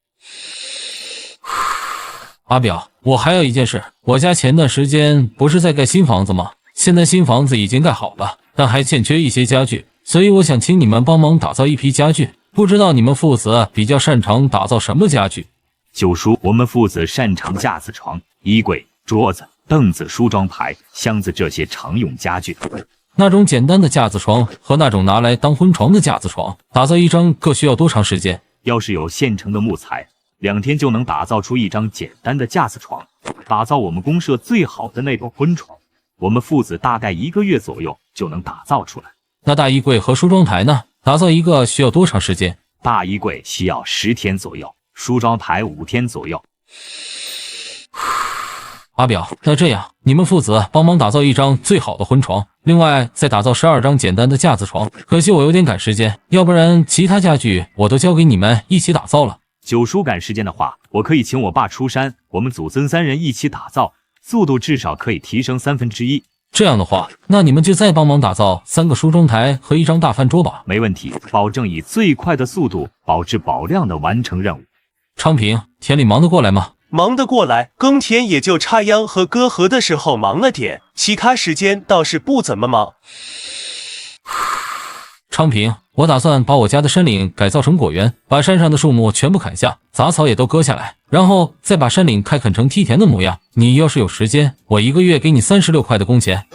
阿表，我还有一件事，我家前段时间不是在盖新房子吗？现在新房子已经盖好了，但还欠缺一些家具，所以我想请你们帮忙打造一批家具，不知道你们父子比较擅长打造什么家具？九叔，我们父子擅长架子床、衣柜、桌子、凳子、梳妆台、箱子这些常用家具。那种简单的架子床和那种拿来当婚床的架子床，打造一张各需要多长时间？要是有现成的木材，2天就能打造出一张简单的架子床。打造我们公社最好的那种婚床，我们父子大概1个月左右就能打造出来。那大衣柜和梳妆台呢？打造一个需要多长时间？大衣柜需要10天左右，梳妆台5天左右。阿表，那这样你们父子帮忙打造一张最好的婚床，另外再打造12张简单的架子床。可惜我有点赶时间，要不然其他家具我都交给你们一起打造了。九叔赶时间的话，我可以请我爸出山，我们祖孙3人一起打造，速度至少可以提升1/3。这样的话，那你们就再帮忙打造3个梳妆台和1张大饭桌吧。没问题，保证以最快的速度，保质保量的完成任务。昌平，田里忙得过来吗？忙得过来，耕田也就插秧和割禾的时候忙了点，其他时间倒是不怎么忙。昌平，我打算把我家的山岭改造成果园，把山上的树木全部砍下，杂草也都割下来，然后再把山岭开垦成梯田的模样。你要是有时间，我1个月给你36块的工钱。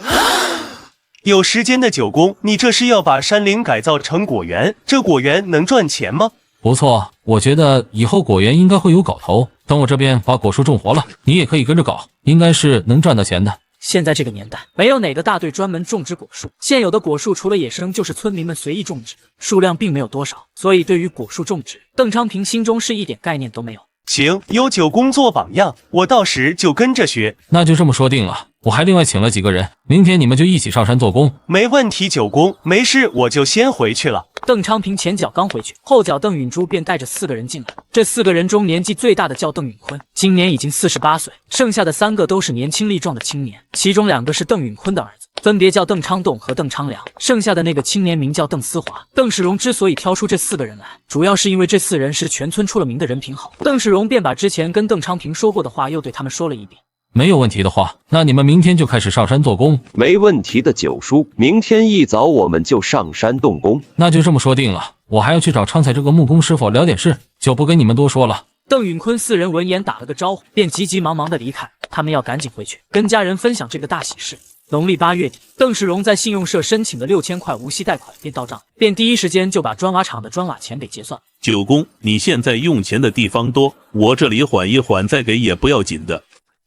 有时间的九公，你这是要把山岭改造成果园？这果园能赚钱吗？不错，我觉得以后果园应该会有搞头。等我这边把果树种活了，你也可以跟着搞，应该是能赚到钱的。现在这个年代，没有哪个大队专门种植果树，现有的果树除了野生，就是村民们随意种植，数量并没有多少，所以对于果树种植，邓昌平心中是一点概念都没有。行，有九公做榜样，我到时就跟着学。那就这么说定了，我还另外请了几个人，明天你们就一起上山做工。没问题，九公，没事，我就先回去了。邓昌平前脚刚回去，后脚邓允珠便带着4个人进来。这4个人中年纪最大的叫邓允坤，今年已经48岁，剩下的3个都是年轻力壮的青年，其中2个是邓允坤的儿子，分别叫邓昌栋和邓昌良，剩下的那个青年名叫邓思华。邓世荣之所以挑出这4个人来，主要是因为这4人是全村出了名的人品好。邓世荣便把之前跟邓昌平说过的话又对他们说了一遍。没有问题的话，那你们明天就开始上山做工。没问题的，九叔，明天一早我们就上山动工。那就这么说定了，我还要去找昌才这个木工师傅聊点事，就不跟你们多说了。邓允坤4人闻言打了个招呼，便急急忙忙的离开。他们要赶紧回去跟家人分享这个大喜事。农历8月底，邓世荣在信用社申请的6000块无息贷款便到账，便第一时间就把砖瓦厂的砖瓦钱给结算。九公，你现在用钱的地方多，我这里缓一缓再给也不要紧的。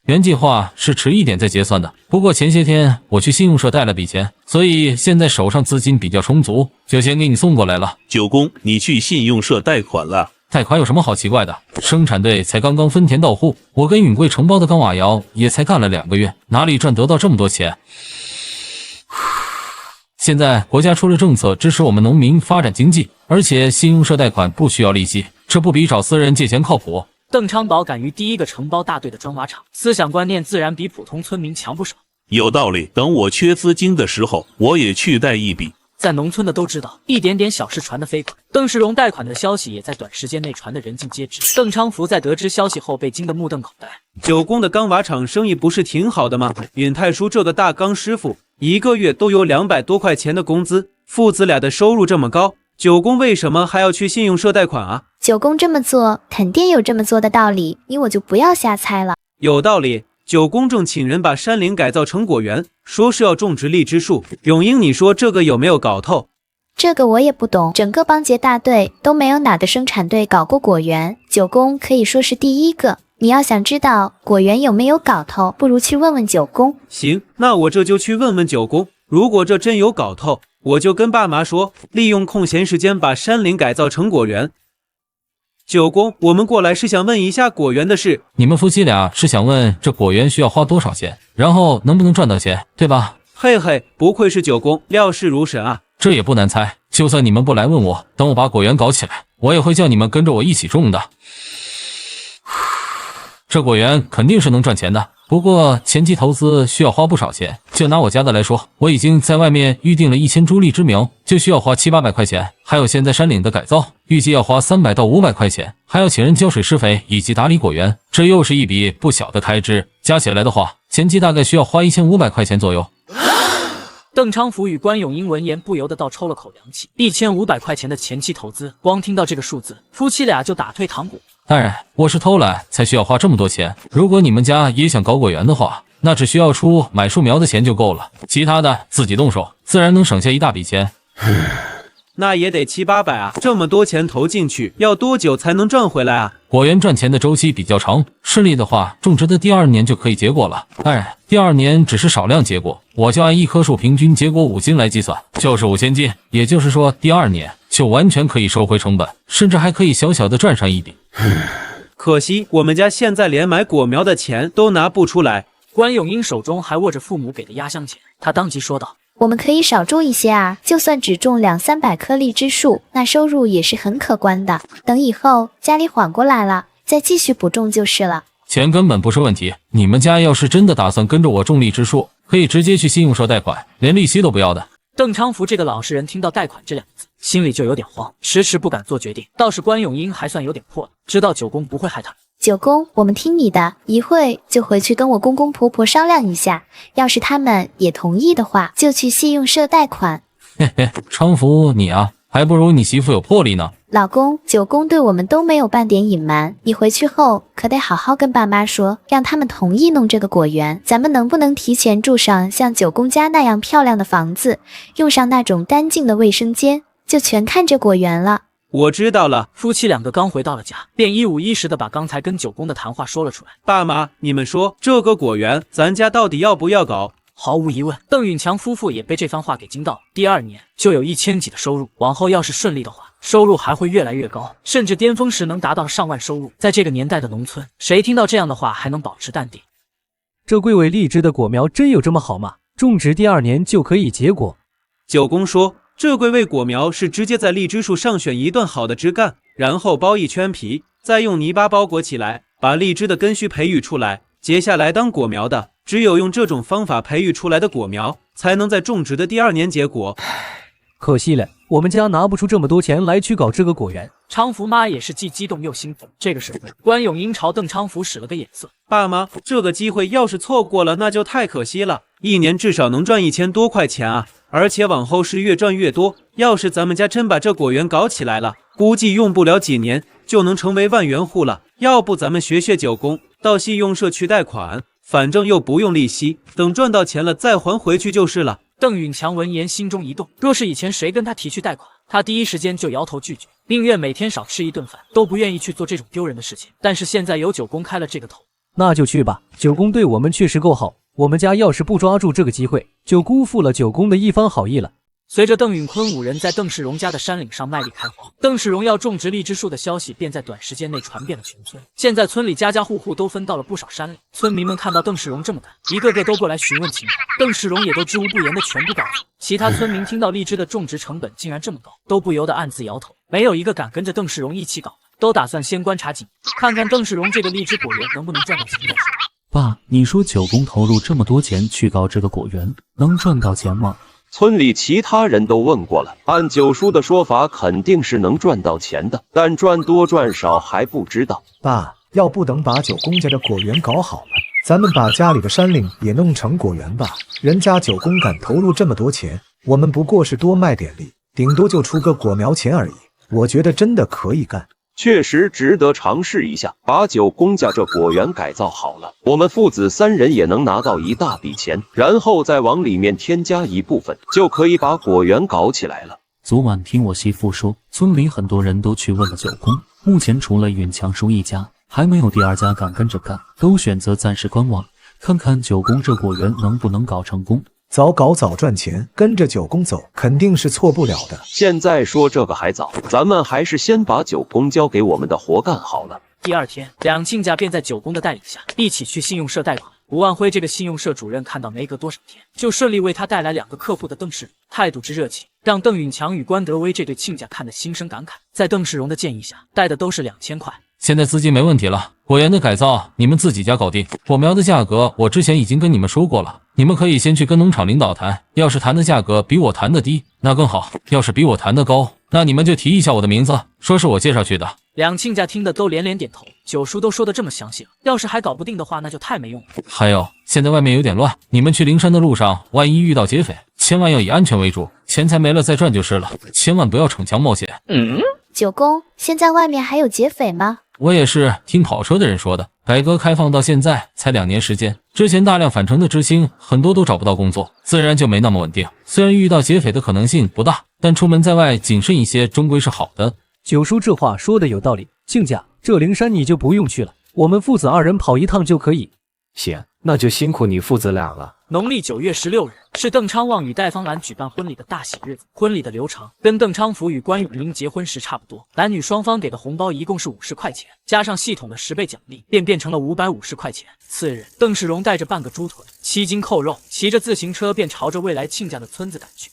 原计划是迟一点再结算的，不过前些天我去信用社贷了笔钱，所以现在手上资金比较充足，就先给你送过来了。九公，你去信用社贷款了？贷款有什么好奇怪的？生产队才刚刚分田到户，我跟允贵承包的钢瓦窑也才干了2个月，哪里赚得到这么多钱？现在国家出了政策支持我们农民发展经济，而且信用社贷款不需要利息，这不比找私人借钱靠谱。邓昌宝敢于第一个承包大队的砖瓦厂，思想观念自然比普通村民强不少。有道理，等我缺资金的时候，我也去贷一笔。在农村的都知道，一点点小事传得飞快，邓世荣贷款的消息也在短时间内传得人尽皆知。邓昌福在得知消息后被惊得目瞪口呆。九公的钢瓦厂生意不是挺好的吗？允太叔这个大钢师傅1个月都有200多块钱的工资，父子俩的收入这么高，九公为什么还要去信用社贷款啊？九公这么做肯定有这么做的道理，你我就不要瞎猜了。有道理，九公正请人把山林改造成果园，说是要种植荔枝树。永英，你说这个有没有搞头？这个我也不懂，整个邦杰大队都没有哪个生产队搞过果园，九公可以说是第一个。你要想知道果园有没有搞头，不如去问问九公。行，那我这就去问问九公，如果这真有搞头，我就跟爸妈说，利用空闲时间把山林改造成果园。九公，我们过来是想问一下果园的事。你们夫妻俩是想问这果园需要花多少钱，然后能不能赚到钱，对吧？嘿嘿，不愧是九公，料事如神啊。这也不难猜，就算你们不来问我，等我把果园搞起来，我也会叫你们跟着我一起种的。这果园肯定是能赚钱的，不过前期投资需要花不少钱。就拿我家的来说，我已经在外面预定了1000株荔枝苗，就需要花700-800块钱，还有现在山岭的改造，预计要花300到500块钱，还要请人浇水施肥以及打理果园，这又是一笔不小的开支。加起来的话，前期大概需要花1500块钱左右。邓昌福与关永英闻言不由得倒抽了口凉气，1500块钱的前期投资，光听到这个数字，夫妻俩就打退堂鼓。当然，我是偷懒才需要花这么多钱。如果你们家也想搞果园的话，那只需要出买树苗的钱就够了，其他的自己动手，自然能省下一大笔钱。那也得700-800啊，这么多钱投进去，要多久才能赚回来啊？果园赚钱的周期比较长，顺利的话，种植的第2年就可以结果了。当然，第2年只是少量结果，我就按一棵树平均结果5斤来计算，就是5000斤。也就是说，第2年就完全可以收回成本，甚至还可以小小的赚上一笔。可惜我们家现在连买果苗的钱都拿不出来。关永英手中还握着父母给的压箱钱，他当即说道：“我们可以少种一些啊，就算只种200-300棵荔枝树，那收入也是很可观的。等以后家里缓过来了，再继续补种就是了。”钱根本不是问题，你们家要是真的打算跟着我种荔枝树，可以直接去信用社贷款，连利息都不要的。邓昌福这个老实人听到贷款这2个字，心里就有点慌，迟迟不敢做决定。倒是关永英还算有点魄力，知道九公不会害他。九公，我们听你的，一会就回去跟我公公婆婆商量一下，要是他们也同意的话，就去信用社贷款。嘿嘿，昌福你啊，还不如你媳妇有魄力呢。老公，九公对我们都没有半点隐瞒，你回去后可得好好跟爸妈说，让他们同意弄这个果园。咱们能不能提前住上像九公家那样漂亮的房子，用上那种干净的卫生间，就全看这果园了。我知道了。夫妻两个刚回到了家，便一五一十的把刚才跟九公的谈话说了出来。爸妈，你们说这个果园，咱家到底要不要搞？毫无疑问，邓允强夫妇也被这番话给惊到了。第2年就有1000几的收入，往后要是顺利的话，收入还会越来越高，甚至巅峰时能达到上万收入。在这个年代的农村，谁听到这样的话还能保持淡定？这贵为荔枝的果苗真有这么好吗？种植第2年就可以结果？九公说，这贵为果苗是直接在荔枝树上选一段好的枝干，然后剥一圈皮，再用泥巴包裹起来，把荔枝的根须培育出来，结下来当果苗的。只有用这种方法培育出来的果苗，才能在种植的第2年结果。可惜了，我们家拿不出这么多钱来去搞这个果园。昌福妈也是既激动又兴奋。这个时候，关永英朝邓昌福使了个眼色。爸妈，这个机会要是错过了，那就太可惜了。1年至少能赚1000多块钱啊，而且往后是越赚越多。要是咱们家真把这果园搞起来了，估计用不了几年就能成为万元户了。要不咱们学九公，到信用社去贷款，反正又不用利息，等赚到钱了再还回去就是了。邓允强闻言心中一动，若是以前谁跟他提去贷款，他第一时间就摇头拒绝，宁愿每天少吃一顿饭，都不愿意去做这种丢人的事情。但是现在有九公开了这个头，那就去吧。九公对我们确实够好，我们家要是不抓住这个机会，就辜负了九公的一番好意了。随着邓允坤5人在邓世荣家的山岭上卖力开荒，邓世荣要种植荔枝树的消息便在短时间内传遍了全村。现在村里家家户户都分到了不少山岭，村民们看到邓世荣这么干，一个个都过来询问情况。邓世荣也都知无不言的全部告诉。其他村民听到荔枝的种植成本竟然这么高，都不由得暗自摇头，没有一个敢跟着邓世荣一起搞的，都打算先观察几年，看看邓世荣这个荔枝果园能不能赚到钱再说。爸，你说九公投入这么多钱去搞这个果园，能赚到钱吗？村里其他人都问过了，按九叔的说法，肯定是能赚到钱的，但赚多赚少还不知道。爸，要不等把九公家的果园搞好了，咱们把家里的山岭也弄成果园吧。人家九公敢投入这么多钱，我们不过是多卖点力，顶多就出个果苗钱而已。我觉得真的可以干。确实值得尝试一下，把九公家这果园改造好了，我们父子3人也能拿到一大笔钱，然后再往里面添加一部分，就可以把果园搞起来了。昨晚听我媳妇说，村里很多人都去问了九公，目前除了允强叔一家，还没有第2家敢跟着干，都选择暂时观望，看看九公这果园能不能搞成功。早搞早赚钱，跟着九公走肯定是错不了的。现在说这个还早，咱们还是先把九公交给我们的活干好了。第2天，两亲家便在九公的带领下一起去信用社贷款。吴万辉这个信用社主任看到没隔多少天就顺利为他带来2个客户的邓世荣，态度之热情，让邓允强与关德威这对亲家看得心生感慨。在邓世荣的建议下，贷的都是2000块。现在资金没问题了，果园的改造你们自己家搞定，果苗的价格我之前已经跟你们说过了，你们可以先去跟农场领导谈，要是谈的价格比我谈的低，那更好；要是比我谈的高，那你们就提一下我的名字，说是我介绍去的。两亲家听得都连连点头，九叔都说得这么详细了，要是还搞不定的话，那就太没用了。还有，现在外面有点乱，你们去灵山的路上，万一遇到劫匪，千万要以安全为主，钱财没了再赚就是了，千万不要逞强冒险。九公，现在外面还有劫匪吗？我也是听跑车的人说的，改革开放到现在才2年时间，之前大量返程的知青很多都找不到工作，自然就没那么稳定。虽然遇到劫匪的可能性不大，但出门在外谨慎一些终归是好的。九叔这话说的有道理，亲家，这灵山你就不用去了，我们父子2人跑一趟就可以。行，那就辛苦你父子俩了。农历9月16日是邓昌旺与戴芳兰举办婚礼的大喜日子。婚礼的流程跟邓昌福与关永英结婚时差不多，男女双方给的红包一共是50块钱，加上系统的10倍奖励，便变成了550块钱。次日，邓世荣带着半个猪腿、7斤扣肉，骑着自行车便朝着未来亲家的村子赶去。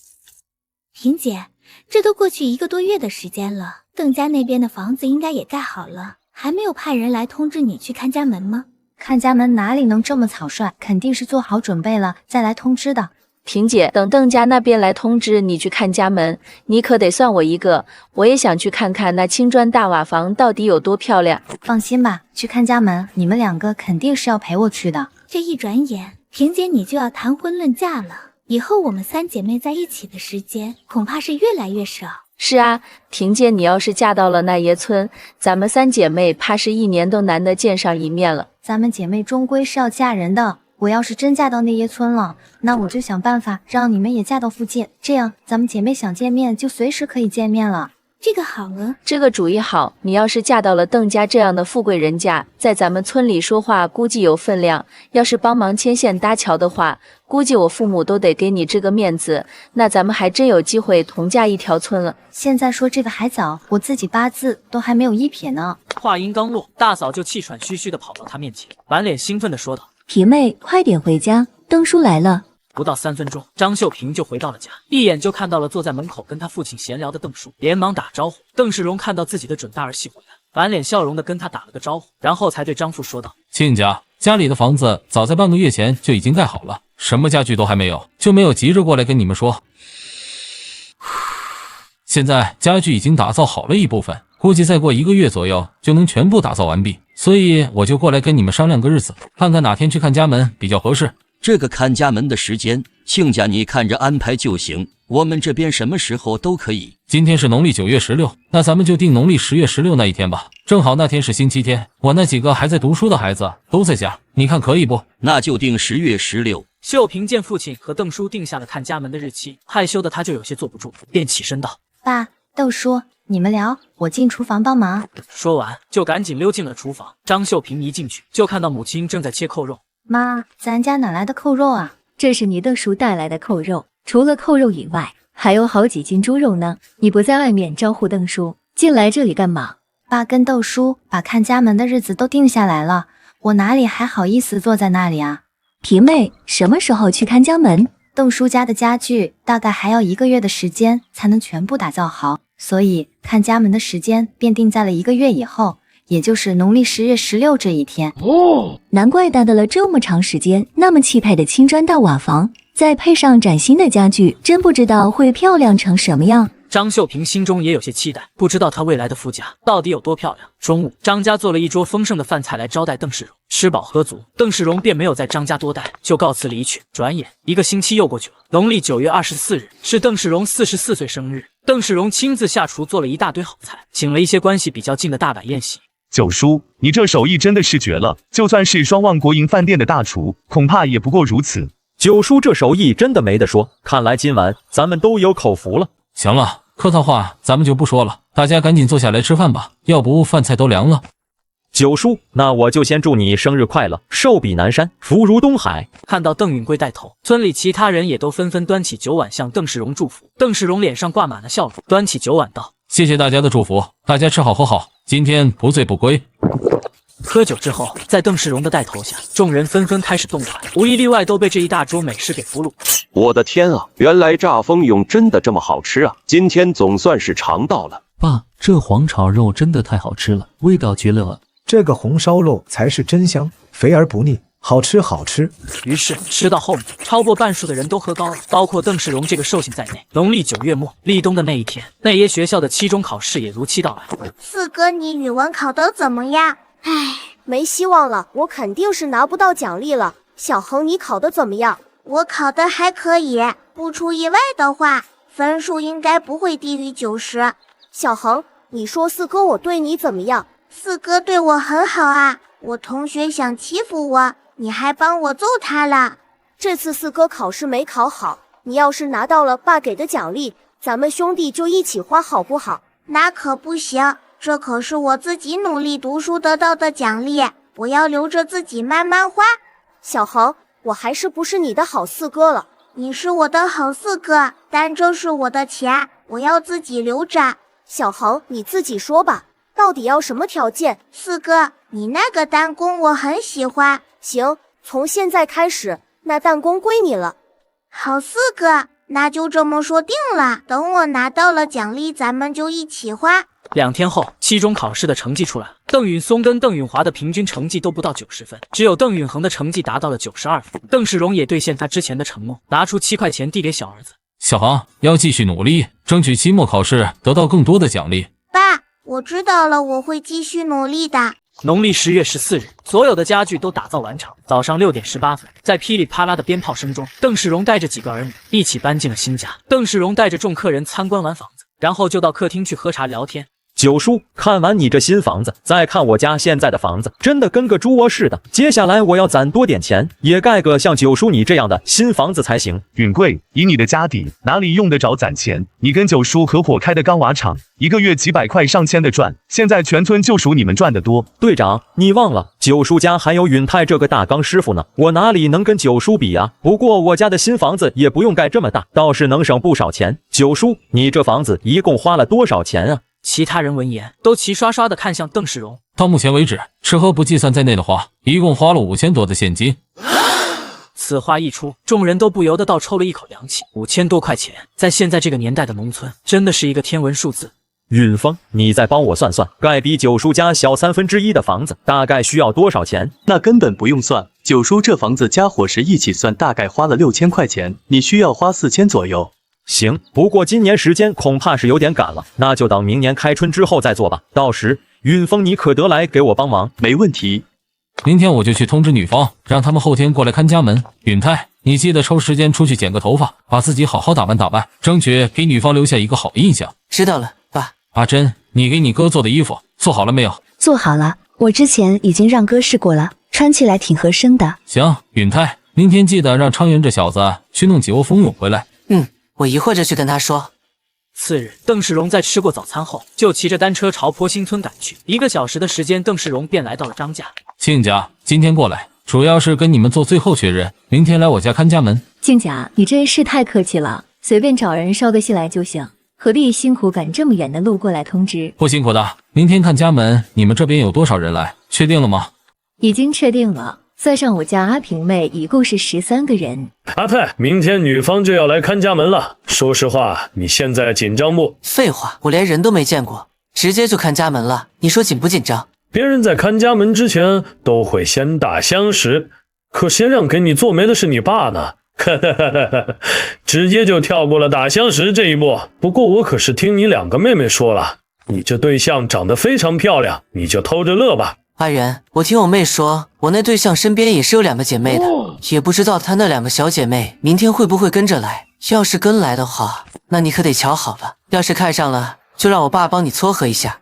萍姐，这都过去1个多月的时间了，邓家那边的房子应该也盖好了，还没有派人来通知你去看家门吗？看家门哪里能这么草率，肯定是做好准备了再来通知的。萍姐，等邓家那边来通知你去看家门，你可得算我一个，我也想去看看那青砖大瓦房到底有多漂亮。放心吧，去看家门，你们2个肯定是要陪我去的。这一转眼，萍姐你就要谈婚论嫁了，以后我们3姐妹在一起的时间恐怕是越来越少。是啊，萍姐，你要是嫁到了那爷村，咱们3姐妹怕是1年都难得见上一面了。咱们姐妹终归是要嫁人的，我要是真嫁到那爷村了，那我就想办法让你们也嫁到附近，这样咱们姐妹想见面就随时可以见面了。这个好了，这个主意好。你要是嫁到了邓家这样的富贵人家，在咱们村里说话估计有分量。要是帮忙牵线搭桥的话，估计我父母都得给你这个面子。那咱们还真有机会同嫁一条村了。现在说这个还早，我自己八字都还没有一撇呢。话音刚落，大嫂就气喘吁吁地跑到他面前，满脸兴奋地说道：“皮妹，快点回家，邓叔来了。”不到3分钟，张秀萍就回到了家，一眼就看到了坐在门口跟他父亲闲聊的邓叔，连忙打招呼。邓世荣看到自己的准大儿媳回来，满脸笑容的跟他打了个招呼，然后才对张父说道：“亲家，家里的房子早在半个月前就已经盖好了，什么家具都还没有，就没有急着过来跟你们说。现在家具已经打造好了一部分，估计再过1个月左右就能全部打造完毕，所以我就过来跟你们商量个日子，看看哪天去看家门比较合适。”这个看家门的时间，亲家你看着安排就行，我们这边什么时候都可以。今天是农历9月16，那咱们就定农历10月16那一天吧，正好那天是星期天，我那几个还在读书的孩子都在家，你看可以不？那就定10月16。秀萍见父亲和邓叔定下了看家门的日期，害羞的他就有些坐不住，便起身道：“爸，邓叔，你们聊，我进厨房帮忙。”说完就赶紧溜进了厨房。张秀萍一进去就看到母亲正在切扣肉。妈，咱家哪来的扣肉啊？这是你邓叔带来的扣肉，除了扣肉以外，还有好几斤猪肉呢。你不在外面招呼邓叔，进来这里干嘛？爸跟窦叔把看家门的日子都定下来了，我哪里还好意思坐在那里啊？皮妹，什么时候去看家门？邓叔家的家具大概还要1个月的时间才能全部打造好，所以看家门的时间便定在了1个月以后。也就是农历10月16这一天哦，难怪待了这么长时间。那么气派的青砖大瓦房，再配上崭新的家具，真不知道会漂亮成什么样。张秀萍心中也有些期待，不知道她未来的夫家到底有多漂亮。中午，张家做了一桌丰盛的饭菜来招待邓世荣，吃饱喝足，邓世荣便没有在张家多待，就告辞离去。转眼1个星期又过去了，农历9月24日是邓世荣44岁生日，邓世荣亲自下厨做了一大堆好菜，请了一些关系比较近的大摆宴席。九叔，你这手艺真的是绝了，就算是双旺国营饭店的大厨，恐怕也不过如此。九叔这手艺真的没得说，看来今晚咱们都有口福了。行了，客套话咱们就不说了，大家赶紧坐下来吃饭吧，要不饭菜都凉了。九叔，那我就先祝你生日快乐，寿比南山，福如东海。看到邓允贵带头，村里其他人也都纷纷端起酒碗向邓世荣祝福。邓世荣脸上挂满了笑容，端起酒碗道：“谢谢大家的祝福，大家吃好喝好，今天不醉不归。”喝酒之后，在邓世荣的带头下，众人纷纷开始动团，无一例外都被这一大桌美食给俘虏。我的天啊，原来炸蜂蛹真的这么好吃啊！今天总算是尝到了。爸，这黄炒肉真的太好吃了，味道绝了。这个红烧肉才是真香，肥而不腻，好吃好吃。于是吃到后面，超过半数的人都喝高了，包括邓世荣这个寿星在内。农历9月末，立冬的那一天，那耶学校的期中考试也如期到来。四哥，你语文考得怎么样？唉，没希望了，我肯定是拿不到奖励了。小恒，你考得怎么样？我考得还可以，不出意外的话，分数应该不会低于90。小恒，你说四哥我对你怎么样？四哥对我很好啊，我同学想欺负我，你还帮我揍他了。这次四哥考试没考好，你要是拿到了爸给的奖励，咱们兄弟就一起花好不好？那可不行，这可是我自己努力读书得到的奖励，我要留着自己慢慢花。小恒，我还是不是你的好四哥了？你是我的好四哥，但这是我的钱，我要自己留着。小恒，你自己说吧，到底要什么条件？四哥，你那个弹弓我很喜欢。行，从现在开始，那弹弓归你了。好四哥，那就这么说定了。等我拿到了奖励，咱们就一起花。2天后，期中考试的成绩出来了，邓允松跟邓允华的平均成绩都不到90分，只有邓允恒的成绩达到了92分。邓世荣也兑现他之前的承诺，拿出7块钱递给小儿子。小航要继续努力，争取期末考试得到更多的奖励。爸，我知道了，我会继续努力的。农历10月14日，所有的家具都打造完成。早上6点18分，在噼里啪啦的鞭炮声中，邓世荣带着几个儿女一起搬进了新家。邓世荣带着众客人参观完房子，然后就到客厅去喝茶聊天。九叔，看完你这新房子，再看我家现在的房子，真的跟个猪窝似的。接下来我要攒多点钱，也盖个像九叔你这样的新房子才行。允贵，以你的家底，哪里用得着攒钱？你跟九叔合伙开的钢瓦厂，一个月几百块上千的赚，现在全村就属你们赚得多。队长，你忘了九叔家还有允泰这个大钢师傅呢，我哪里能跟九叔比啊？不过我家的新房子也不用盖这么大，倒是能省不少钱。九叔，你这房子一共花了多少钱啊？其他人闻言都齐刷刷地看向邓世荣。到目前为止，吃喝不计算在内的话，一共花了5000多的现金。此话一出，众人都不由得倒抽了一口凉气。5000多块钱，在现在这个年代的农村，真的是一个天文数字。允峰，你再帮我算算，盖比九叔家小1/3的房子，大概需要多少钱？那根本不用算，九叔这房子加伙食一起算，大概花了6000块钱，你需要花4000左右。行，不过今年时间恐怕是有点赶了，那就等明年开春之后再做吧。到时允峰你可得来给我帮忙。没问题。明天我就去通知女方，让他们后天过来看家门。允泰，你记得抽时间出去剪个头发，把自己好好打扮打扮，争取给女方留下一个好印象。知道了，爸。阿珍，你给你哥做的衣服做好了没有？做好了，我之前已经让哥试过了，穿起来挺合身的。行，允泰，明天记得让昌元这小子去弄几窝蜂蛹回来。我一会儿就去跟他说。次日，邓世荣在吃过早餐后，就骑着单车朝坡新村赶去。1个小时的时间，邓世荣便来到了张家。亲家，今天过来，主要是跟你们做最后确认，明天来我家看家门。亲家，你真是太客气了，随便找人捎个信来就行，何必辛苦赶这么远的路过来通知？不辛苦的，明天看家门，你们这边有多少人来？确定了吗？已经确定了。算上我家阿平妹，一共是13个人。阿泰，明天女方就要来看家门了。说实话，你现在紧张不？废话，我连人都没见过，直接就看家门了，你说紧不紧张？别人在看家门之前都会先打相识，可先让给你做媒的是你爸呢。直接就跳过了打相识这一步。不过我可是听你2个妹妹说了，你这对象长得非常漂亮，你就偷着乐吧。阿元，我听我妹说，我那对象身边也是有2个姐妹的，也不知道她那2个小姐妹明天会不会跟着来。要是跟来的话，那你可得瞧好了，要是看上了，就让我爸帮你撮合一下。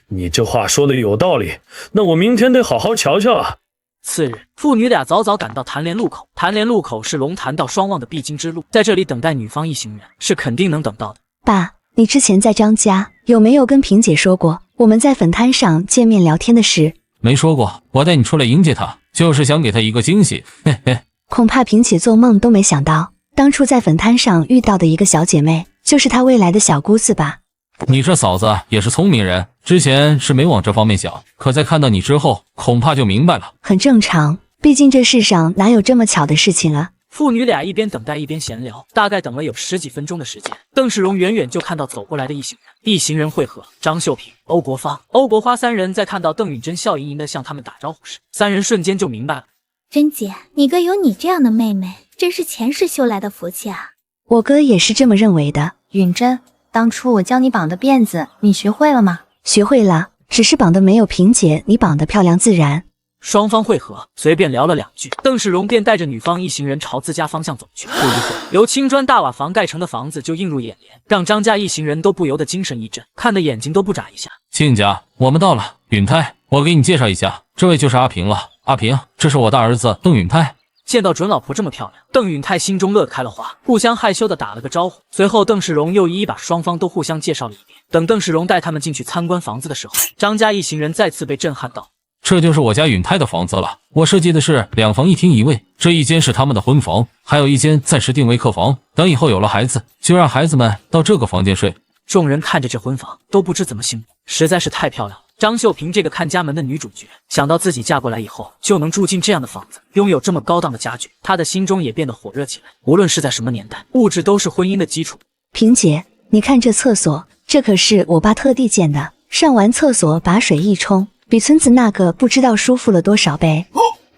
你这话说的有道理，那我明天得好好瞧瞧啊。次日，父女俩早早赶到谭连路口。谭连路口是龙潭到双旺的必经之路，在这里等待女方一行人是肯定能等到的。爸，你之前在张家有没有跟萍姐说过我们在粉滩上见面聊天的事？没说过，我带你出来迎接她，就是想给她一个惊喜。嘿嘿。恐怕萍姐做梦都没想到，当初在粉滩上遇到的一个小姐妹，就是她未来的小姑子吧？你这嫂子也是聪明人，之前是没往这方面想，可在看到你之后，恐怕就明白了。很正常，毕竟这世上哪有这么巧的事情啊。父女俩一边等待一边闲聊，大概等了有10几分钟的时间。邓世荣远远就看到走过来的一行人，一行人汇合，张秀平、欧国芳、欧国花3人在看到邓允珍笑盈盈的向他们打招呼时，3人瞬间就明白了。珍姐，你哥有你这样的妹妹，真是前世修来的福气啊！我哥也是这么认为的。允珍，当初我教你绑的辫子，你学会了吗？学会了，只是绑的没有萍姐你绑的漂亮自然。双方会合，随便聊了2句，邓世荣便带着女方一行人朝自家方向走去。不一会儿，由青砖大瓦房盖成的房子就映入眼帘，让张家一行人都不由得精神一振，看得眼睛都不眨一下。亲家，我们到了。允泰，我给你介绍一下，这位就是阿平了。阿平，这是我大儿子邓允泰。见到准老婆这么漂亮，邓允泰心中乐开了花，互相害羞的打了个招呼。随后，邓世荣又一一把双方都互相介绍了一遍。等邓世荣带他们进去参观房子的时候，张家一行人再次被震撼到。这就是我家允泰的房子了，我设计的是2房1厅1卫，这一间是他们的婚房，还有一间暂时定为客房，等以后有了孩子，就让孩子们到这个房间睡。众人看着这婚房，都不知怎么形容，实在是太漂亮了。张秀平这个看家门的女主角，想到自己嫁过来以后就能住进这样的房子，拥有这么高档的家具，她的心中也变得火热起来。无论是在什么年代，物质都是婚姻的基础。萍姐，你看这厕所，这可是我爸特地建的，上完厕所把水一冲，比村子那个不知道舒服了多少倍。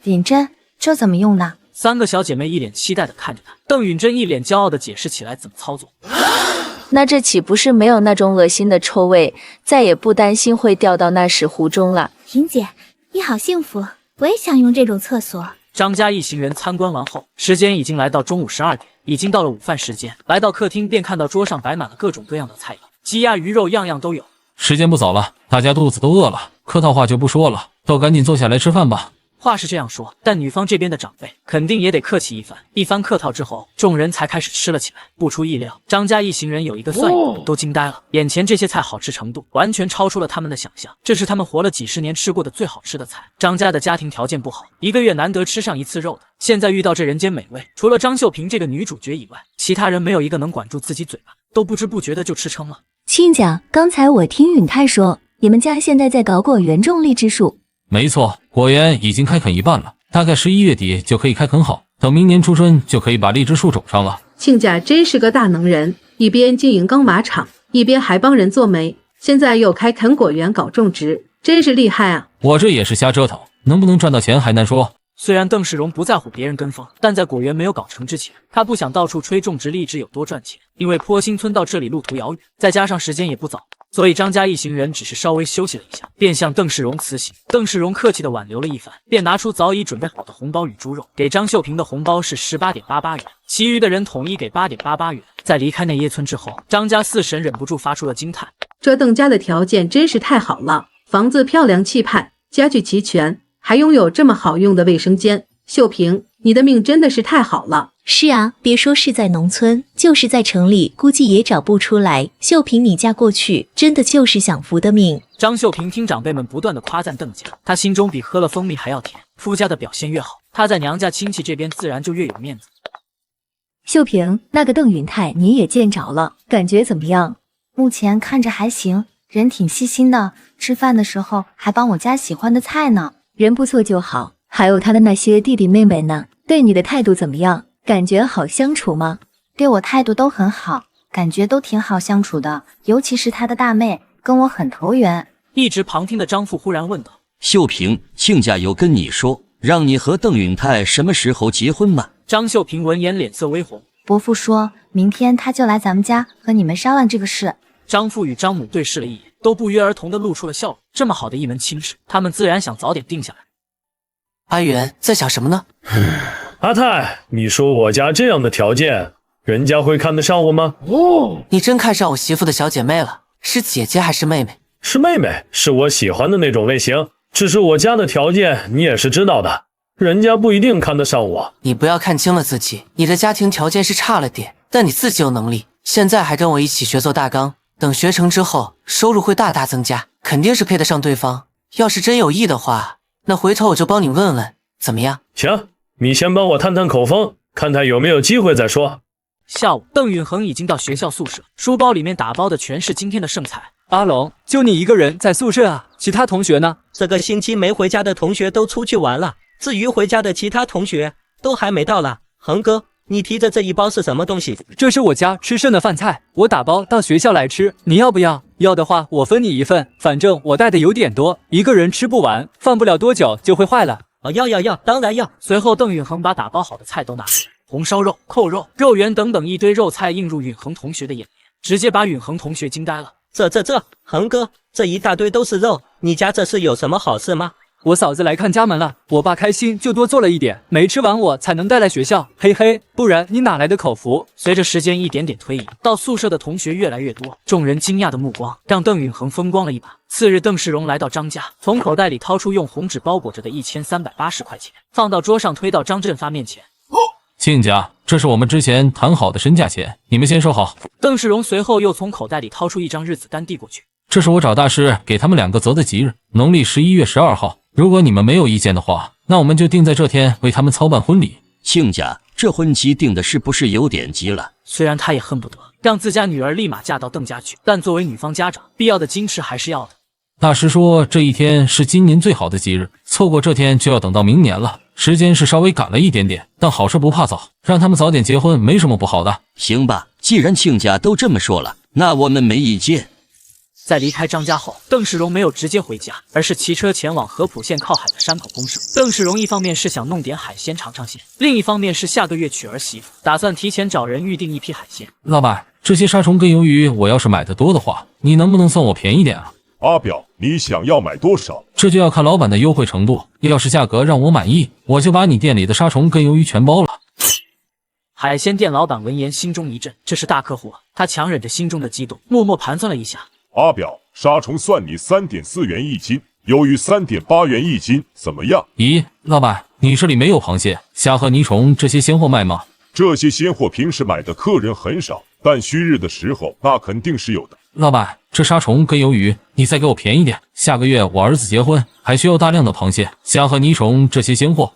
允珍，这怎么用呢？3个小姐妹一脸期待的看着她，邓允珍一脸骄傲的解释起来怎么操作。那这岂不是没有那种恶心的臭味，再也不担心会掉到那屎壶中了？萍姐，你好幸福，我也想用这种厕所。张家一行人参观完后，时间已经来到中午12点，已经到了午饭时间。来到客厅便看到桌上摆满了各种各样的菜肴，鸡鸭鱼肉样样都有。时间不早了，大家肚子都饿了，客套话就不说了，都赶紧坐下来吃饭吧。话是这样说，但女方这边的长辈肯定也得客气一番。一番客套之后，众人才开始吃了起来。不出意料，张家一行人有一个算一个，都惊呆了。眼前这些菜好吃程度完全超出了他们的想象，这是他们活了几十年吃过的最好吃的菜。张家的家庭条件不好，1个月难得吃上一次肉的，现在遇到这人间美味，除了张秀萍这个女主角以外，其他人没有一个能管住自己嘴巴，都不知不觉的就吃撑了。亲家，刚才我听允泰说，你们家现在在搞果园种荔枝树。没错，果园已经开垦一半了，大概11月底就可以开垦好，等明年初春就可以把荔枝树种上了。亲家真是个大能人，一边经营钢麻厂，一边还帮人做媒，现在又开垦果园搞种植，真是厉害啊！我这也是瞎折腾，能不能赚到钱还难说。虽然邓世荣不在乎别人跟风，但在果园没有搞成之前，他不想到处吹种植荔枝有多赚钱。因为坡心村到这里路途遥远，再加上时间也不早，所以张家一行人只是稍微休息了一下，便向邓世荣辞行。邓世荣客气地挽留了一番，便拿出早已准备好的红包与猪肉。给张秀萍的红包是18.88元，其余的人统一给8.88元。在离开内耶村之后，张家四婶忍不住发出了惊叹：这邓家的条件真是太好了，房子漂亮气派，家具齐全，还拥有这么好用的卫生间。秀萍，你的命真的是太好了。是啊，别说是在农村，就是在城里，估计也找不出来。秀萍，你嫁过去，真的就是享福的命。张秀萍听长辈们不断的夸赞邓家，她心中比喝了蜂蜜还要甜。夫家的表现越好，她在娘家亲戚这边自然就越有面子。秀萍，那个邓允泰你也见着了，感觉怎么样？目前看着还行，人挺细心的，吃饭的时候还帮我夹喜欢的菜呢。人不错就好。还有他的那些弟弟妹妹呢？对你的态度怎么样？感觉好相处吗？对我态度都很好，感觉都挺好相处的，尤其是他的大妹，跟我很投缘。一直旁听的张父忽然问道：秀萍，亲家有跟你说，让你和邓允泰什么时候结婚吗？张秀萍闻言脸色微红。伯父说明天他就来咱们家和你们商量这个事。张父与张母对视了一眼，都不约而同地露出了笑容。这么好的一门亲事，他们自然想早点定下来。阿远在想什么呢？阿泰，你说我家这样的条件，人家会看得上我吗？你真看上我媳妇的小姐妹了？是姐姐还是妹妹？是妹妹，是我喜欢的那种类型。只是我家的条件你也是知道的，人家不一定看得上我。你不要看轻了自己，你的家庭条件是差了点，但你自己有能力。现在还跟我一起学做大纲，等学成之后，收入会大大增加，肯定是配得上对方。要是真有意的话，那回头我就帮你问问，怎么样？行，你先帮我探探口风，看看有没有机会再说。下午，邓允恒已经到学校宿舍，书包里面打包的全是今天的剩菜。阿龙，就你一个人在宿舍啊？其他同学呢？这个星期没回家的同学都出去玩了，至于回家的其他同学，都还没到啦。恒哥，你提着这一包是什么东西？这是我家吃剩的饭菜，我打包到学校来吃，你要不要？要的话我分你一份，反正我带的有点多，一个人吃不完，放不了多久就会坏了。要，当然要。随后，邓允恒把打包好的菜都拿出，红烧肉、扣肉、肉圆等等一堆肉菜映入允恒同学的眼帘，直接把允恒同学惊呆了。恒哥，这一大堆都是肉，你家这是有什么好事吗？我嫂子来看家门了，我爸开心就多做了一点，没吃完我才能带来学校，嘿嘿，不然你哪来的口福？随着时间一点点推移，到宿舍的同学越来越多，众人惊讶的目光让邓允恒风光了一把。次日，邓世荣来到张家，从口袋里掏出用红纸包裹着的1380块钱，放到桌上，推到张振发面前。亲家，这是我们之前谈好的身价钱，你们先收好。邓世荣随后又从口袋里掏出一张日子单递过去，这是我找大师给他们两个择的吉日，农历11月12号。如果你们没有意见的话，那我们就定在这天为他们操办婚礼。亲家，这婚期定的是不是有点急了？虽然他也恨不得让自家女儿立马嫁到邓家去，但作为女方家长，必要的矜持还是要的。大师说这一天是今年最好的吉日，错过这天就要等到明年了。时间是稍微赶了一点点，但好事不怕早，让他们早点结婚没什么不好的。行吧，既然亲家都这么说了，那我们没意见。在离开张家后，邓世荣没有直接回家，而是骑车前往合浦县靠海的山口公社。邓世荣一方面是想弄点海鲜尝尝鲜，另一方面是下个月娶儿媳妇，打算提前找人预定一批海鲜。老板，这些杀虫跟鱿鱼我要是买的多的话，你能不能算我便宜点啊？阿表，你想要买多少？这就要看老板的优惠程度，要是价格让我满意，我就把你店里的杀虫跟鱿鱼全包了。海鲜店老板闻言心中一震，这是大客户啊！他强忍着心中的激动，默默盘算了一下。阿表，杀虫算你3.4元一斤，鱿鱼3.8元一斤，怎么样？咦，老板，你这里没有螃蟹、虾和泥虫这些鲜货卖吗？这些鲜货平时买的客人很少，但虚日的时候那肯定是有的。老板，这杀虫跟鱿鱼，你再给我便宜点。下个月我儿子结婚，还需要大量的螃蟹、虾和泥虫这些鲜货。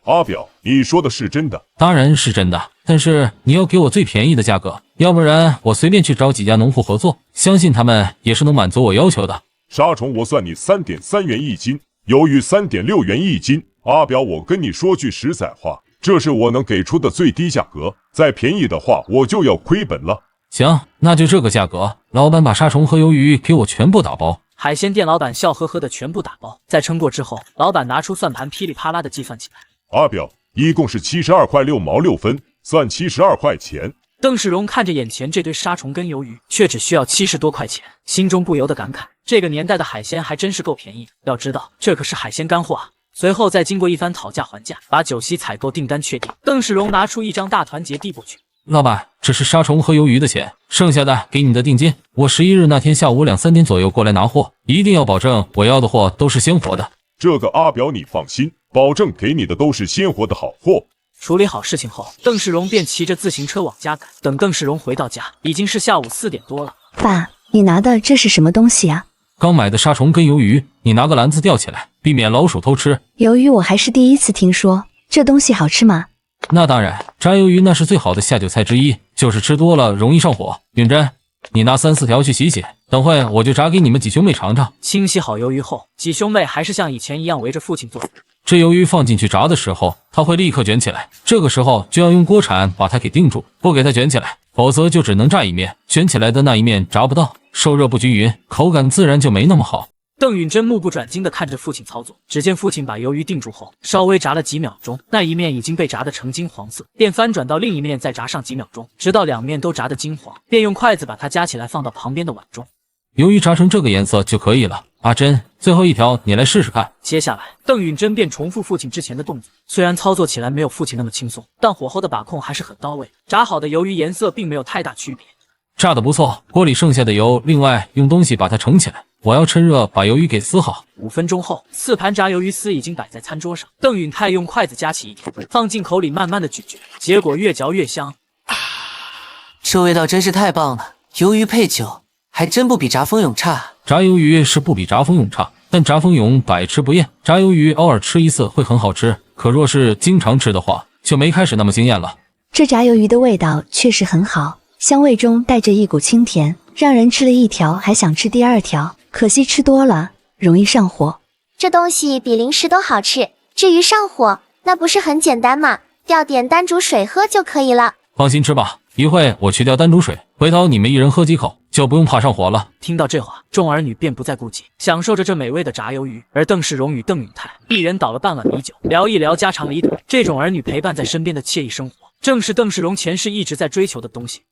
阿表，你说的是真的？当然是真的，但是你要给我最便宜的价格，要不然我随便去找几家农户合作，相信他们也是能满足我要求的。杀虫我算你3.3元一斤，鱿鱼3.6元一斤。阿表，我跟你说句实在话，这是我能给出的最低价格，再便宜的话我就要亏本了。行，那就这个价格。老板把杀虫和鱿鱼给我全部打包。海鲜店老板笑呵呵的全部打包，在称过之后，老板拿出算盘，噼里啪啦的计算起来。阿表，一共是72块6毛6分，算72块钱。邓世荣看着眼前这堆杀虫跟鱿鱼，却只需要70多块钱，心中不由得感慨：这个年代的海鲜还真是够便宜。要知道，这可是海鲜干货啊！随后再经过一番讨价还价，把九溪采购订单确定。邓世荣拿出一张大团结递过去：老板，这是杀虫和鱿鱼的钱，剩下的给你的定金。我11日那天下午2、3点左右过来拿货，一定要保证我要的货都是鲜活的。这个阿表你放心，保证给你的都是鲜活的好货。处理好事情后，邓世荣便骑着自行车往家赶。等邓世荣回到家，已经是下午4点多了。爸，你拿的这是什么东西啊？刚买的杀虫跟鱿鱼，你拿个篮子吊起来，避免老鼠偷吃。鱿鱼我还是第一次听说，这东西好吃吗？那当然，炸鱿鱼那是最好的下酒菜之一，就是吃多了容易上火。允真，你拿3、4条去洗洗，等会我就炸给你们几兄妹尝尝。清洗好鱿鱼后，几兄妹还是像以前一样围着父亲坐。这鱿鱼放进去炸的时候，它会立刻卷起来，这个时候就要用锅铲把它给定住，不给它卷起来，否则就只能炸一面，卷起来的那一面炸不到，受热不均匀，口感自然就没那么好。邓允真目不转睛地看着父亲操作，只见父亲把鱿鱼定住后，稍微炸了几秒钟，那一面已经被炸得呈金黄色，便翻转到另一面再炸上几秒钟，直到两面都炸得金黄，便用筷子把它夹起来放到旁边的碗中。鱿鱼炸成这个颜色就可以了。阿珍，最后一条你来试试看。接下来，邓允真便重复父亲之前的动作，虽然操作起来没有父亲那么轻松，但火候的把控还是很到位。炸好的鱿鱼颜色并没有太大区别。炸得不错，锅里剩下的油，另外用东西把它盛起来。我要趁热把鱿鱼给撕好。5分钟后，4盘炸鱿鱼丝已经摆在餐桌上。邓允泰用筷子夹起一条，放进口里慢慢的咀嚼，结果越嚼越香。这味道真是太棒了，鱿鱼配酒，还真不比炸蜂蛹差。炸鱿鱼是不比炸蜂蛹差，但炸蜂蛹百吃不厌，炸鱿鱼偶尔吃一次会很好吃，可若是经常吃的话，就没开始那么惊艳了。这炸鱿鱼的味道确实很好，香味中带着一股清甜，让人吃了一条还想吃第二条。可惜吃多了容易上火。这东西比零食都好吃，至于上火，那不是很简单吗？调点丹竹水喝就可以了。放心吃吧，一会我去调丹竹水，回头你们一人喝几口，就不用怕上火了。听到这话，众儿女便不再顾忌，享受着这美味的炸鱿鱼。而邓世荣与邓允泰一人倒了半碗米酒，聊一聊家长里短。这种儿女陪伴在身边的惬意生活，正是邓世荣前世一直在追求的东西。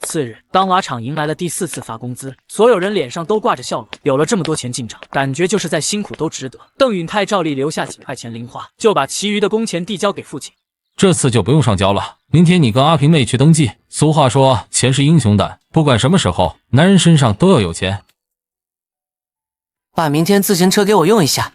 次日，当瓦厂迎来了第4次发工资，所有人脸上都挂着笑容。有了这么多钱进账，感觉就是再辛苦都值得。邓允泰照例留下几块钱零花，就把其余的工钱递交给父亲。这次就不用上交了，明天你跟阿平妹去登记。俗话说，钱是英雄胆，不管什么时候，男人身上都要有钱。爸，明天自行车给我用一下。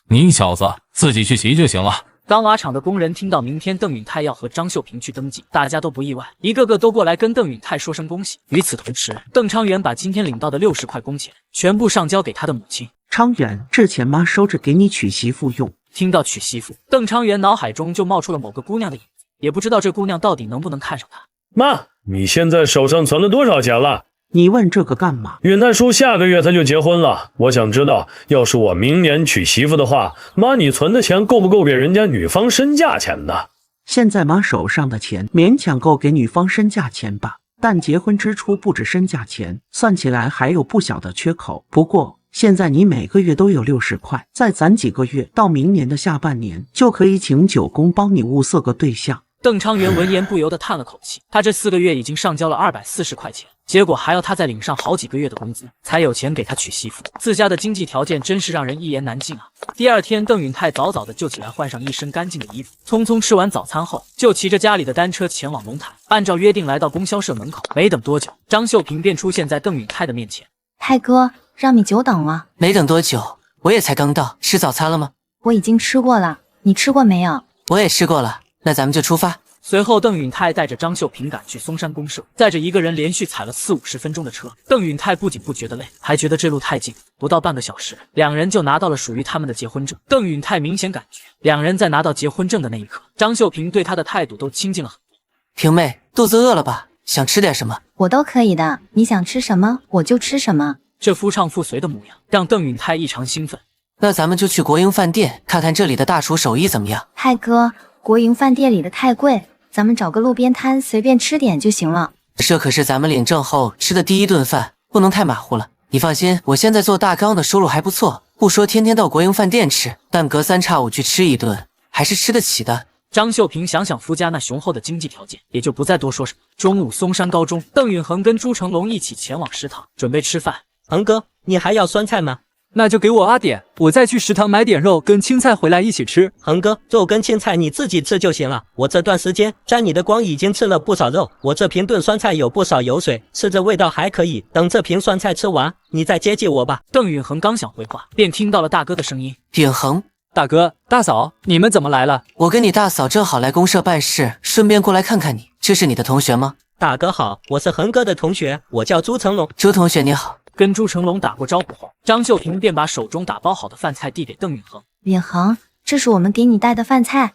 你小子自己去骑就行了。钢瓦厂的工人听到明天邓允泰要和张秀萍去登记，大家都不意外，一个个都过来跟邓允泰说声恭喜。与此同时，邓昌元把今天领到的60块工钱全部上交给他的母亲。昌元，这钱妈收着给你娶媳妇用。听到娶媳妇，邓昌元脑海中就冒出了某个姑娘的影子，也不知道这姑娘到底能不能看上他。妈，你现在手上存了多少钱了？你问这个干嘛？允泰叔下个月他就结婚了，我想知道，要是我明年娶媳妇的话，妈你存的钱够不够给人家女方身价钱的？现在妈手上的钱勉强够给女方身价钱吧，但结婚支出不止身价钱，算起来还有不小的缺口。不过现在你每个月都有60块，再攒几个月，到明年的下半年就可以请九公帮你物色个对象。邓昌元闻言不由得叹了口气，他这4个月已经上交了240块钱，结果还要他再领上好几个月的工资，才有钱给他娶媳妇。自家的经济条件真是让人一言难尽啊！第二天，邓允泰早早的就起来，换上一身干净的衣服，匆匆吃完早餐后，就骑着家里的单车前往龙潭，按照约定来到供销社门口。没等多久，张秀萍便出现在邓允泰的面前。泰哥，让你久等了。没等多久，我也才刚到。吃早餐了吗？我已经吃过了，你吃过没有？我也吃过了，那咱们就出发。随后，邓允泰带着张秀萍赶去松山公社，载着一个人连续踩了40-50分钟的车。邓允泰不仅不觉得累，还觉得这路太近，不到半个小时，两人就拿到了属于他们的结婚证。邓允泰明显感觉，两人在拿到结婚证的那一刻，张秀萍对他的态度都亲近了很多。萍妹，肚子饿了吧？想吃点什么？我都可以的，你想吃什么我就吃什么。这夫唱妇随的模样，让邓允泰异常兴奋。那咱们就去国营饭店看看这里的大厨手艺怎么样。泰哥，国营饭店里的太贵，咱们找个路边摊随便吃点就行了。这可是咱们领证后吃的第一顿饭，不能太马虎了。你放心，我现在做大纲的收入还不错，不说天天到国营饭店吃，但隔3差5去吃一顿，还是吃得起的。张秀萍想想夫家那雄厚的经济条件，也就不再多说什么。中午，松山高中，邓允恒跟朱成龙一起前往食堂准备吃饭。恒哥，你还要酸菜吗？那就给我8点，我再去食堂买点肉跟青菜回来一起吃。恒哥，肉跟青菜你自己吃就行了，我这段时间沾你的光已经吃了不少肉，我这瓶炖酸菜有不少油水，吃着味道还可以。等这瓶酸菜吃完，你再接济我吧。邓允恒刚想回话，便听到了大哥的声音：允恒，大哥、大嫂，你们怎么来了？我跟你大嫂正好来公社办事，顺便过来看看你。这是你的同学吗？大哥好，我是恒哥的同学，我叫朱成龙。朱同学你好。跟朱成龙打过招呼后，张秀萍便把手中打包好的饭菜递给邓允恒。允恒，这是我们给你带的饭菜。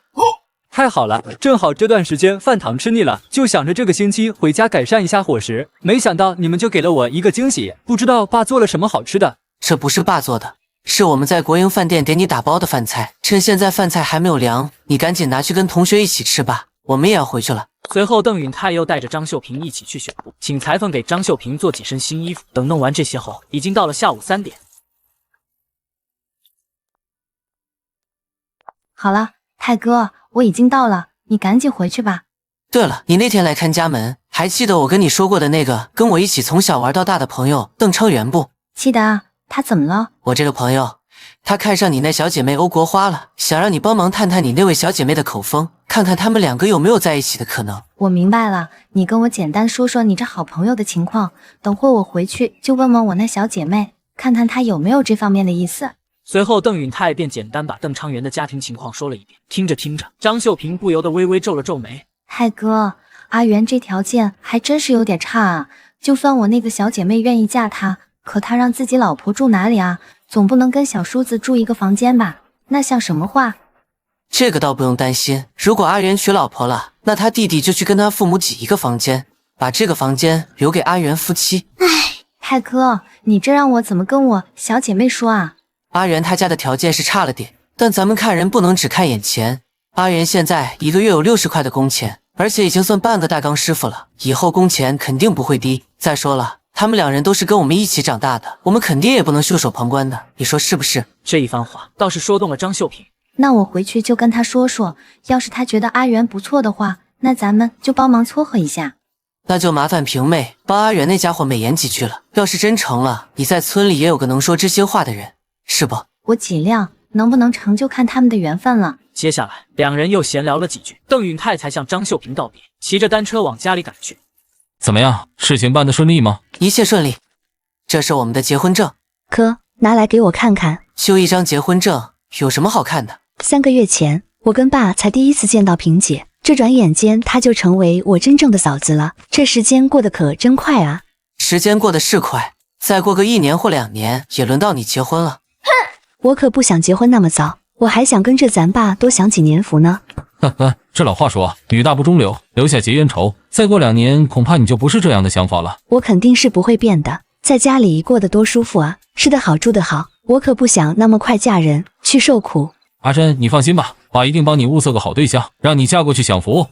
太好了，正好这段时间饭堂吃腻了，就想着这个星期回家改善一下伙食。没想到你们就给了我一个惊喜，不知道爸做了什么好吃的。这不是爸做的，是我们在国营饭店给你打包的饭菜。趁现在饭菜还没有凉，你赶紧拿去跟同学一起吃吧，我们也要回去了。随后，邓允泰又带着张秀萍一起去选布，请裁缝给张秀萍做几身新衣服。等弄完这些后，已经到了下午3点。好了，泰哥，我已经到了，你赶紧回去吧。对了，你那天来看家门，还记得我跟你说过的那个跟我一起从小玩到大的朋友邓昌元不？记得啊，他怎么了？我这个朋友，他看上你那小姐妹欧国花了，想让你帮忙探探你那位小姐妹的口风，看看他们2个有没有在一起的可能。我明白了，你跟我简单说说你这好朋友的情况，等会我回去就问问我那小姐妹，看看她有没有这方面的意思。随后，邓允泰便简单把邓昌元的家庭情况说了一遍。听着听着，张秀萍不由得微微皱了皱眉。泰哥，阿元这条件还真是有点差啊，就算我那个小姐妹愿意嫁他，可他让自己老婆住哪里啊？总不能跟小叔子住一个房间吧？那像什么话？这个倒不用担心，如果阿元娶老婆了，那他弟弟就去跟他父母挤一个房间，把这个房间留给阿元夫妻。泰哥，你这让我怎么跟我小姐妹说啊？阿元他家的条件是差了点，但咱们看人不能只看眼前。阿元现在1个月有60块的工钱，而且已经算半个大纲师傅了，以后工钱肯定不会低。再说了，他们2人都是跟我们一起长大的，我们肯定也不能袖手旁观的，你说是不是？这一番话倒是说动了张秀萍。那我回去就跟他说说，要是他觉得阿元不错的话，那咱们就帮忙撮合一下。那就麻烦萍妹帮阿元那家伙美言几句了，要是真成了，你在村里也有个能说知心话的人，是不？我尽量，能不能成就看他们的缘分了。接下来2人又闲聊了几句，邓允泰才向张秀萍道别，骑着单车往家里赶去。怎么样，事情办得顺利吗？一切顺利，这是我们的结婚证。哥，拿来给我看看。就一张结婚证，有什么好看的？3个月前，我跟爸才第一次见到萍姐，这转眼间她就成为我真正的嫂子了。这时间过得可真快啊！时间过得是快，再过个1年或2年，也轮到你结婚了。哼，我可不想结婚那么早，我还想跟着咱爸多享几年福呢。呵呵，这老话说，女大不中留，留下结冤仇。再过2年，恐怕你就不是这样的想法了。我肯定是不会变的，在家里过得多舒服啊，吃得好，住得好。我可不想那么快嫁人去受苦。阿珍，你放心吧，爸一定帮你物色个好对象，让你嫁过去享福。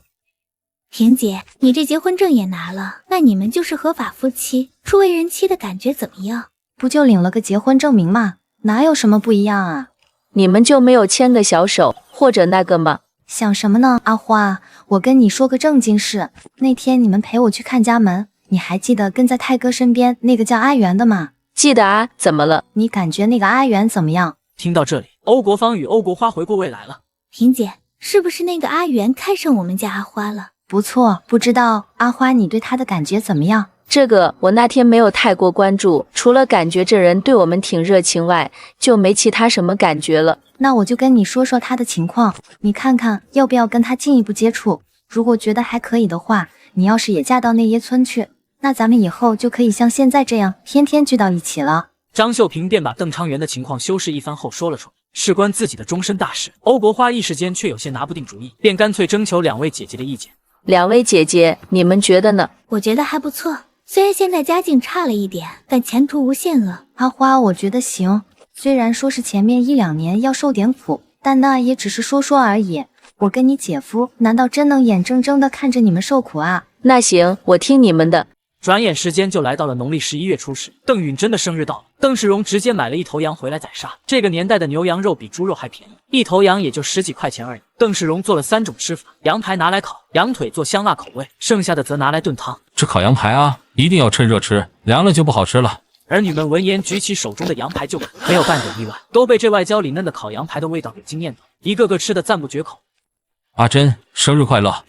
萍姐，你这结婚证也拿了，那你们就是合法夫妻，初为人妻的感觉怎么样？不就领了个结婚证明吗？哪有什么不一样啊？你们就没有牵个小手或者那个吗？想什么呢，阿花？我跟你说个正经事，那天你们陪我去看家门，你还记得跟在泰哥身边那个叫阿元的吗？记得啊，怎么了？你感觉那个阿元怎么样？听到这里，欧国芳与欧国花回过味来了。萍姐，是不是那个阿元看上我们家阿花了？不错，不知道阿花你对他的感觉怎么样？这个我那天没有太过关注，除了感觉这人对我们挺热情外，就没其他什么感觉了。那我就跟你说说他的情况，你看看要不要跟他进一步接触。如果觉得还可以的话，你要是也嫁到那耶村去，那咱们以后就可以像现在这样天天聚到一起了。张秀平便把邓昌元的情况修饰一番后说了出来，事关自己的终身大事。欧国花一时间却有些拿不定主意，便干脆征求2位姐姐的意见。2位姐姐，你们觉得呢？我觉得还不错，虽然现在家境差了一点，但前途无限了。阿花，我觉得行，虽然说是前面1、2年要受点苦，但那也只是说说而已。我跟你姐夫难道真能眼睁睁地看着你们受苦啊？那行，我听你们的。转眼时间就来到了农历11月初10，邓允真的生日到了。邓世荣直接买了1头羊回来宰杀。这个年代的牛羊肉比猪肉还便宜，1头羊也就10几块钱而已。邓世荣做了3种吃法：羊排拿来烤，羊腿做香辣口味，剩下的则拿来炖汤。这烤羊排啊，一定要趁热吃，凉了就不好吃了。儿女们闻言举起手中的羊排就啃，没有半点意外，都被这外焦里嫩的烤羊排的味道给惊艳到，一个个吃得赞不绝口。阿珍，生日快乐！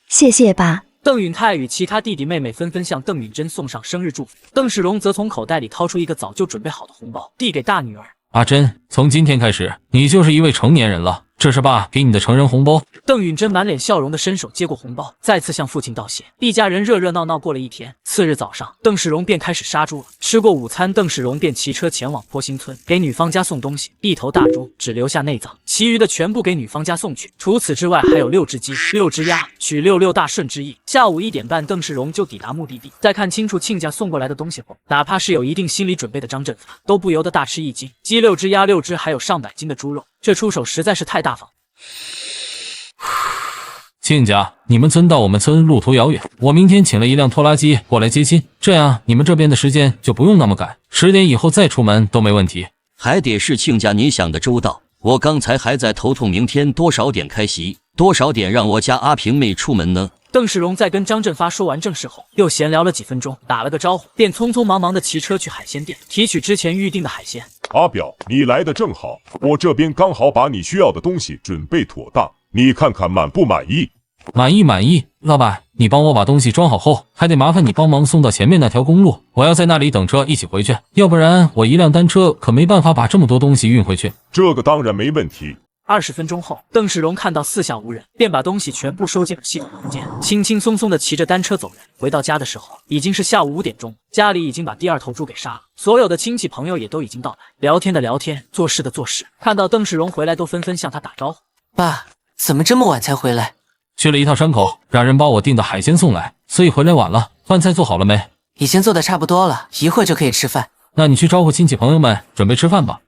谢谢爸。邓允泰与其他弟弟妹妹纷纷向邓允珍送上生日祝福，邓世荣则从口袋里掏出一个早就准备好的红包，递给大女儿。阿珍，从今天开始，你就是一位成年人了，这是爸给你的成人红包。邓允珍满脸笑容的伸手接过红包，再次向父亲道谢。一家人热热闹闹过了一天。次日早上，邓世荣便开始杀猪了。吃过午餐，邓世荣便骑车前往坡新村，给女方家送东西。1头大猪只留下内脏，其余的全部给女方家送去。除此之外，还有6只鸡、6只鸭，取66大顺之意。下午1点半，邓世荣就抵达目的地。在看清楚亲家送过来的东西后，哪怕是有一定心理准备的张振发，都不由得大吃一惊。鸡6只，鸭6只，还有上百斤的猪肉，这出手实在是太大方。亲家，你们村到我们村路途遥远，我明天请了一辆拖拉机过来接亲，这样你们这边的时间就不用那么赶，10点以后再出门都没问题。还得是亲家你想的周到，我刚才还在头痛明天多少点开席，多少点让我家阿平妹出门呢。邓世荣在跟张振发说完正事后，又闲聊了几分钟，打了个招呼，便匆匆忙忙的骑车去海鲜店提取之前预定的海鲜。阿表，你来的正好，我这边刚好把你需要的东西准备妥当，你看看满不满意？满意满意。老板，你帮我把东西装好后，还得麻烦你帮忙送到前面那条公路，我要在那里等车一起回去，要不然我一辆单车可没办法把这么多东西运回去。这个当然没问题。20分钟后，邓世荣看到四下无人，便把东西全部收进了系统空间，轻轻松松地骑着单车走人。回到家的时候，已经是下午5点钟，家里已经把第2头猪给杀了，所有的亲戚朋友也都已经到来，聊天的聊天，做事的做事。看到邓世荣回来，都纷纷向他打招呼。爸，怎么这么晚才回来？去了一趟山口，让人把我订的海鲜送来，所以回来晚了。饭菜做好了没？已经做的差不多了，一会儿就可以吃饭。那你去招呼亲戚朋友们，准备吃饭吧。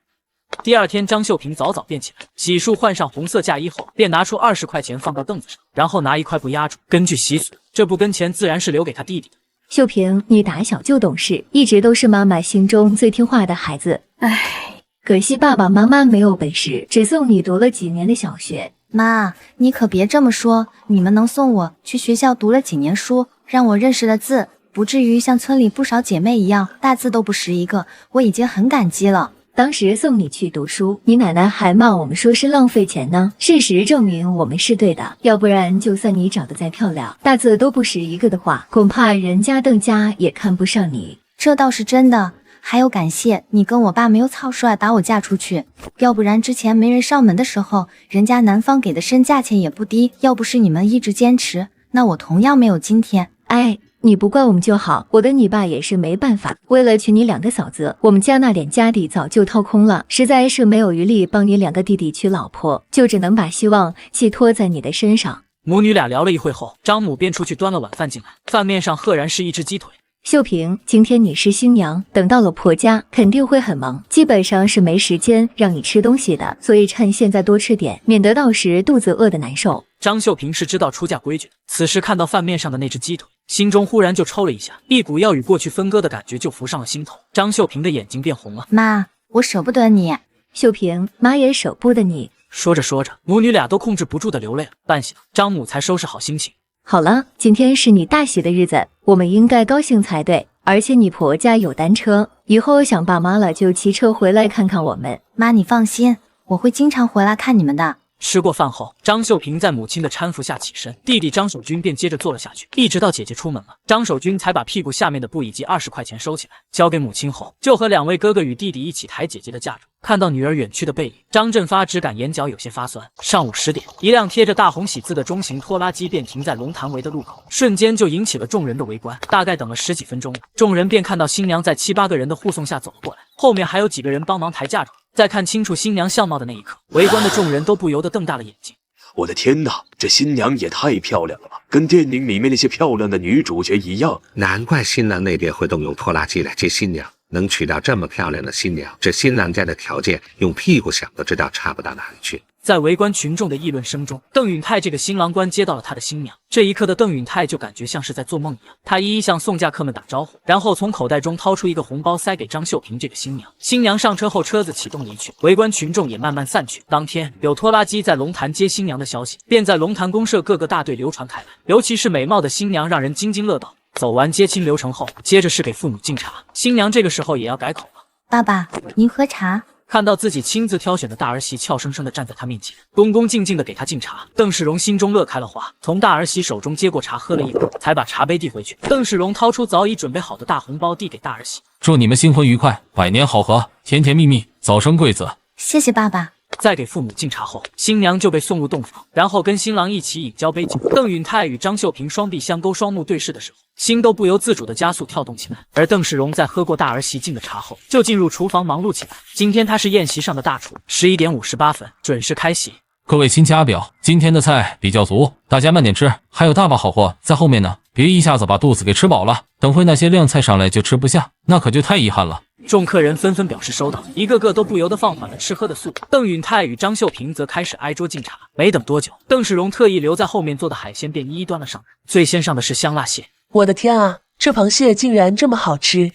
第2天，张秀平早早便起来，洗漱换上红色嫁衣后，便拿出20块钱放到凳子上，然后拿一块布压住。根据习俗，这部分钱自然是留给他弟弟的。秀平，你打小就懂事，一直都是妈妈心中最听话的孩子。唉，可惜爸爸妈妈没有本事，只送你读了几年的小学。妈，你可别这么说，你们能送我去学校读了几年书，让我认识了字，不至于像村里不少姐妹一样大字都不识一个，我已经很感激了。当时送你去读书，你奶奶还骂我们说是浪费钱呢。事实证明我们是对的，要不然就算你长得再漂亮，大字都不识一个的话，恐怕人家邓家也看不上你。这倒是真的，还有感谢你跟我爸没有草率把我嫁出去，要不然之前没人上门的时候，人家男方给的身价钱也不低，要不是你们一直坚持，那我同样没有今天。哎，你不怪我们就好，我跟你爸也是没办法，为了娶你2个嫂子，我们家那点家底早就掏空了，实在是没有余力帮你2个弟弟娶老婆，就只能把希望寄托在你的身上。母女俩聊了一会后，张母便出去端了晚饭进来，饭面上赫然是一只鸡腿。秀平，今天你是新娘，等到了婆家肯定会很忙，基本上是没时间让你吃东西的，所以趁现在多吃点，免得到时肚子饿得难受。张秀平是知道出嫁规矩的，此时看到饭面上的那只鸡腿，心中忽然就抽了一下，一股要与过去分割的感觉就浮上了心头。张秀平的眼睛变红了。妈，我舍不得你。秀平，妈也舍不得你。说着说着，母女俩都控制不住的流泪了。半晌，张母才收拾好心情。好了，今天是你大喜的日子，我们应该高兴才对。而且你婆家有单车，以后想爸妈了就骑车回来看看我们。妈，你放心，我会经常回来看你们的。吃过饭后，张秀萍在母亲的搀扶下起身，弟弟张守军便接着坐了下去，一直到姐姐出门了，张守军才把屁股下面的布以及20块钱收起来，交给母亲后，就和2位哥哥与弟弟一起抬姐姐的嫁妆。看到女儿远去的背影，张振发只感眼角有些发酸。上午10点，一辆贴着大红喜字的中型拖拉机便停在龙潭围的路口，瞬间就引起了众人的围观。大概等了10几分钟，众人便看到新娘在7、8个人的护送下走了过来，后面还有几个人帮忙抬嫁妆。在看清楚新娘相貌的那一刻，围观的众人都不由得瞪大了眼睛。我的天哪，这新娘也太漂亮了吧，跟电影里面那些漂亮的女主角一样。难怪新郎那边会动用拖拉机来接新娘，能娶到这么漂亮的新娘，这新郎家的条件用屁股想都知道差不到哪里去。在围观群众的议论声中，邓允泰这个新郎官接到了他的新娘。这一刻的邓允泰就感觉像是在做梦一样，他一一向送嫁客们打招呼，然后从口袋中掏出一个红包塞给张秀萍这个新娘。新娘上车后，车子启动离去，围观群众也慢慢散去。当天有拖拉机在龙潭接新娘的消息，便在龙潭公社各个大队流传开来，尤其是美貌的新娘让人津津乐道。走完接亲流程后，接着是给父母敬茶，新娘这个时候也要改口了。爸爸，您喝茶。看到自己亲自挑选的大儿媳俏生生的站在他面前，恭恭敬敬的给他敬茶，邓世荣心中乐开了花，从大儿媳手中接过茶喝了一口，才把茶杯递回去。邓世荣掏出早已准备好的大红包递给大儿媳，祝你们新婚愉快，百年好合，甜甜蜜蜜，早生贵子。谢谢爸爸。在给父母敬茶后，新娘就被送入洞房，然后跟新郎一起饮交杯酒。邓允泰与张秀萍双臂相勾，双目对视的时候，心都不由自主的加速跳动起来。而邓世荣在喝过大儿媳敬的茶后，就进入厨房忙碌起来。今天他是宴席上的大厨，11点58分准时开席。各位亲家表，今天的菜比较足，大家慢点吃，还有大把好货在后面呢，别一下子把肚子给吃饱了，等会那些靓菜上来就吃不下，那可就太遗憾了。众客人纷纷表示收到，一个个都不由得放缓了吃喝的速度。邓允泰与张秀萍则开始挨桌敬茶。没等多久，邓世荣特意留在后面做的海鲜便一一端了上来。最先上的是香辣蟹，我的天啊，这螃蟹竟然这么好吃！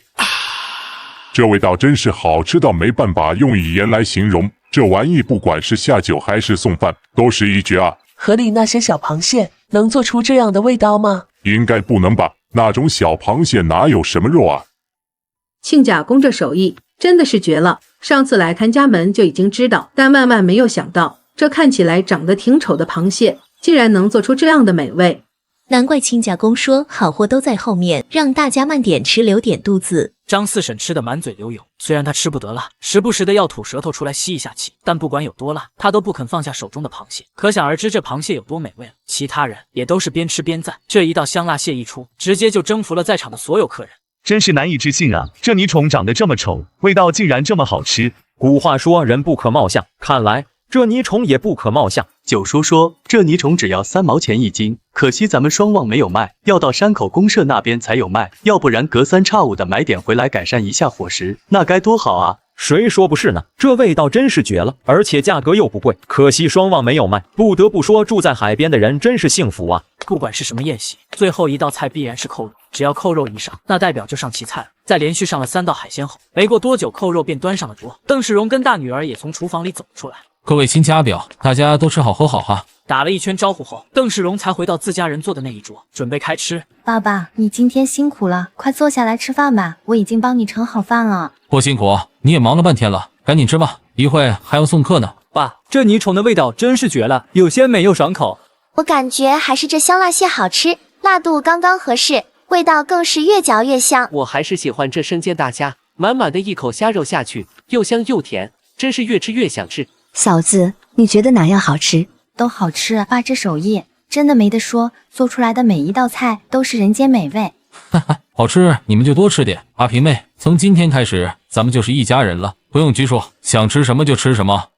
这味道真是好吃到没办法用语言来形容，这玩意不管是下酒还是送饭，都是一绝啊！河里那些小螃蟹能做出这样的味道吗？应该不能吧，那种小螃蟹哪有什么肉啊？亲家公这手艺真的是绝了，上次来看家门就已经知道，但万万没有想到，这看起来长得挺丑的螃蟹，竟然能做出这样的美味。难怪亲家公说好货都在后面，让大家慢点吃，留点肚子。张四婶吃得满嘴流油，虽然她吃不得辣，时不时的要吐舌头出来吸一下气，但不管有多辣，她都不肯放下手中的螃蟹。可想而知这螃蟹有多美味了。其他人也都是边吃边赞，这一道香辣蟹一出，直接就征服了在场的所有客人。真是难以置信啊！这泥虫长得这么丑，味道竟然这么好吃。古话说人不可貌相，看来这泥虫也不可貌相。九叔说这泥虫只要3毛钱1斤，可惜咱们双旺没有卖，要到山口公社那边才有卖，要不然隔3差5的买点回来改善一下伙食，那该多好啊！谁说不是呢？这味道真是绝了，而且价格又不贵，可惜双旺没有卖。不得不说，住在海边的人真是幸福啊！不管是什么宴席，最后一道菜必然是扣肉，只要扣肉一上，那代表就上齐菜了。在连续上了3道海鲜后，没过多久，扣肉便端上了桌。邓世荣跟大女儿也从厨房里走了出来。各位亲家表，大家都吃好喝好哈。打了一圈招呼后，邓世荣才回到自家人坐的那一桌，准备开吃。爸爸，你今天辛苦了，快坐下来吃饭吧，我已经帮你盛好饭了。不辛苦，你也忙了半天了，赶紧吃吧，一会还要送客呢。爸，这泥虫的味道真是绝了，又鲜美又爽口。我感觉还是这香辣蟹好吃，辣度刚刚合适，味道更是越嚼越香。我还是喜欢这生煎大虾，满满的一口虾肉下去，又香又甜，真是越吃越想吃。嫂子，你觉得哪样好吃？都好吃，爸这手艺真的没得说，做出来的每一道菜都是人间美味。哈哈，好吃你们就多吃点。阿平妹，从今天开始咱们就是一家人了，不用拘束，想吃什么就吃什么。